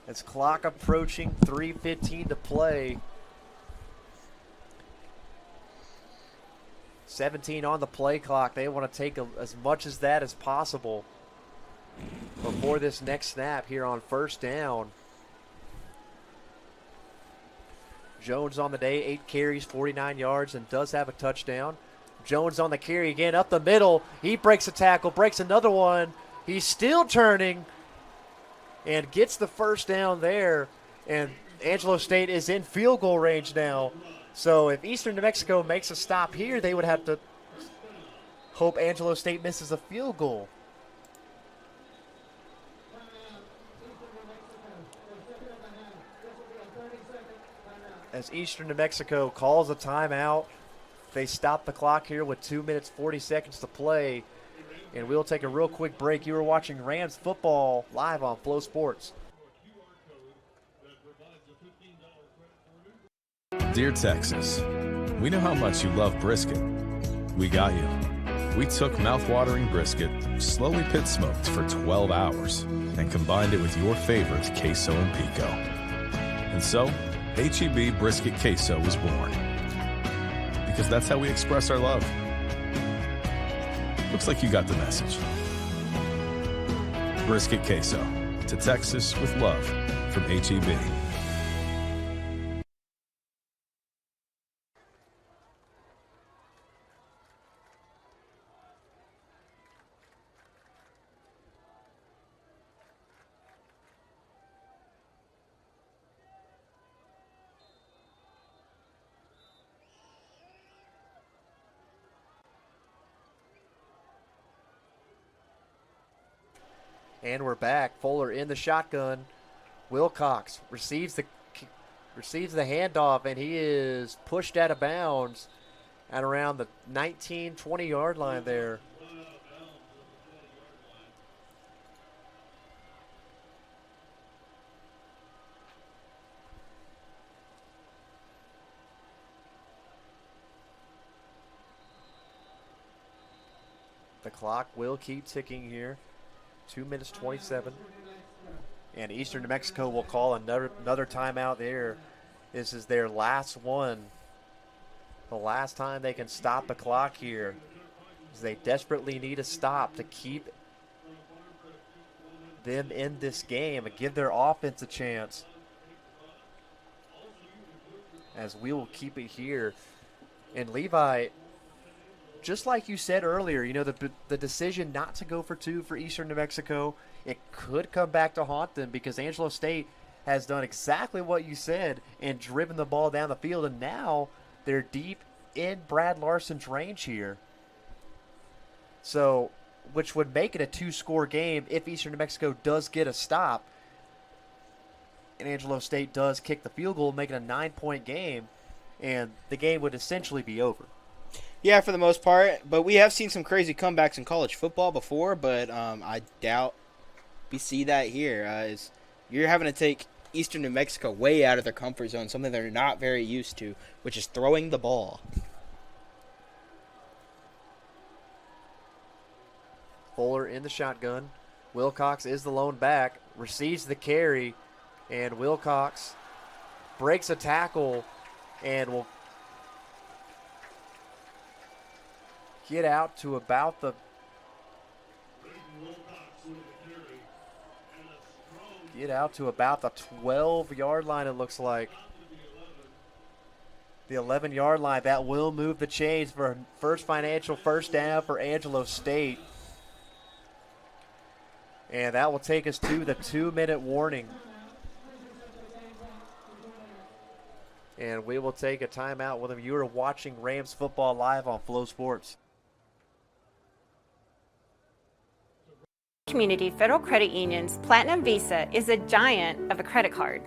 As clock approaching, 3:15 to play. 17 on the play clock. They want to take as much as that as possible before this next snap here on first down. Jones on the day, 8 carries, 49 yards, and does have a touchdown. Jones on the carry again, up the middle. He breaks a tackle, breaks another one. He's still turning and gets the first down there. And Angelo State is in field goal range now. So if Eastern New Mexico makes a stop here, they would have to hope Angelo State misses a field goal. As Eastern New Mexico calls a timeout, they stop the clock here with 2 minutes, 40 seconds to play. And we'll take a real quick break. You are watching Rams football live on Flow Sports. Dear Texas, we know how much you love brisket. We got you. We took mouth-watering brisket, slowly pit smoked for 12 hours, and combined it with your favorite queso and pico. And so, H-E-B Brisket Queso was born. Because that's how we express our love. Looks like you got the message. Brisket Queso, to Texas with love, from H-E-B. And we're back. Fuller in the shotgun. Wilcox receives the handoff, and he is pushed out of bounds at around the 19, 20-yard line there. The clock will keep ticking here. 2 minutes 27. And Eastern New Mexico will call another timeout there. This is their last one. The last time they can stop the clock here. As they desperately need a stop to keep them in this game and give their offense a chance. As we will keep it here. And Levi, just like you said earlier, you know, the decision not to go for 2 for Eastern New Mexico, it could come back to haunt them because Angelo State has done exactly what you said and driven the ball down the field, and now they're deep in Brad Larson's range here. So, which would make it a 2-score game if Eastern New Mexico does get a stop and Angelo State does kick the field goal, make it a 9-point game, and the game would essentially be over. Yeah, for the most part, but we have seen some crazy comebacks in college football before, but I doubt we see that here. You're having to take Eastern New Mexico way out of their comfort zone, something they're not very used to, which is throwing the ball. Fuller in the shotgun. Wilcox is the lone back, receives the carry, and Wilcox breaks a tackle and will get out to about the 12-yard line, it looks like. The 11-yard line. That will move the chains for first financial first down for Angelo State. And that will take us to the 2-minute warning. And we will take a timeout with them. You are watching Rams football live on Flow Sports. Community Federal Credit Union's Platinum Visa is a giant of a credit card.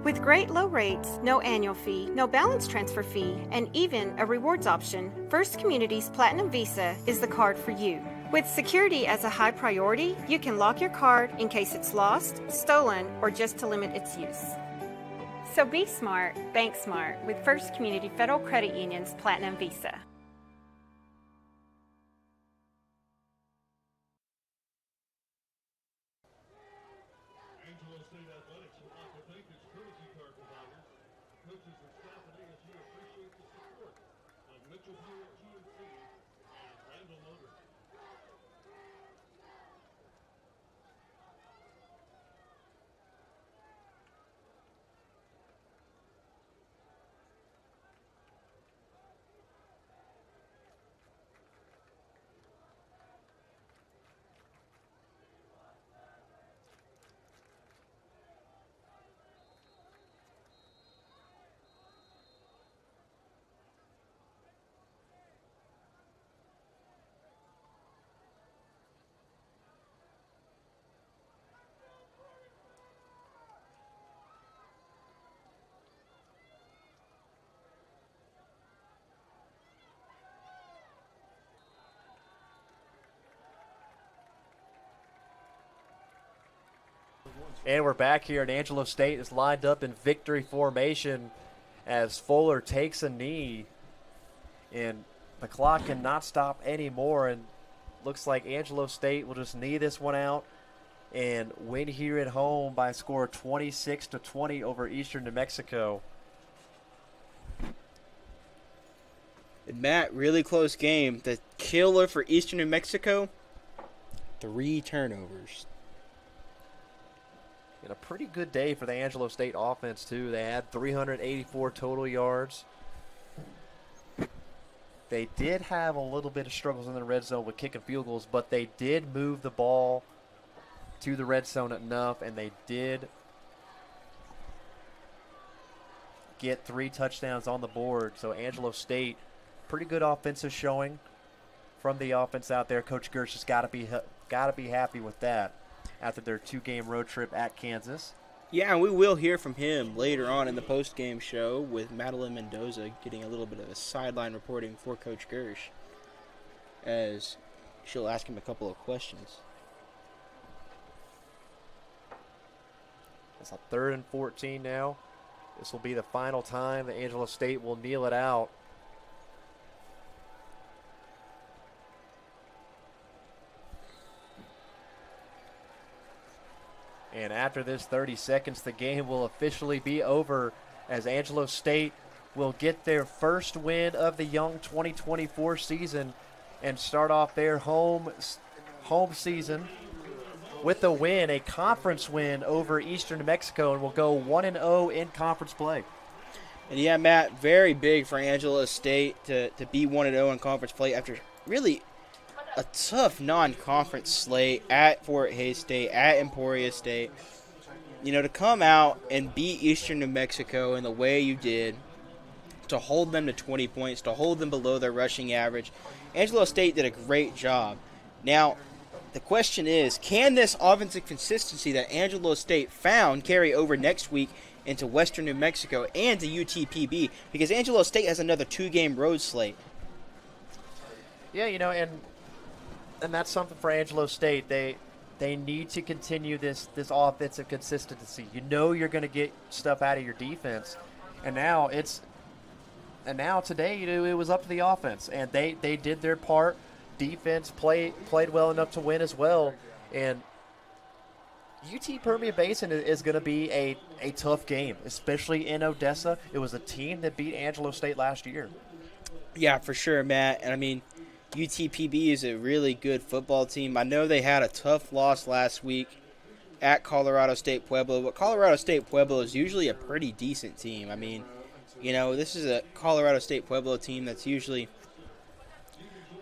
With great low rates, no annual fee, no balance transfer fee, and even a rewards option, First Community's Platinum Visa is the card for you. With security as a high priority, you can lock your card in case it's lost, stolen, or just to limit its use. So be smart, bank smart with First Community Federal Credit Union's Platinum Visa. Angelo State Athletics would like to thank its courtesy card providers, coaches and staff at ASU appreciate the support of Mitchell Buick GMC and Randall Motor. And we're back here, and Angelo State is lined up in victory formation as Fuller takes a knee. And the clock cannot stop anymore, and looks like Angelo State will just knee this one out and win here at home by a score of 26-20 over Eastern New Mexico. And Matt, really close game. The killer for Eastern New Mexico, 3 turnovers. And a pretty good day for the Angelo State offense, too. They had 384 total yards. They did have a little bit of struggles in the red zone with kicking field goals, but they did move the ball to the red zone enough, and they did get 3 touchdowns on the board. So Angelo State, pretty good offensive showing from the offense out there. Coach Gersh has got to be happy with that. after their 2-game road trip at Kansas. Yeah, and we will hear from him later on in the post-game show with Madeline Mendoza getting a little bit of a sideline reporting for Coach Gersh, as she'll ask him a couple of questions. It's a 3rd and 14 now. This will be the final time that Angelo State will kneel it out. And after this 30 seconds, the game will officially be over as Angelo State will get their first win of the young 2024 season and start off their home season with a win, a conference win over Eastern New Mexico, and will go 1-0 in conference play. And yeah, Matt, very big for Angelo State to be 1-0 in conference play after really a tough non-conference slate at Fort Hays State, at Emporia State. You know, to come out and beat Eastern New Mexico in the way you did, to hold them to 20 points, to hold them below their rushing average, Angelo State did a great job. Now, the question is, can this offensive consistency that Angelo State found carry over next week into Western New Mexico and to UTPB? Because Angelo State has another 2-game road slate. Yeah, you know, and that's something for Angelo State. They need to continue this offensive consistency. You know you're going to get stuff out of your defense, and now today, you know, it was up to the offense, and they did their part. Defense played well enough to win as well, and UT Permian Basin is going to be a tough game, especially in Odessa. It was a team that beat Angelo State last year. Yeah, for sure, Matt. And I mean, UTPB is a really good football team. I know they had a tough loss last week at Colorado State Pueblo, but Colorado State Pueblo is usually a pretty decent team. I mean, you know, this is a Colorado State Pueblo team that's usually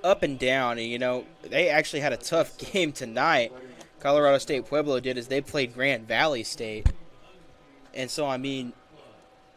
up and down. And, you know, they actually had a tough game tonight. Colorado State Pueblo did, as they played Grand Valley State. And so, I mean,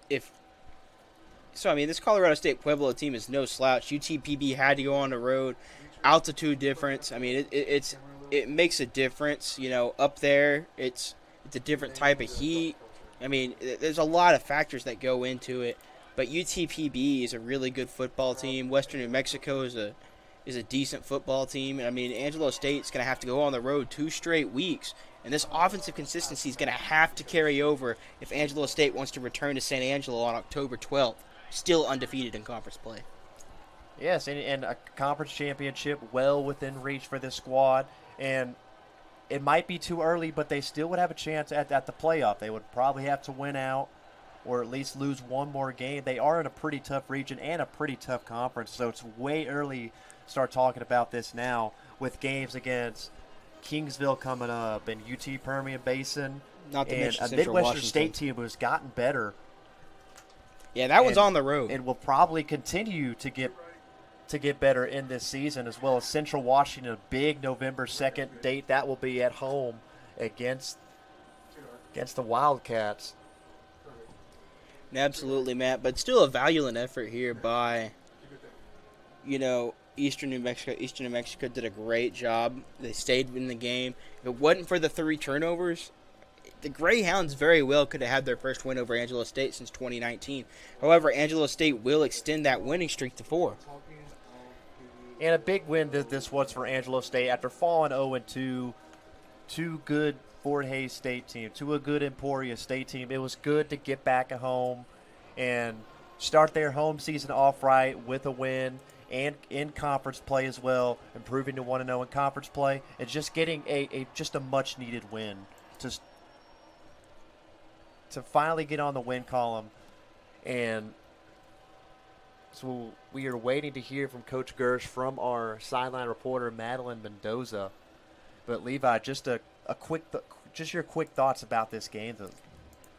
this Colorado State Pueblo team is no slouch. UTPB had to go on the road. Altitude difference. I mean, it makes a difference. You know, up there, it's a different type of heat. I mean, there's a lot of factors that go into it. But UTPB is a really good football team. Western New Mexico is a decent football team. And I mean, Angelo State's going to have to go on the road 2 straight weeks. And this offensive consistency is going to have to carry over if Angelo State wants to return to San Angelo on October 12th, still undefeated in conference play. Yes, and a conference championship well within reach for this squad. And it might be too early, but they still would have a chance at the playoff. They would probably have to win out or at least lose one more game. They are in a pretty tough region and a pretty tough conference, so it's way early to start talking about this now with games against Kingsville coming up and UT Permian Basin, not to and mention a Central Midwestern Washington State team who's gotten better. Yeah, that one's on the road. And will probably continue to get better in this season, as well as Central Washington, a big November 2nd date. That will be at home against the Wildcats. Absolutely, Matt. But still a valiant effort here by, you know, Eastern New Mexico. Eastern New Mexico did a great job. They stayed in the game. If it wasn't for the 3 turnovers, the Greyhounds very well could have had their first win over Angelo State since 2019. However, Angelo State will extend that winning streak to 4. And a big win this was for Angelo State after falling 0-2 to good Fort Hays State team, to a good Emporia State team. It was good to get back at home and start their home season off right with a win and in conference play as well, improving to 1-0 in conference play, and just getting just a much-needed win to finally get on the win column. And so we are waiting to hear from Coach Gersh from our sideline reporter, Madeline Mendoza. But Levi, just your quick thoughts about this game.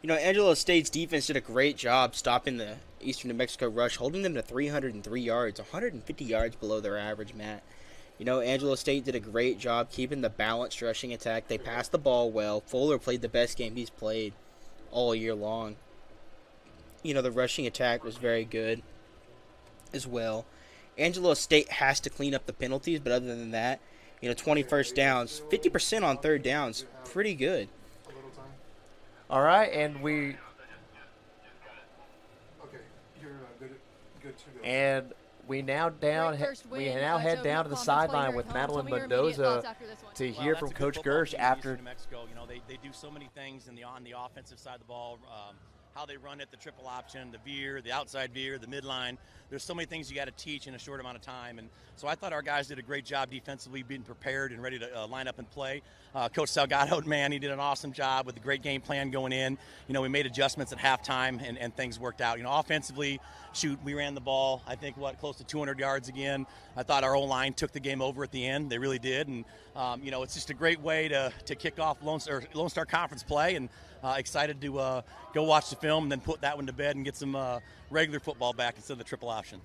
You know, Angelo State's defense did a great job stopping the Eastern New Mexico rush, holding them to 303 yards, 150 yards below their average, Matt. You know, Angelo State did a great job keeping the balanced rushing attack. They passed the ball well. Fuller played the best game he's played all year long. You know, the rushing attack was very good as well. Angelo State has to clean up the penalties, but other than that, 20 first downs, 50% on third downs, pretty good. All right, and we now head down to the sideline with Madeline Mendoza to hear from Coach Gersh after. New Mexico, they do so many things on the offensive side of the ball. How they run it, the triple option, the veer, the outside veer, the midline. There's so many things you got to teach in a short amount of time. And so I thought our guys did a great job defensively, being prepared and ready to line up and play. Coach Salgado, man, he did an awesome job with a great game plan going in. We made adjustments at halftime, and things worked out. Offensively, we ran the ball, I think, close to 200 yards again. I thought our O-line took the game over at the end. They really did. And, it's just a great way to kick off Lone Star Conference play. And excited to go watch the film and then put that one to bed and get some regular football back instead of the triple option.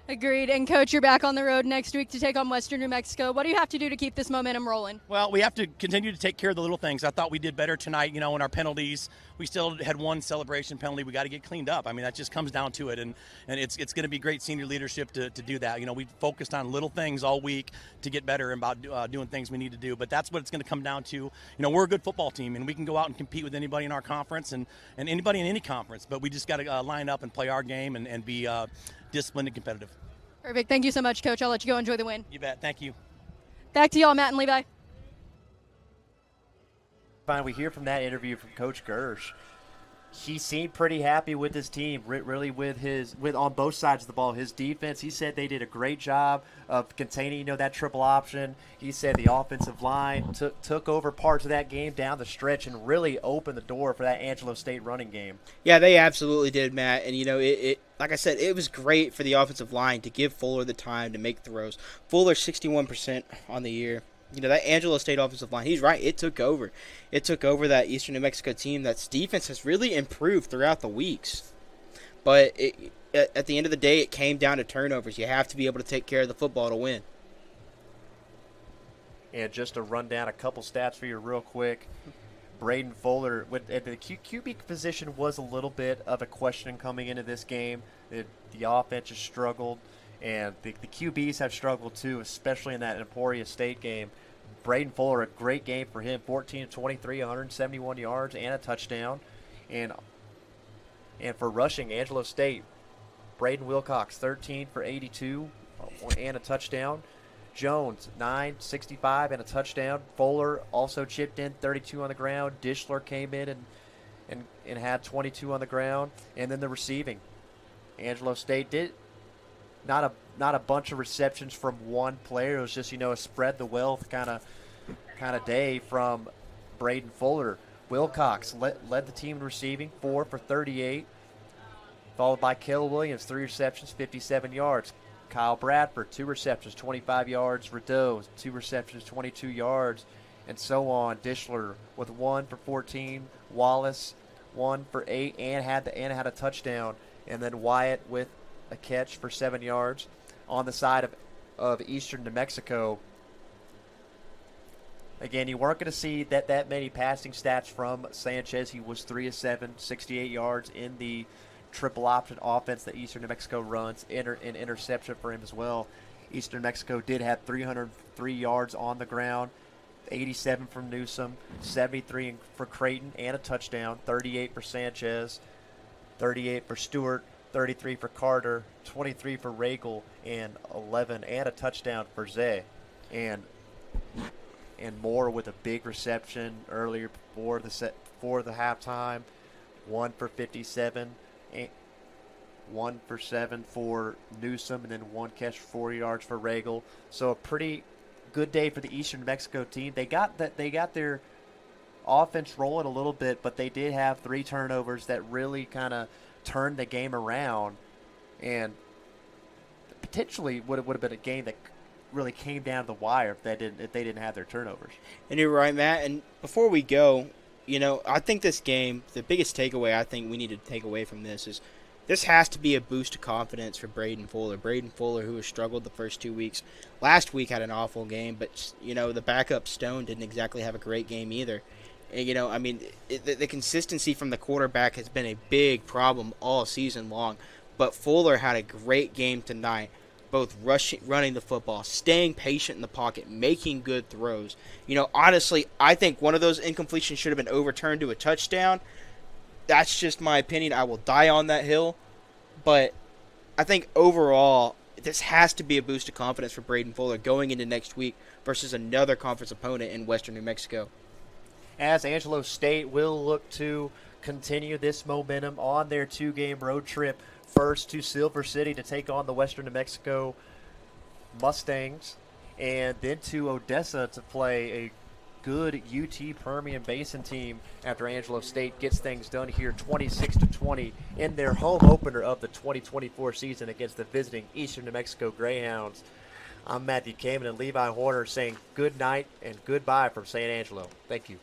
Agreed. And, Coach, you're back on the road next week to take on Western New Mexico. What do you have to do to keep this momentum rolling? Well, we have to continue to take care of the little things. I thought we did better tonight, in our penalties. We still had one celebration penalty. We got to get cleaned up. I mean, that just comes down to it. And it's going to be great senior leadership to do that. We focused on little things all week to get better about doing things we need to do. But that's what it's going to come down to. We're a good football team, and we can go out and compete with anybody in our conference and anybody in any conference. But we just got to line up and play our game and be disciplined and competitive. Perfect. Thank you so much, Coach. I'll let you go enjoy the win. You bet. Thank you. Back to y'all, Matt and Levi. Fine. We hear from that interview from Coach Gersh. He seemed pretty happy with his team, really with on both sides of the ball. His defense, he said they did a great job of containing, that triple option. He said the offensive line took over parts of that game down the stretch and really opened the door for that Angelo State running game. Yeah, they absolutely did, Matt. And, it like I said, it was great for the offensive line to give Fuller the time to make throws. Fuller 61% on the year. That Angelo State offensive line, he's right, it took over. It took over that Eastern New Mexico team. That's defense has really improved throughout the weeks. But at the end of the day, it came down to turnovers. You have to be able to take care of the football to win. And just to run down a couple stats for you real quick, Braden Fuller, at the QB position, was a little bit of a question coming into this game. The offense has struggled. And the QBs have struggled too, especially in that Emporia State game. Braden Fuller, a great game for him, 14 of 23, 171 yards and a touchdown. And for rushing, Angelo State, Braden Wilcox, 13 for 82 and a touchdown. Jones, 9, 65 and a touchdown. Fuller also chipped in, 32 on the ground. Dishler came in and had 22 on the ground. And then the receiving. Angelo State did not a bunch of receptions from one player. It was just, a spread the wealth kind of day from Braden Fuller. Wilcox led the team in receiving, 4 for 38, followed by Caleb Williams, 3 receptions, 57 yards. Kyle Bradford, 2 receptions, 25 yards. Rideau, 2 receptions, 22 yards, and so on. Dishler with 1 for 14. Wallace, 1 for 8, and had a touchdown. And then Wyatt with a catch for 7 yards. On the side of Eastern New Mexico, again, you weren't going to see that many passing stats from Sanchez. He was 3 of 7, 68 yards in the triple option offense that Eastern New Mexico runs. An interception for him as well. Eastern New Mexico did have 303 yards on the ground, 87 from Newsom, 73 for Creighton, and a touchdown, 38 for Sanchez, 38 for Stewart, 33 for Carter, 23 for Regal, and 11 and a touchdown for Zay. And Moore with a big reception earlier before the halftime, 1 for 57, 1 for 7 for Newsom, and then 1 catch for 40 yards for Regal. So a pretty good day for the Eastern New Mexico team. They got their offense rolling a little bit, but they did have 3 turnovers that really kind of turned the game around, and potentially would have been a game that really came down to the wire if they didn't have their turnovers. And you're right, Matt. And before we go, I think this game, the biggest takeaway I think we need to take away from this is this has to be a boost of confidence for Braden Fuller. Braden Fuller, who has struggled the first 2 weeks. Last week had an awful game, but, the backup Stone didn't exactly have a great game either. The consistency from the quarterback has been a big problem all season long. But Fuller had a great game tonight. both running the football, staying patient in the pocket, making good throws. Honestly, I think one of those incompletions should have been overturned to a touchdown. That's just my opinion. I will die on that hill. But I think overall, this has to be a boost of confidence for Braden Fuller going into next week versus another conference opponent in Western New Mexico. As Angelo State will look to continue this momentum on their 2-game road trip, first to Silver City to take on the Western New Mexico Mustangs, and then to Odessa to play a good UT Permian Basin team after Angelo State gets things done here 26-20 in their home opener of the 2024 season against the visiting Eastern New Mexico Greyhounds. I'm Matthew Kamen and Levi Horner saying good night and goodbye from San Angelo. Thank you.